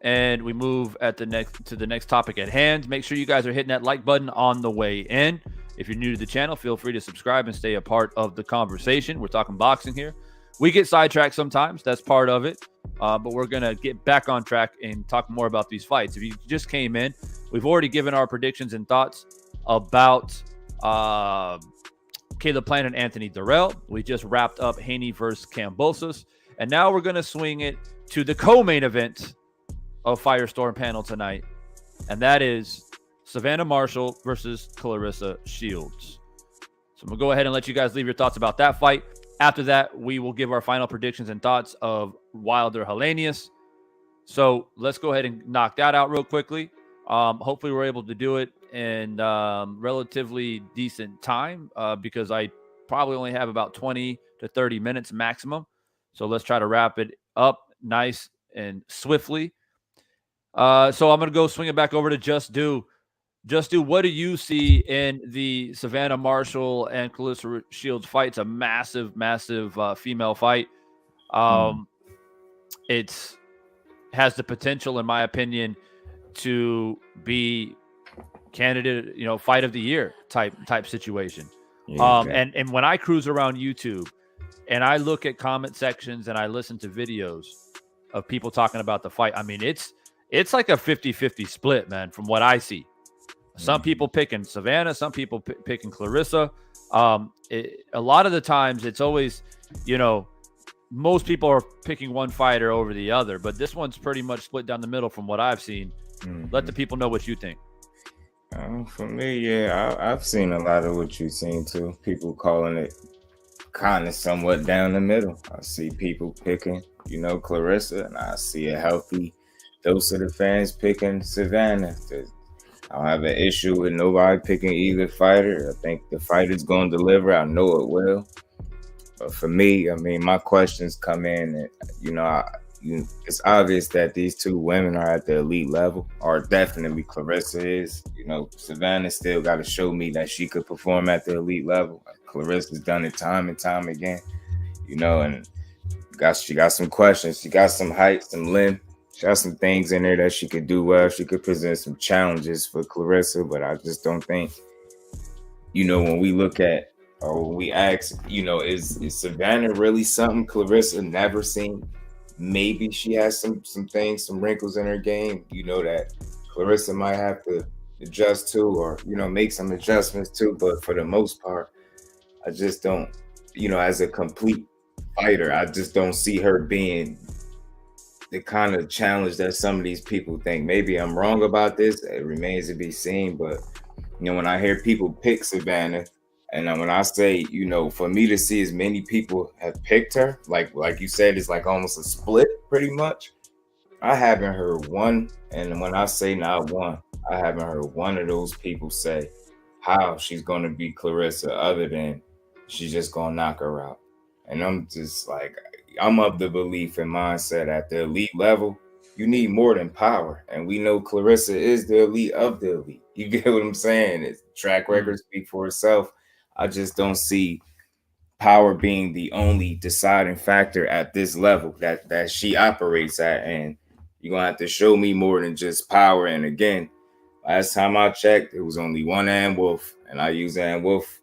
[SPEAKER 1] And we move to the next topic at hand. Make sure you guys are hitting that like button on the way in. If you're new to the channel, feel free to subscribe and stay a part of the conversation. We're talking boxing here. We get sidetracked sometimes. That's part of it. But we're going to get back on track and talk more about these fights. If you just came in, we've already given our predictions and thoughts about Caleb Plant and Anthony Dirrell. We just wrapped up Haney versus Kambosos. And now we're going to swing it to the co-main event of Firestorm panel tonight. And that is Savannah Marshall versus Claressa Shields. So I'm going to go ahead and let you guys leave your thoughts about that fight. After that, we will give our final predictions and thoughts of Wilder Helenius. So let's go ahead and knock that out real quickly. Hopefully we're able to do it in relatively decent time because I probably only have about 20 to 30 minutes maximum. So let's try to wrap it up nice and swiftly. So I'm going to go swing it back over to Just Do. Just Do, what do you see in the Savannah Marshall and Claressa Shields fight? It's a massive, massive female fight. It has the potential, in my opinion, to be candidate, fight of the year type situation. Yeah, and when I cruise around YouTube and I look at comment sections and I listen to videos of people talking about the fight, I mean, it's like a 50-50 split, man, from what I see. Some people picking Savannah, some people picking Claressa. A lot of the times it's always, most people are picking one fighter over the other, but this one's pretty much split down the middle from what I've seen. Let the people know what you think.
[SPEAKER 2] For me, yeah, I've seen a lot of what you've seen too. People calling it kind of somewhat down the middle. I see people picking, Claressa, and I see a healthy dose of the fans picking Savannah. I don't have an issue with nobody picking either fighter. I think the fighter's going to deliver. I know it will. But for me, I mean, my questions come in, and, it's obvious that these two women are at the elite level, or definitely Claressa is. Savannah still got to show me that she could perform at the elite level. Claressa's done it time and time again, and she got some questions. She got some height, some limb. She has some things in there that she could do well. She could present some challenges for Claressa, but I just don't think, when we look at or when we ask, is Savannah really something Claressa never seen? Maybe she has some things, some wrinkles in her game, that Claressa might have to adjust to or, make some adjustments to. But for the most part, I just don't, as a complete fighter, I just don't see her being the kind of challenge that some of these people think. Maybe I'm wrong about this. It remains to be seen. But, when I hear people pick Savannah, and when I say, for me to see as many people have picked her, like you said, it's like almost a split pretty much. I haven't heard one. And when I say not one, I haven't heard one of those people say how she's going to beat Claressa other than she's just going to knock her out. And I'm just like, I'm of the belief and mindset at the elite level, you need more than power. And we know Claressa is the elite of the elite. You get what I'm saying? It's track record speak for itself. I just don't see power being the only deciding factor at this level that she operates at. And you're going to have to show me more than just power. And again, last time I checked, it was only one Ann Wolf. And I use Ann Wolf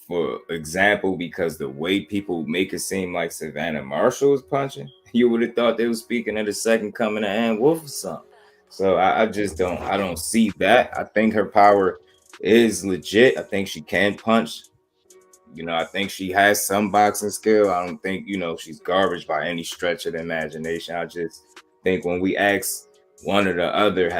[SPEAKER 2] for example, because the way people make it seem like Savannah Marshall is punching, you would have thought they were speaking of the second coming of Ann Wolf or something. So I don't see that. I think her power is legit. I think she can punch. You know, I think she has some boxing skill. I don't think, you know, she's garbage by any stretch of the imagination. I just think when we ask one or the other,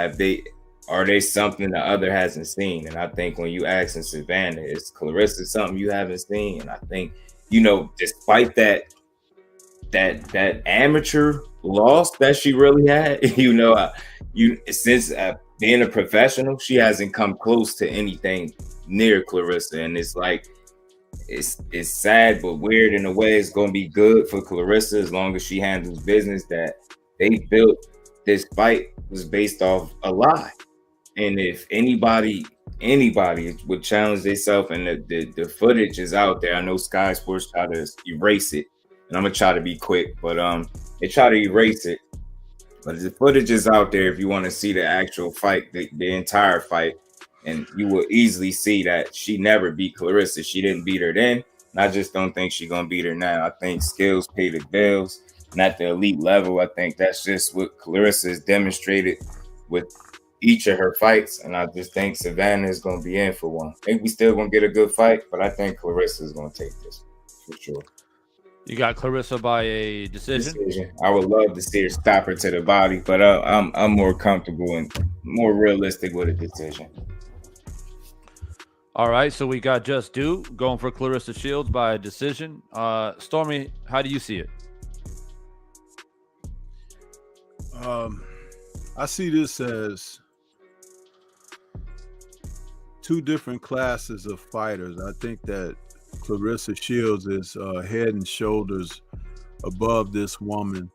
[SPEAKER 2] are they something the other hasn't seen? And I think when you ask in Savannah, is Claressa something you haven't seen? And I think, you know, despite that amateur loss that she really had, you know, since being a professional, she hasn't come close to anything near Claressa. And it's like, it's sad but weird in a way. It's going to be good for Claressa as long as she handles business. That they built this fight was based off a lie, and if anybody would challenge themselves, and the footage is out there. I know Sky Sports try to erase it, and I'm gonna try to be quick, but they try to erase it. But the footage is out there if you want to see the actual fight, the entire fight. And you will easily see that she never beat Claressa. She didn't beat her then. And I just don't think she's going to beat her now. I think skills pay the bills. And at the elite level, I think that's just what Claressa has demonstrated with each of her fights. And I just think Savannah is going to be in for one. I think we still going to get a good fight, but I think Claressa is going to take this for sure.
[SPEAKER 1] You got Claressa by a decision?
[SPEAKER 2] I would love to see her stop her to the body, but I'm more comfortable and more realistic with a decision.
[SPEAKER 1] All right, so we got Just Do going for Claressa Shields by a decision. Stormy, how do you see it?
[SPEAKER 5] I see this as two different classes of fighters. I think that Claressa Shields is head and shoulders above this woman.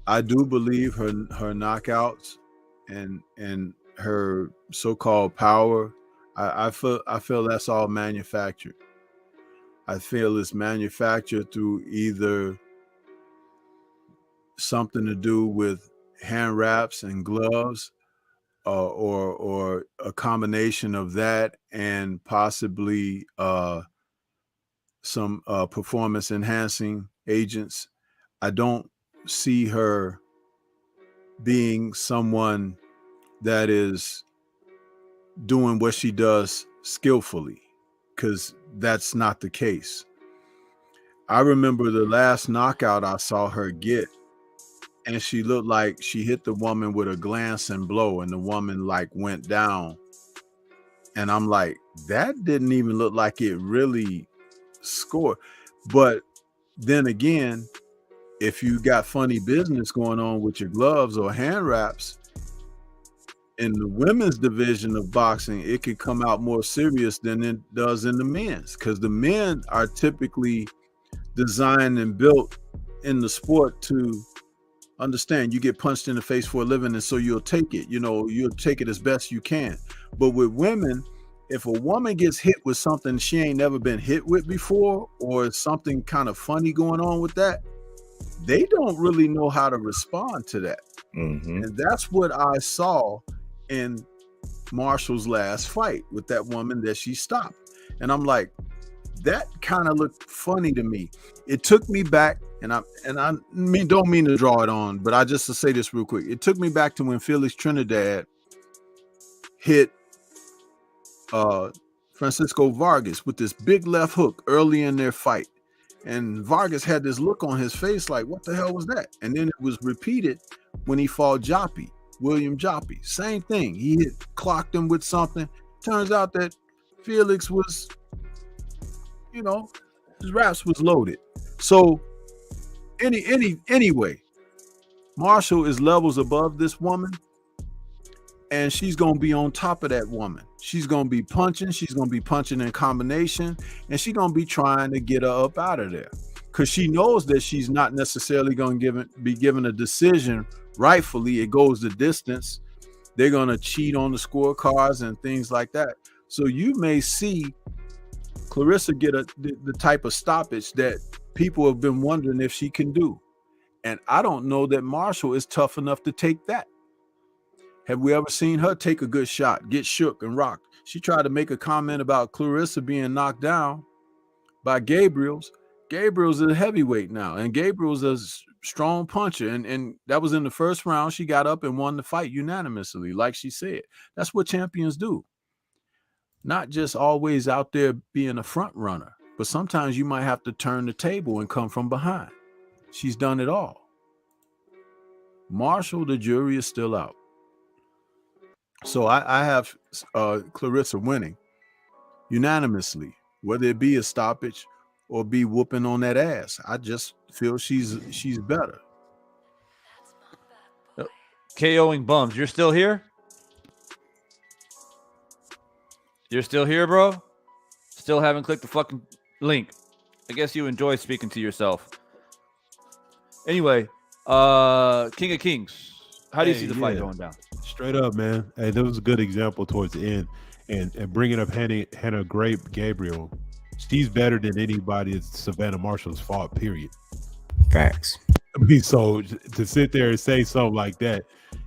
[SPEAKER 5] I do believe her knockouts and her so-called power. I feel that's all manufactured. I feel it's manufactured through either something to do with hand wraps and gloves, or a combination of that and possibly some performance enhancing agents. I don't see her being someone that is doing what she does skillfully, because that's not the case. I remember the last knockout I saw her get, and she looked like she hit the woman with a glancing blow, and the woman like went down. And I'm like, that didn't even look like it really scored. But then again, if you got funny business going on with your gloves or hand wraps, in the women's division of boxing, it could come out more serious than it does in the men's, because the men are typically designed and built in the sport to understand you get punched in the face for a living, and so you'll take it. You know, you'll take it as best you can. But with women, if a woman gets hit with something she ain't never been hit with before, or something kind of funny going on with that, they don't really know how to respond to that.
[SPEAKER 2] Mm-hmm.
[SPEAKER 5] And that's what I saw in Marshall's last fight with that woman that she stopped. And I'm like, that kind of looked funny to me. It took me back, and I mean, don't mean to draw it on, but I just to say this real quick. It took me back to when Felix Trinidad hit Francisco Vargas with this big left hook early in their fight. And Vargas had this look on his face like, what the hell was that? And then it was repeated when he fought William Joppy. Same thing. He clocked him with something. Turns out that Felix was, you know, his wraps was loaded. So anyway, Marshall is levels above this woman, and she's going to be on top of that woman. She's going to be punching. She's going to be punching in combination, and she's going to be trying to get her up out of there, because she knows that she's not necessarily going to be given a decision rightfully. It goes the distance. They're going to cheat on the scorecards and things like that. So you may see Claressa get the type of stoppage that people have been wondering if she can do. And I don't know that Marshall is tough enough to take that. Have we ever seen her take a good shot, get shook and rocked? She tried to make a comment about Claressa being knocked down by Gabriel's. Gabriel's a heavyweight now, and Gabriel's a strong puncher. And that was in the first round. She got up and won the fight unanimously, like she said. That's what champions do. not just always out there being a front runner, but sometimes you might have to turn the table and come from behind. She's done it all. Marshall, the jury is still out. So I have Claressa winning unanimously, whether it be a stoppage or be whooping on that ass. I just feel she's better.
[SPEAKER 1] KOing bums. You're still here? You're still here, bro? Still haven't clicked the fucking link. I guess you enjoy speaking to yourself. Anyway, King of Kings. How do you see the fight going down?
[SPEAKER 8] Straight up, man. Hey, that was a good example towards the end. And bringing up Hannah Gabriel, she's better than anybody that Savannah Marshall's fought, period.
[SPEAKER 2] Facts.
[SPEAKER 8] I mean, so to sit there and say something like that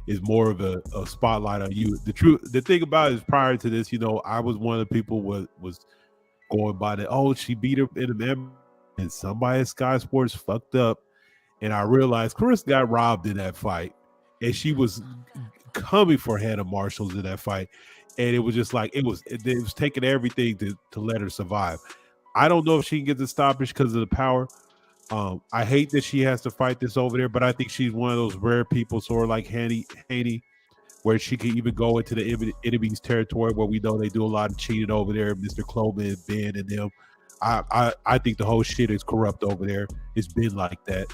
[SPEAKER 8] is more of a spotlight on you. The thing about it is, prior to this, I was one of the people was going by that, oh, she beat her in the MMA, and somebody at Sky Sports fucked up. And I realized Claressa got robbed in that fight, and she was coming for Hannah Marshall's in that fight. And it was just like, it was taking everything to let her survive. I don't know if she can get the stoppage because of the power. I hate that she has to fight this over there, but I think she's one of those rare people, sort of like Haney, where she can even go into the enemy's territory where we know they do a lot of cheating over there. Mr. Cloman, Ben, and them. I think the whole shit is corrupt over there. It's been like that.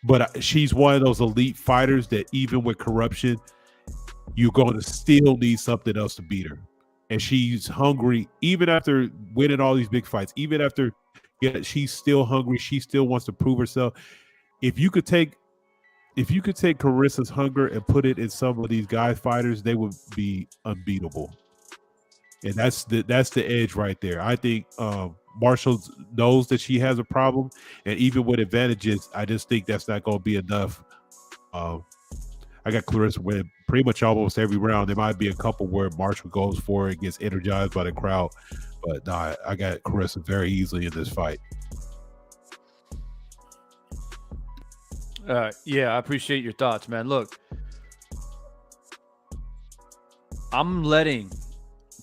[SPEAKER 8] But she's one of those elite fighters that even with corruption, you're going to still need something else to beat her. And she's hungry, even after winning all these big fights, even after she's still hungry. She still wants to prove herself. If you could take Claressa's hunger and put it in some of these guy fighters, they would be unbeatable. And that's the edge right there. I think Marshall knows that she has a problem, and even with advantages, I just think that's not going to be enough. I got Claressa winning pretty much almost every round. There might be a couple where Marshall goes for it, gets energized by the crowd, but nah, I got Claressa very easily in this fight.
[SPEAKER 1] Yeah, I appreciate your thoughts, man. Look, I'm letting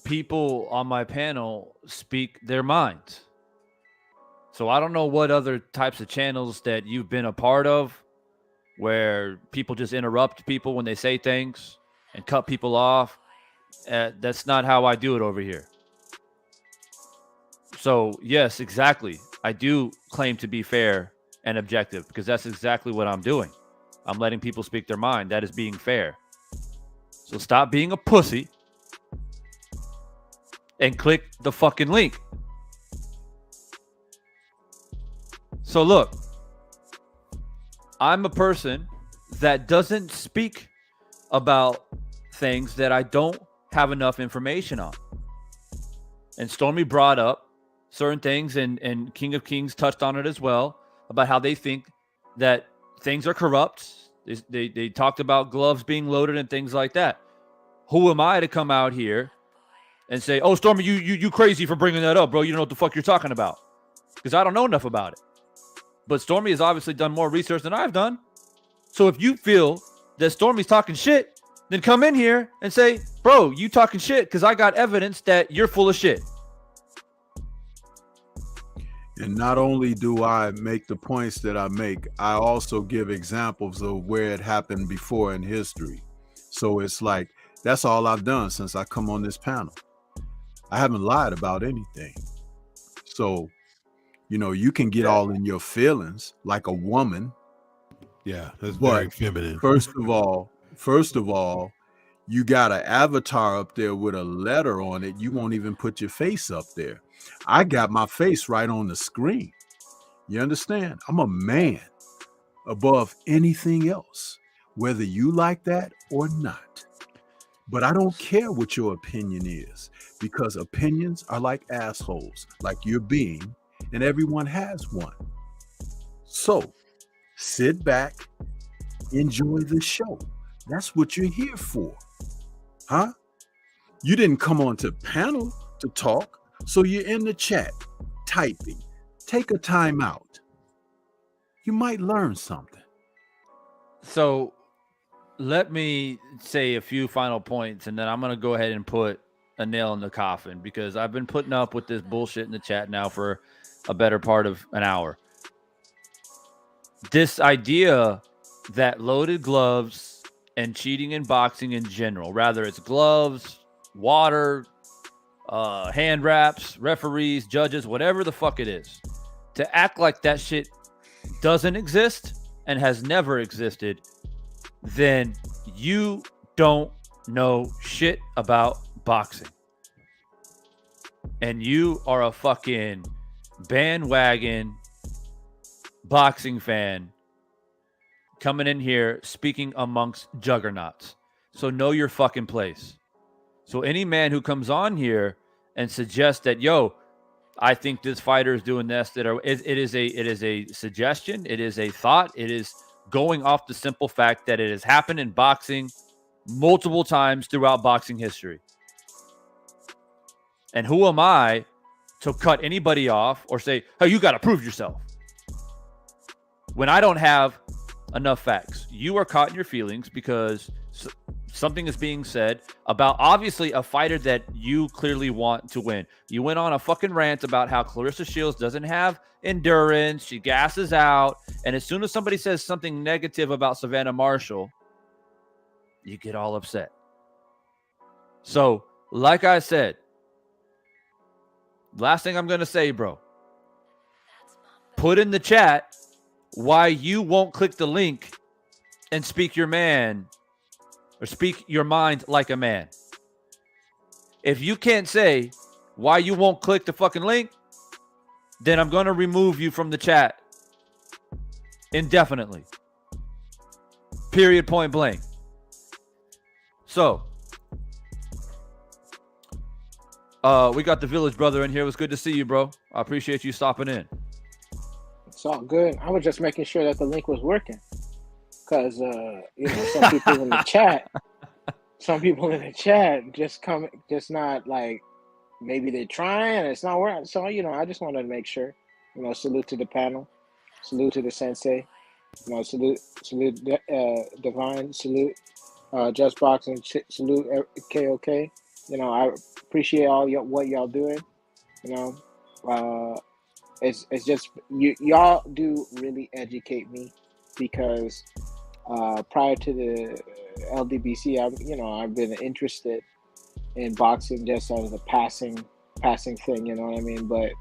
[SPEAKER 1] people on my panel speak their minds. So I don't know what other types of channels that you've been a part of where people just interrupt people when they say things and cut people off. That's not how I do it over here. So yes, exactly. I do claim to be fair and objective because that's exactly what I'm doing. I'm letting people speak their mind. That is being fair. So stop being a pussy and click the fucking link. So look, I'm a person that doesn't speak about things that I don't have enough information on. And Stormy brought up certain things, and King of Kings touched on it as well, about how they think that things are corrupt. They talked about gloves being loaded and things like that. Who am I to come out here and say, oh, Stormy, you crazy for bringing that up, bro. You don't know what the fuck you're talking about. Because I don't know enough about it. But Stormy has obviously done more research than I've done. So if you feel that Stormy's talking shit, then come in here and say, bro, you talking shit because I got evidence that you're full of shit.
[SPEAKER 5] And not only do I make the points that I make, I also give examples of where it happened before in history. So it's like, that's all I've done since I come on this panel. I haven't lied about anything. So, you can get all in your feelings like a woman.
[SPEAKER 8] Yeah, that's very feminine.
[SPEAKER 5] First of all, you got an avatar up there with a letter on it. You won't even put your face up there. I got my face right on the screen. You understand? I'm a man above anything else, whether you like that or not. But I don't care what your opinion is, because opinions are like assholes, like you're being, and everyone has one. So sit back, enjoy the show. That's what you're here for. Huh? You didn't come onto panel to talk, so you're in the chat, typing. Take a time out. You might learn something.
[SPEAKER 1] So let me say a few final points, and then I'm going to go ahead and put a nail in the coffin because I've been putting up with this bullshit in the chat now for a better part of an hour. This idea that loaded gloves and cheating in boxing in general, rather it's gloves, water, hand wraps, referees, judges, whatever the fuck it is, to act like that shit doesn't exist and has never existed, then you don't know shit about boxing. And you are a fucking bandwagon boxing fan coming in here speaking amongst juggernauts. So know your fucking place. So any man who comes on here and suggests that, yo, I think this fighter is doing this, it is a suggestion, it is a thought, it is going off the simple fact that it has happened in boxing multiple times throughout boxing history. And who am I to cut anybody off or say, hey, you got to prove yourself when I don't have enough facts? You are caught in your feelings because something is being said about obviously a fighter that you clearly want to win. You went on a fucking rant about how Claressa Shields doesn't have endurance. She gasses out. And as soon as somebody says something negative about Savannah Marshall, you get all upset. So, like I said, last thing I'm going to say, bro, put in the chat why you won't click the link and speak your man or speak your mind like a man. If you can't say why you won't click the fucking link, then I'm going to remove you from the chat indefinitely. Period, point blank. So, we got the Village Brother in here. It was good to see you, bro. I appreciate you stopping in.
[SPEAKER 9] It's all good. I was just making sure that the link was working. Because, some people in the chat, just not like, maybe they're trying and it's not working. So, I just wanted to make sure, salute to the panel, salute to the sensei, salute Divine, salute Just Boxing, salute KOK. I appreciate what y'all doing. It's just y'all do really educate me because prior to the LDBC, I've been interested in boxing just as a passing thing, you know what I mean? But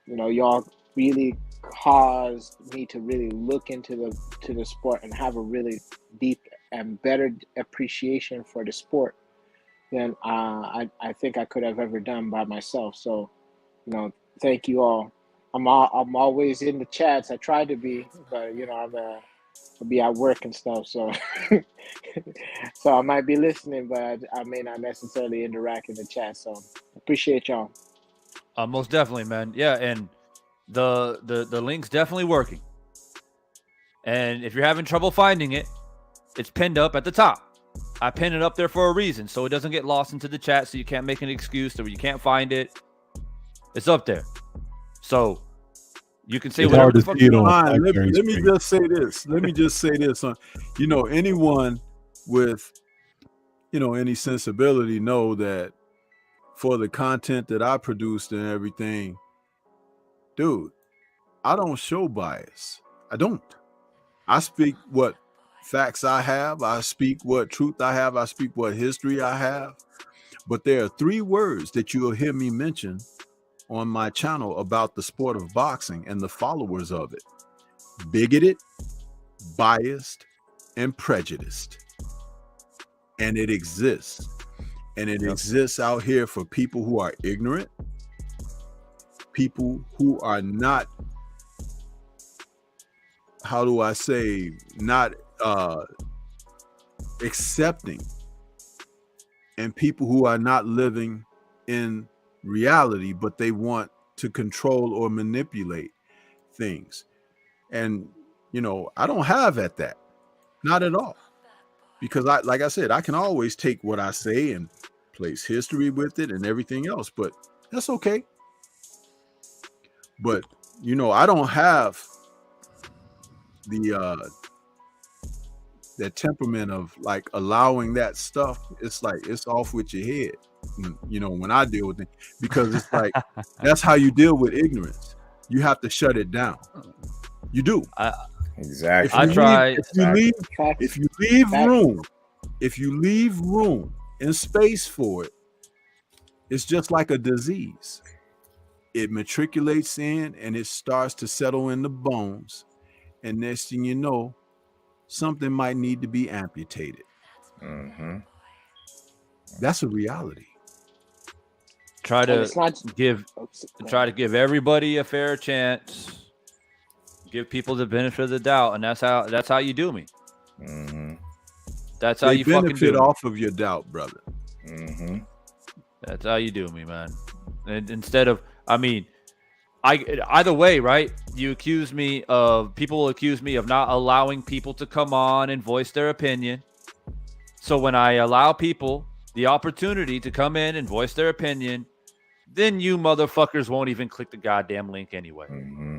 [SPEAKER 9] y'all really caused me to really look into the sport and have a really deep and better appreciation for the sport than I think I could have ever done by myself. So, thank you all. I'm always in the chats. I try to be, but I'll be at work and stuff. So, so I might be listening, but I may not necessarily interact in the chat. So, appreciate y'all.
[SPEAKER 1] Most definitely, man. Yeah, and the link's definitely working. And if you're having trouble finding it, it's pinned up at the top. I pinned it up there for a reason, so it doesn't get lost into the chat, so you can't make an excuse or you can't find it. It's up there. So you can say whatever the fuck you want.
[SPEAKER 5] Let me just say this. Anyone with, any sensibility know that for the content that I produced and everything, dude, I don't show bias. I don't. I speak what facts I have. I speak what truth I have. I speak what history I have. But there are 3 words that you will hear me mention on my channel about the sport of boxing and the followers of it: bigoted, biased, and prejudiced. And it exists. And it exists out here for people who are ignorant, people who are not, not accepting, and people who are not living in reality, but they want to control or manipulate things. And I don't have at that, not at all, because like I said, I can always take what I say and place history with it and everything else, but that's okay. But I don't have the that temperament of like allowing that stuff, it's like it's off with your head. You know, when I deal with it, because it's like that's how you deal with ignorance. You have to shut it down. You do.
[SPEAKER 2] Exactly.
[SPEAKER 5] If you leave room and space for it, it's just like a disease. It matriculates in and it starts to settle in the bones. And next thing you know, something might need to be amputated.
[SPEAKER 2] Mm-hmm.
[SPEAKER 5] That's a reality.
[SPEAKER 1] Try to give everybody a fair chance. Give people the benefit of the doubt, and that's how you do me.
[SPEAKER 2] Mm-hmm.
[SPEAKER 1] That's how you fucking do
[SPEAKER 5] benefit off of your doubt, brother.
[SPEAKER 2] Mm-hmm.
[SPEAKER 1] That's how you do me, man. And instead of, I mean, either way, right? People will accuse me of not allowing people to come on and voice their opinion. So when I allow people the opportunity to come in and voice their opinion, then you motherfuckers won't even click the goddamn link anyway.
[SPEAKER 2] Mm-hmm.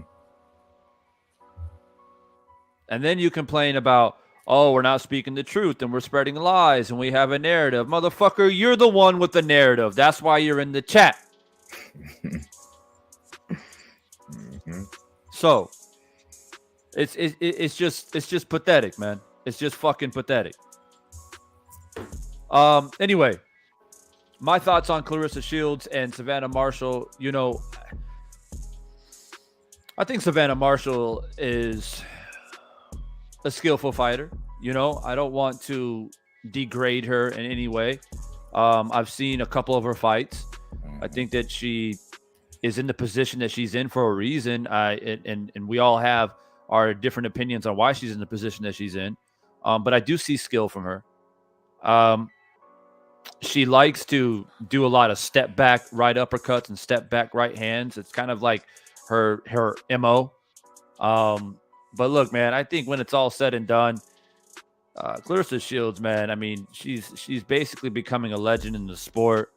[SPEAKER 1] And then you complain about, oh, we're not speaking the truth and we're spreading lies and we have a narrative. Motherfucker, you're the one with the narrative. That's why you're in the chat.
[SPEAKER 2] Mm-hmm.
[SPEAKER 1] So it's just pathetic, man. It's just fucking pathetic. Anyway, my thoughts on Claressa Shields and Savannah Marshall. You know, I think Savannah Marshall is a skillful fighter. You know, I don't want to degrade her in any way. I've seen a couple of her fights. I think that she is in the position that she's in for a reason. And we all have our different opinions on why she's in the position that she's in. But I do see skill from her. She likes to do a lot of step back right uppercuts and step back right hands. It's kind of like her MO. But look, man, I think when it's all said and done, Claressa Shields, man, I mean, she's basically becoming a legend in the sport.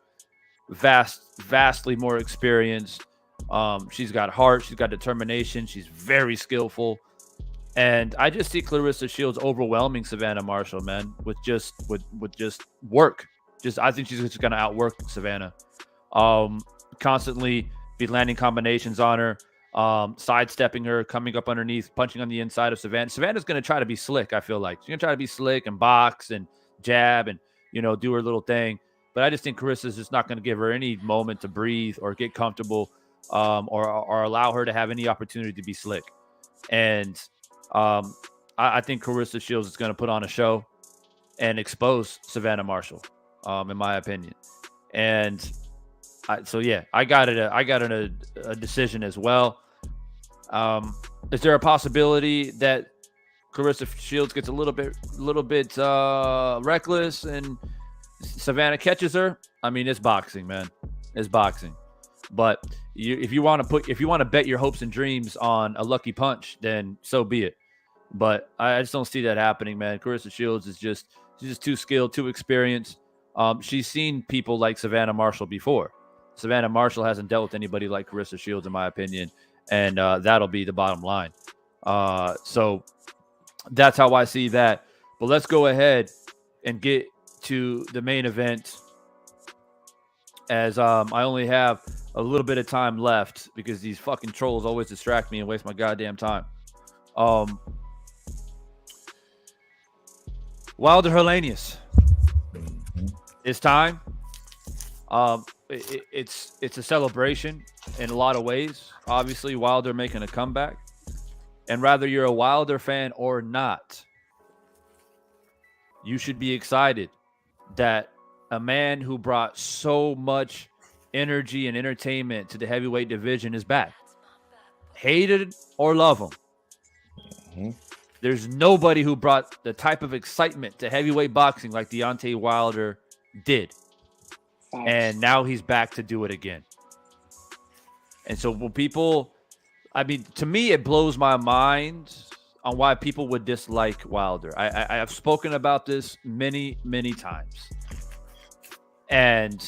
[SPEAKER 1] Vastly more experienced. She's got heart. She's got determination. She's very skillful. And I just see Claressa Shields overwhelming Savannah Marshall, man, with just work. I think she's just going to outwork Savannah. Constantly be landing combinations on her, sidestepping her, coming up underneath, punching on the inside of Savannah. Savannah's going to try to be slick, I feel like. She's going to try to be slick and box and jab and, you know, do her little thing. But I just think Claressa's just not going to give her any moment to breathe or get comfortable or allow her to have any opportunity to be slick. And I think Claressa Shields is going to put on a show and expose Savannah Marshall, in my opinion. And I got a decision as well. Is there a possibility that Claressa Shields gets a little bit reckless and Savannah catches her? I mean, it's boxing, man. It's boxing. But if you want to bet your hopes and dreams on a lucky punch, then so be it. But I just don't see that happening, man. Claressa Shields she's just too skilled, too experienced. She's seen people like Savannah Marshall before. Savannah Marshall hasn't dealt with anybody like Claressa Shields, in my opinion, and that'll be the bottom line. So that's how I see that. But let's go ahead and get to the main event, as I only have a little bit of time left because these fucking trolls always distract me and waste my goddamn time. Wilder Helenius. It's time. It's a celebration in a lot of ways. Obviously, Wilder making a comeback. And whether you're a Wilder fan or not, you should be excited that a man who brought so much energy and entertainment to the heavyweight division is back. Hated or love him. Mm-hmm. There's nobody who brought the type of excitement to heavyweight boxing like Deontay Wilder did. And now he's back to do it again. And so to me, it blows my mind on why people would dislike Wilder. I have spoken about this many, many times. And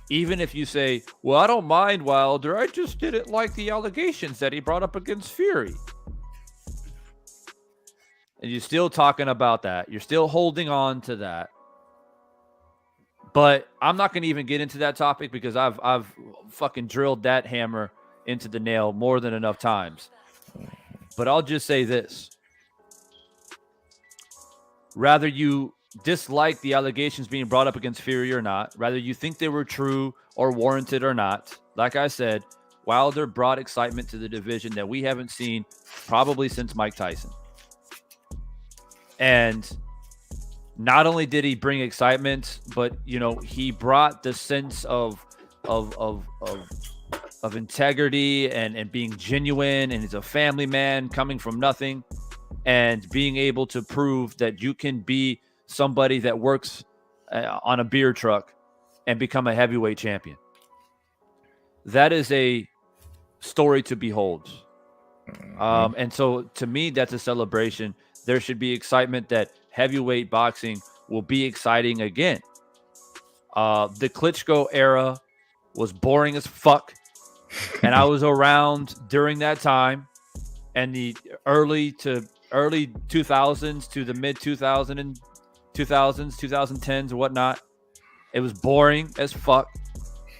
[SPEAKER 1] even if you say, well, I don't mind Wilder, I just didn't like the allegations that he brought up against Fury. and you're still talking about that. You're still holding on to that. But I'm not going to even get into that topic because I've fucking drilled that hammer into the nail more than enough times. But I'll just say this. Rather you dislike the allegations being brought up against Fury or not, rather you think they were true or warranted or not, like I said, Wilder brought excitement to the division that we haven't seen probably since Mike Tyson. And not only did he bring excitement, but he brought the sense of integrity and being genuine, and he's a family man coming from nothing and being able to prove that you can be somebody that works on a beer truck and become a heavyweight champion. That is a story to behold. And so to me, that's a celebration. There should be excitement that heavyweight boxing will be exciting again. The Klitschko era was boring as fuck. And I was around during that time, and the early 2000s to the mid 2010s, 2010s, whatnot. It was boring as fuck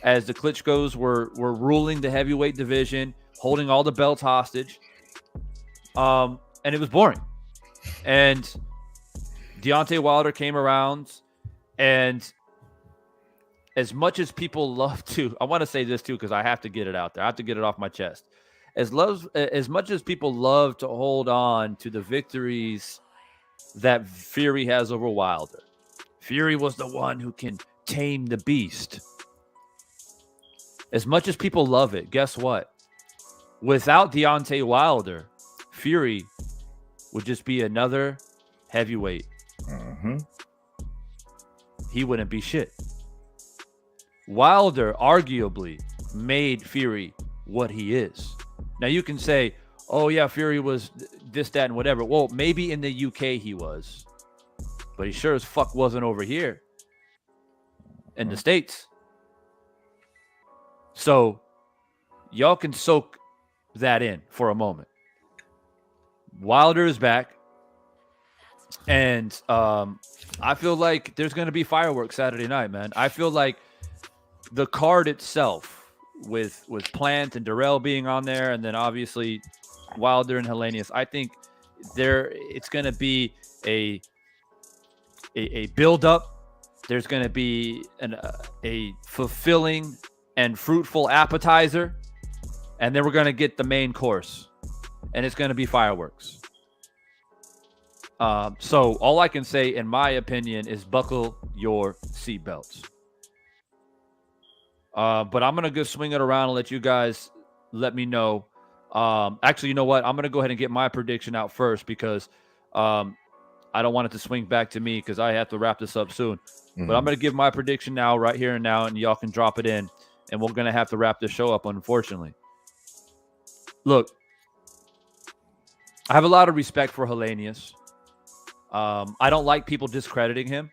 [SPEAKER 1] as the Klitschkos were ruling the heavyweight division, holding all the belts hostage. And it was boring. And Deontay Wilder came around, and as much as people love to, I want to say this too, because I have to get it out there. I have to get it off my chest. As much as people love to hold on to the victories that Fury has over Wilder, Fury was the one who can tame the beast. As much as people love it, guess what? Without Deontay Wilder, Fury would just be another heavyweight. He wouldn't be shit. Wilder arguably made Fury what he is. Now you can say, oh yeah, Fury was this, that, and whatever. Well, maybe in the UK he was, but he sure as fuck wasn't over here in the States. So y'all can soak that in for a moment. Wilder is back, and I feel like there's going to be fireworks Saturday night, man. I feel like the card itself, with Plant and Dirrell being on there, and then obviously Wilder and Helenius, I think it's going to be a build up. There's going to be a fulfilling and fruitful appetizer, and then we're going to get the main course, and it's going to be fireworks. So all I can say, in my opinion, is buckle your seatbelts. But I'm going to go swing it around and let you guys let me know. Actually, you know what? I'm going to go ahead and get my prediction out first, because I don't want it to swing back to me, because I have to wrap this up soon. But I'm going to give my prediction now, right here and now, and y'all can drop it in. And we're going to have to wrap this show up, unfortunately. Look, I have a lot of respect for Helenius. I don't like people discrediting him.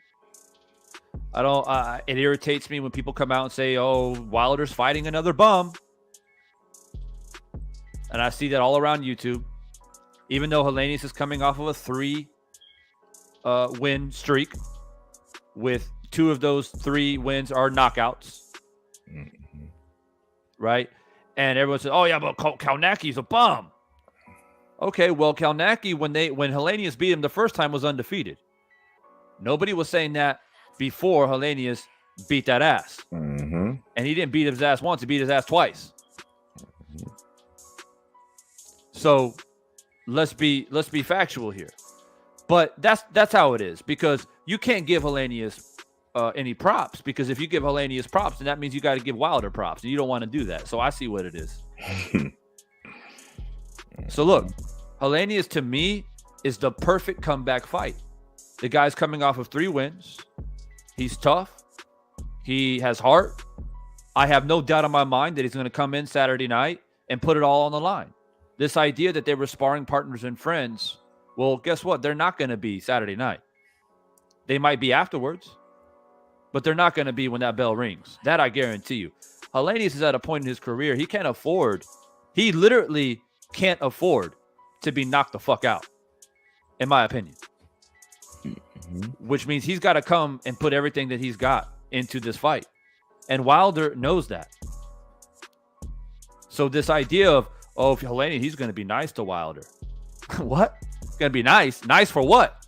[SPEAKER 1] It irritates me when people come out and say, oh, Wilder's fighting another bum. And I see that all around YouTube. Even though Helenius is coming off of a 3 win streak, with 2 of those 3 wins are knockouts. Right? And everyone says, oh yeah, but Kalnaki's a bum. Okay, well, Kalnaki, when Helenius beat him the first time, was undefeated. Nobody was saying that before Helenius beat that ass. And he didn't beat his ass once, he beat his ass twice. So let's be factual here. But that's how it is, because you can't give Helenius any props, because if you give Helenius props, then that means you got to give Wilder props, and you don't want to do that. So I see what it is. So look, Helenius to me is the perfect comeback fight. The guy's coming off of 3 wins. He's tough. He has heart. I have no doubt in my mind that he's going to come in Saturday night and put it all on the line. This idea that they were sparring partners and friends, well, guess what? They're not going to be Saturday night. They might be afterwards, but they're not going to be when that bell rings. That I guarantee you. Helenius is at a point in his career he literally can't afford to be knocked the fuck out. in my opinion.
[SPEAKER 2] Mm-hmm.
[SPEAKER 1] Which means he's got to come and put everything that he's got into this fight. And Wilder knows that. So this idea of, if Helenius, he's going to be nice to Wilder. What? It's going to be nice? Nice for what?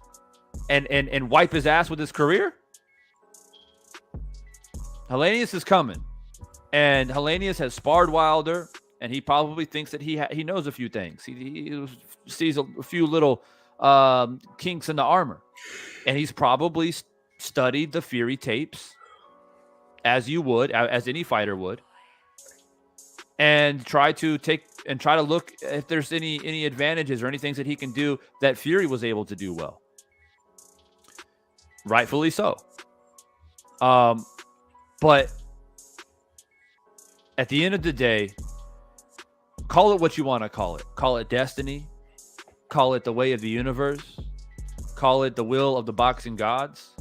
[SPEAKER 1] And wipe his ass with his career? Helenius is coming. And Helenius has sparred Wilder, and he probably thinks that he knows a few things. He sees a few little kinks in the armor. And he's probably studied the Fury tapes as any fighter would, and try to look if there's any advantages or any things that he can do that Fury was able to do well. Rightfully so. But at the end of the day, call it what you want to call it. Call it destiny. Call it the way of the universe. Call it the will of the boxing gods.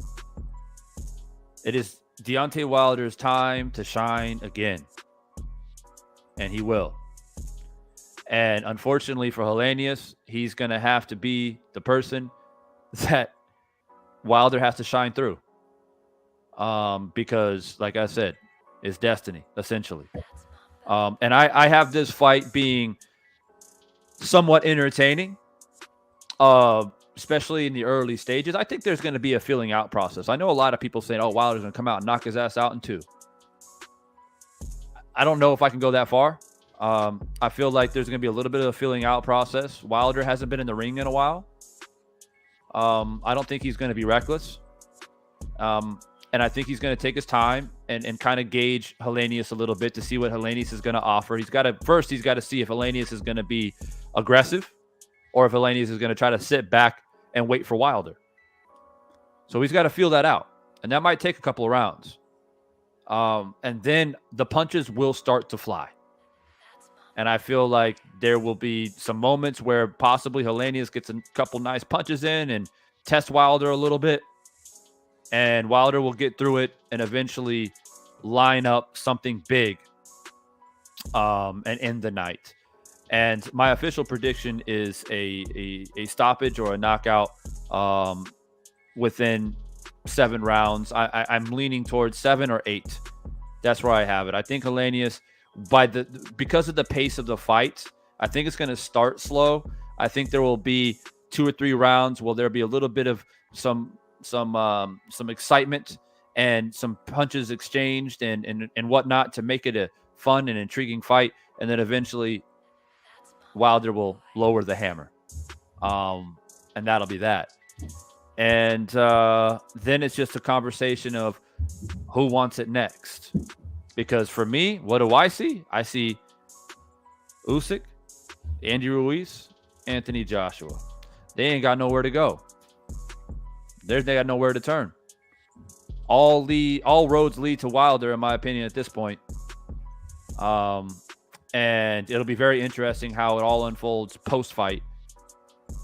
[SPEAKER 1] It is Deontay Wilder's time to shine again. And he will. And unfortunately for Helenius, he's going to have to be the person that Wilder has to shine through. Because, like I said, it's destiny, essentially. And I have this fight being somewhat entertaining, especially in the early stages. I think there's going to be a feeling out process. I know a lot of people saying, Wilder's going to come out and knock his ass out in 2. I don't know if I can go that far. I feel like there's going to be a little bit of a feeling out process. Wilder hasn't been in the ring in a while. I don't think he's going to be reckless. And I think he's going to take his time and kind of gauge Helenius a little bit to see what Helenius is going to offer. He's got to see if Helenius is going to be aggressive or if Helenius is going to try to sit back and wait for Wilder. So he's got to feel that out. And that might take a couple of rounds. And then the punches will start to fly. And I feel like there will be some moments where possibly Helenius gets a couple nice punches in and tests Wilder a little bit. And Wilder will get through it and eventually line up something big and end the night. And my official prediction is a stoppage or a knockout within 7 rounds. I'm leaning towards 7 or 8. That's where I have it. I think Helenius, because of the pace of the fight, I think it's going to start slow. I think there will be 2 or 3 rounds where there'll be a little bit of some excitement and some punches exchanged and whatnot to make it a fun and intriguing fight. And then eventually Wilder will lower the hammer. And that'll be that. And then it's just a conversation of who wants it next. Because for me, what do I see? I see Usyk, Andy Ruiz, Anthony Joshua. They ain't got nowhere to go. They got nowhere to turn. All roads lead to Wilder, in my opinion, at this point. And it'll be very interesting how it all unfolds post-fight.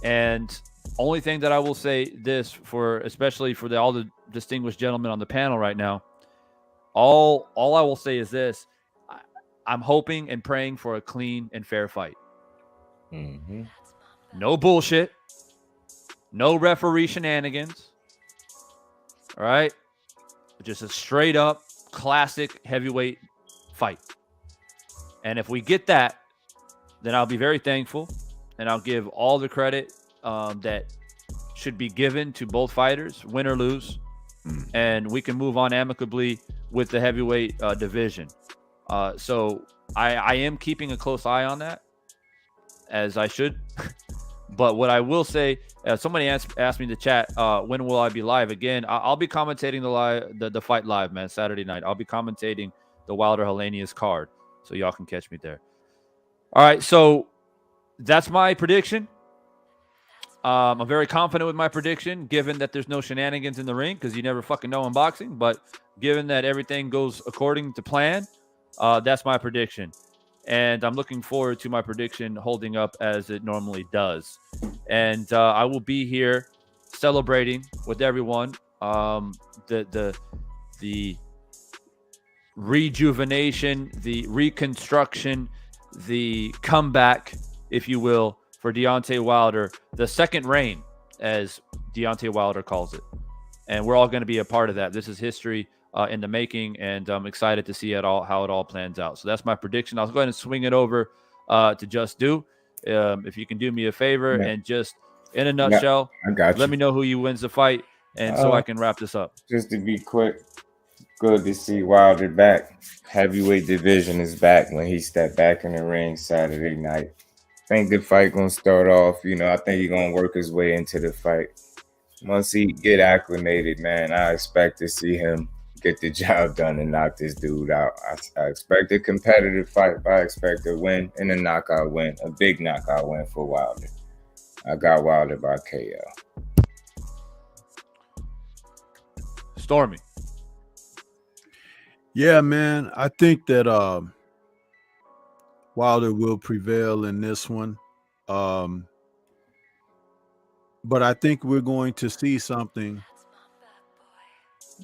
[SPEAKER 1] And only thing that I will say this especially for all the distinguished gentlemen on the panel right now, all I will say is this: I'm hoping and praying for a clean and fair fight.
[SPEAKER 2] Mm-hmm.
[SPEAKER 1] No bullshit. No referee shenanigans. All right. Just a straight up classic heavyweight fight. And if we get that, then I'll be very thankful. And I'll give all the credit that should be given to both fighters, win or lose. And we can move on amicably with the heavyweight division. So I am keeping a close eye on that, as I should. But what I will say, somebody asked me in the chat, when will I be live again? I'll be commentating the fight live, man, Saturday night. I'll be commentating the Wilder Helenius card, so y'all can catch me there. All right, so that's my prediction. I'm very confident with my prediction, given that there's no shenanigans in the ring, because you never fucking know in boxing. But given that everything goes according to plan, that's my prediction. And I'm looking forward to my prediction holding up as it normally does. And I will be here celebrating with everyone the rejuvenation, the reconstruction, the comeback, if you will, for Deontay Wilder, the second reign as Deontay Wilder calls it. And we're all going to be a part of that. This is history in the making, and I'm excited to see how it all plans out. So that's my prediction. I'll go ahead and swing it over to Just Do. If you can do me a favor and just in a nutshell,
[SPEAKER 2] I got you.
[SPEAKER 1] let me know who you wins the fight, and so I can wrap this up.
[SPEAKER 2] Just to be quick, good to see Wilder back. Heavyweight division is back when he stepped back in the ring Saturday night. I think the fight gonna start off. I think he's gonna work his way into the fight. Once he get acclimated, man, I expect to see him get the job done and knock this dude out. I expect a competitive fight, but I expect a win and a knockout win, a big knockout win for Wilder. I got Wilder by KO.
[SPEAKER 1] Stormy.
[SPEAKER 5] Yeah, man. I think that Wilder will prevail in this one. But I think we're going to see something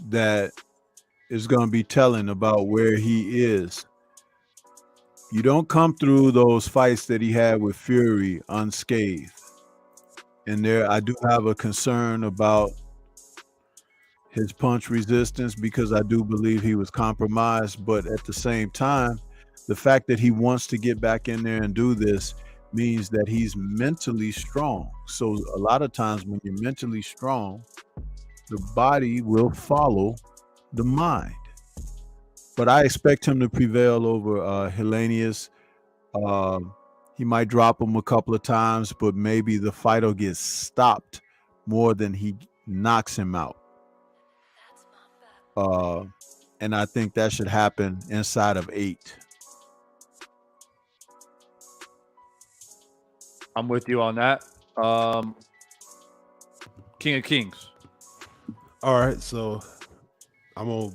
[SPEAKER 5] that is going to be telling about where he is. You don't come through those fights that he had with Fury unscathed. And I do have a concern about his punch resistance because I do believe he was compromised. But at the same time, the fact that he wants to get back in there and do this means that he's mentally strong. So a lot of times when you're mentally strong, the body will follow the mind. But I expect him to prevail over Helenius. He might drop him a couple of times, but maybe the fight will get stopped more than he knocks him out. And I think that should happen inside of 8.
[SPEAKER 1] I'm with you on that. King of Kings.
[SPEAKER 8] All right, so I'm gonna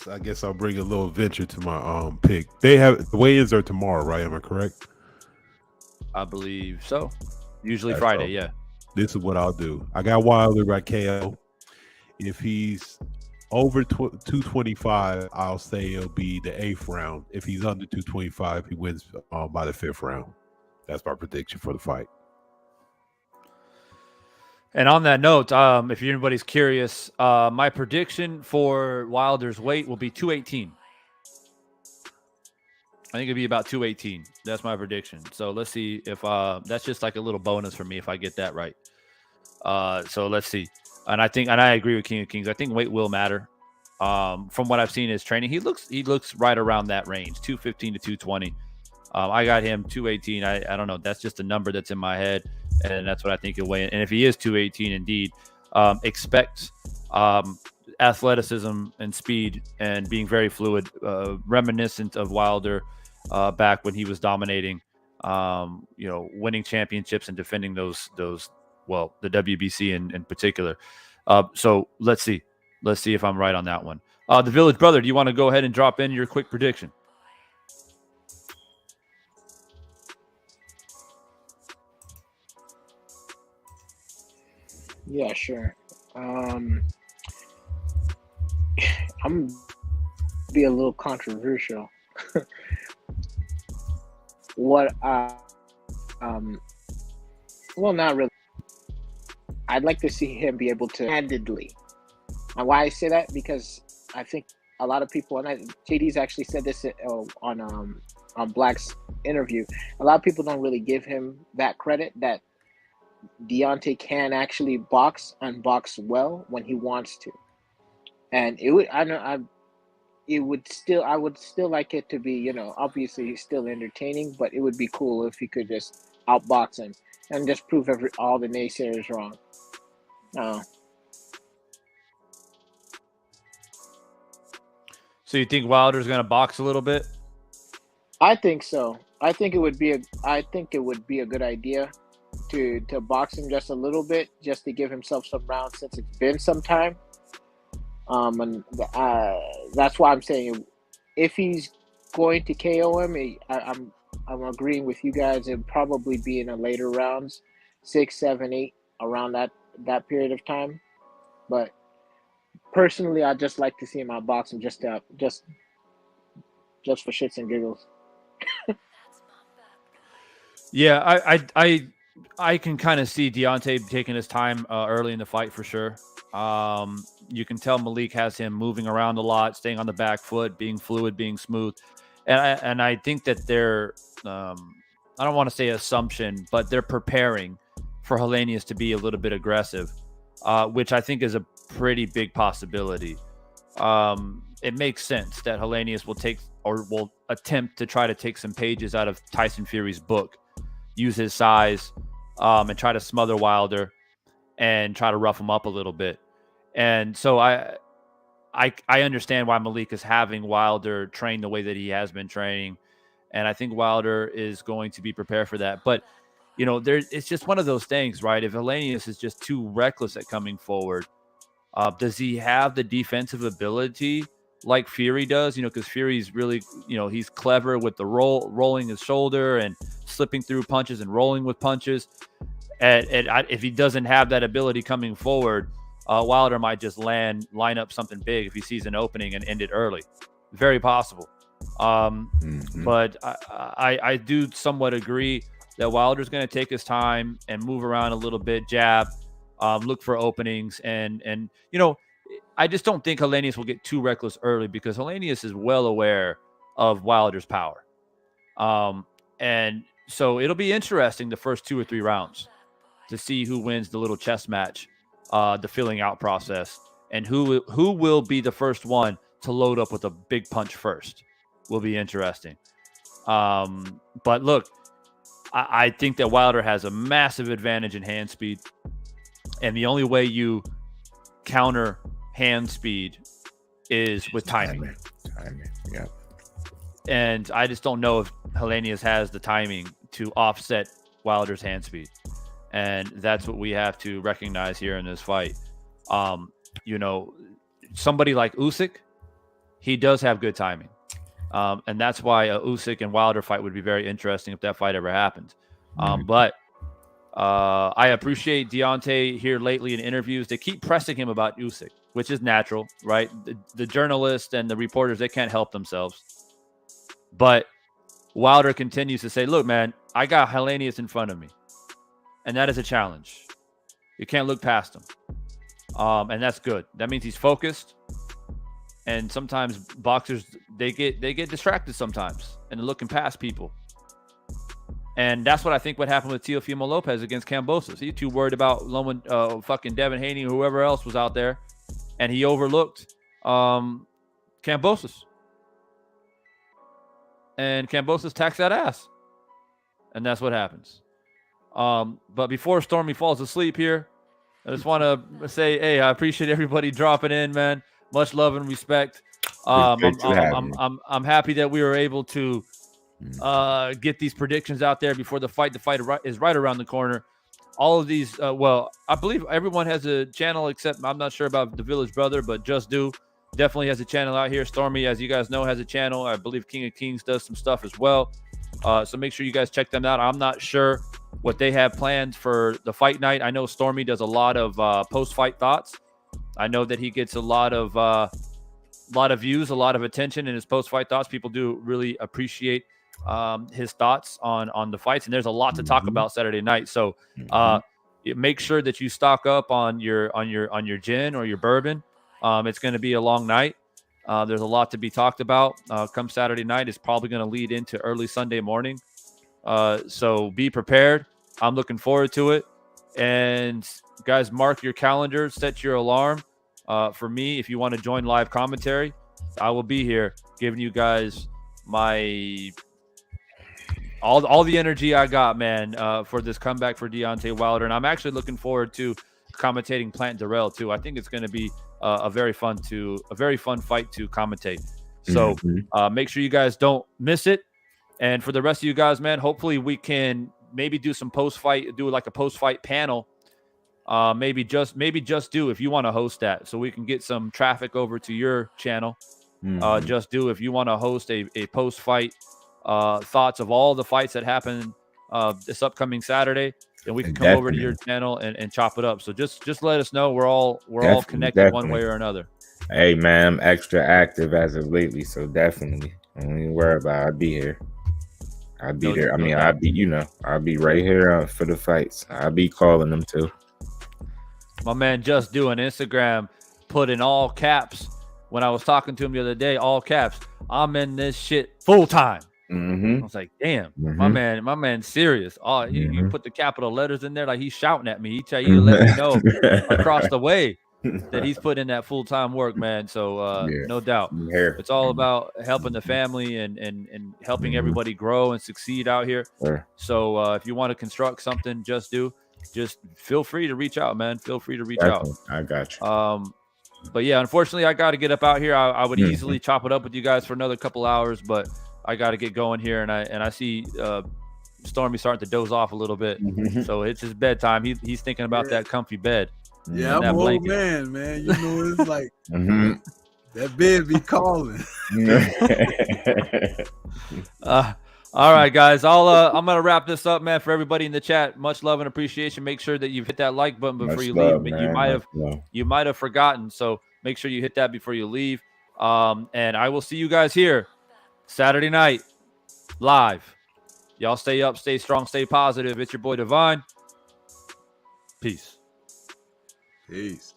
[SPEAKER 8] I guess I'll bring a little venture to my pick. They have the weigh-ins are tomorrow, right? Am I correct?
[SPEAKER 1] I believe so. Usually Friday, yeah.
[SPEAKER 8] This is what I'll do. I got Wilder by KO. If he's over 225, I'll say it'll be the 8th round. If he's under 225, he wins by the 5th round. That's my prediction for the fight.
[SPEAKER 1] And on that note, if anybody's curious, my prediction for Wilder's weight will be 218. I think it'll be about 218. That's my prediction. So let's see if that's just like a little bonus for me if I get that right. So let's see. And I agree with King of Kings. I think weight will matter. From what I've seen in his training, he looks right around that range, 215 to 220. I got him 218. I don't know. That's just a number that's in my head, and that's what I think he'll weigh in. And if he is 218 indeed, expect athleticism and speed and being very fluid, reminiscent of Wilder back when he was dominating, winning championships and defending those the WBC in particular. So let's see if I'm right on that one. The Village Brother, do you want to go ahead and drop in your quick prediction?
[SPEAKER 9] Yeah, sure. I'm be a little controversial. Well, not really. I'd like to see him be able to handedly. And why I say that, because I think a lot of people, and JD's actually said this on Black's interview, a lot of people don't really give him that credit that Deontay can actually box and box well when he wants to. And I would still like it to be, obviously he's still entertaining, but it would be cool if he could just outbox him and just prove all the naysayers wrong.
[SPEAKER 1] So you think Wilder's going to box a little bit?
[SPEAKER 9] I think so. I think it would be a good idea to box him just a little bit, just to give himself some rounds since it's been some time. And that's why I'm saying if he's going to KO him, I'm agreeing with you guys. It'd probably be in the later rounds, 6, 7, 8, around that period of time. But personally, I'd just like to see him outbox him just for shits and giggles.
[SPEAKER 1] Yeah, I can kind of see Deontay taking his time early in the fight for sure. You can tell Malik has him moving around a lot, staying on the back foot, being fluid, being smooth, and I think that they're I don't want to say assumption, but they're preparing for Helenius to be a little bit aggressive, which I think is a pretty big possibility. It makes sense that Helenius will take or will attempt to try to take some pages out of Tyson Fury's book, use his size, and try to smother Wilder and try to rough him up a little bit. And so I understand why Malik is having Wilder train the way that he has been training. And I think Wilder is going to be prepared for that. But, you know, it's just one of those things, right? If Helenius is just too reckless at coming forward, does he have the defensive ability like Fury does? You know, because Fury's really, you know, he's clever with the rolling his shoulder and slipping through punches and rolling with punches. And if he doesn't have that ability coming forward, Wilder might just line up something big if he sees an opening and end it early. Very possible. But I do somewhat agree that Wilder's going to take his time and move around a little bit, jab, look for openings. And you know, I just don't think Helenius will get too reckless early because Helenius is well aware of Wilder's power. And so it'll be interesting the first 2 or 3 rounds to see who wins the little chess match, the filling out process, and who will be the first one to load up with a big punch first. Will be interesting. But look, I think that Wilder has a massive advantage in hand speed. And the only way you counter hand speed is with timing.
[SPEAKER 2] Yeah.
[SPEAKER 1] And I just don't know if Helenius has the timing to offset Wilder's hand speed. And that's what we have to recognize here in this fight. You know, somebody like Usyk, he does have good timing. And that's why a Usyk and Wilder fight would be very interesting if that fight ever happens. But I appreciate Deontay here lately in interviews. They keep pressing him about Usyk, which is natural, right? The journalists and the reporters, they can't help themselves. But Wilder continues to say, look, man, I got Helenius in front of me. And that is a challenge. You can't look past him. And that's good. That means he's focused. And sometimes boxers, they get distracted sometimes and they're looking past people. And that's what I think what happened with Teofimo Lopez against Kambosos. He's too worried about fucking Devin Haney or whoever else was out there. And he overlooked Kambosos. And Kambosos tacks that ass. And that's what happens. But before Stormy falls asleep here, I just want to say, hey, I appreciate everybody dropping in, man. Much love and respect. I'm happy that we were able to get these predictions out there before the fight. The fight is right around the corner. All of these, well, I believe everyone has a channel except I'm not sure about the Village Brother, but Just Do definitely has a channel out here. Stormy, as you guys know, has a channel. I believe King of Kings does some stuff as well. So make sure you guys check them out. I'm not sure what they have planned for the fight night. I know Stormy does a lot of post-fight thoughts. I know that he gets a lot of views, a lot of attention in his post-fight thoughts. People do really appreciate his thoughts on the fights, and there's a lot to talk about Saturday night. So make sure that you stock up on your gin or your bourbon. It's going to be a long night. There's a lot to be talked about. Come Saturday night, it's probably going to lead into early Sunday morning. So be prepared. I'm looking forward to it. And guys, mark your calendar, set your alarm. For me, if you want to join live commentary, I will be here giving you guys my all the energy I got, man, for this comeback for Deontay Wilder. And I'm actually looking forward to commentating Plant Dirrell too. I think it's going to be a very fun fight to commentate. So make sure you guys don't miss it. And for the rest of you guys, man, hopefully we can maybe do some post-fight, do like a post-fight panel. Maybe just do if you want to host that, so we can get some traffic over to your channel. Just do if you want to host a post-fight thoughts of all the fights that happen this upcoming Saturday, then we can come over to your channel and chop it up. So just let us know. We're all connected one way or another.
[SPEAKER 2] Hey man, I'm extra active as of lately, so definitely don't even worry about it. I'll be there. I mean, I'll be right here for the fights. I'll be calling them too.
[SPEAKER 1] My man Just doing Instagram put in all caps when I was talking to him the other day, all caps. I'm in this shit full time. I was like, damn, my man's serious. Oh, you put the capital letters in there like he's shouting at me. He tell you to let me know across the way that he's putting in that full-time work, man. So no doubt. It's all about helping the family and helping everybody grow and succeed out here. So if you want to construct something, just feel free to reach out, man. Feel free to reach out.
[SPEAKER 2] I got you.
[SPEAKER 1] But yeah, unfortunately, I got to get up out here. I would easily chop it up with you guys for another couple hours, but I got to get going here, and I see Stormy starting to doze off a little bit. So it's his bedtime. He's thinking about that comfy bed.
[SPEAKER 5] Yeah, I'm an old man. You know, it's like that bed be calling.
[SPEAKER 1] All right, guys. I'm gonna wrap this up, man. For everybody in the chat, much love and appreciation. Make sure that you've hit that like button before you leave. You might have forgotten, so make sure you hit that before you leave. And I will see you guys here Saturday night live. Y'all stay up, stay strong, stay positive. It's your boy Divine. Peace.
[SPEAKER 5] Peace.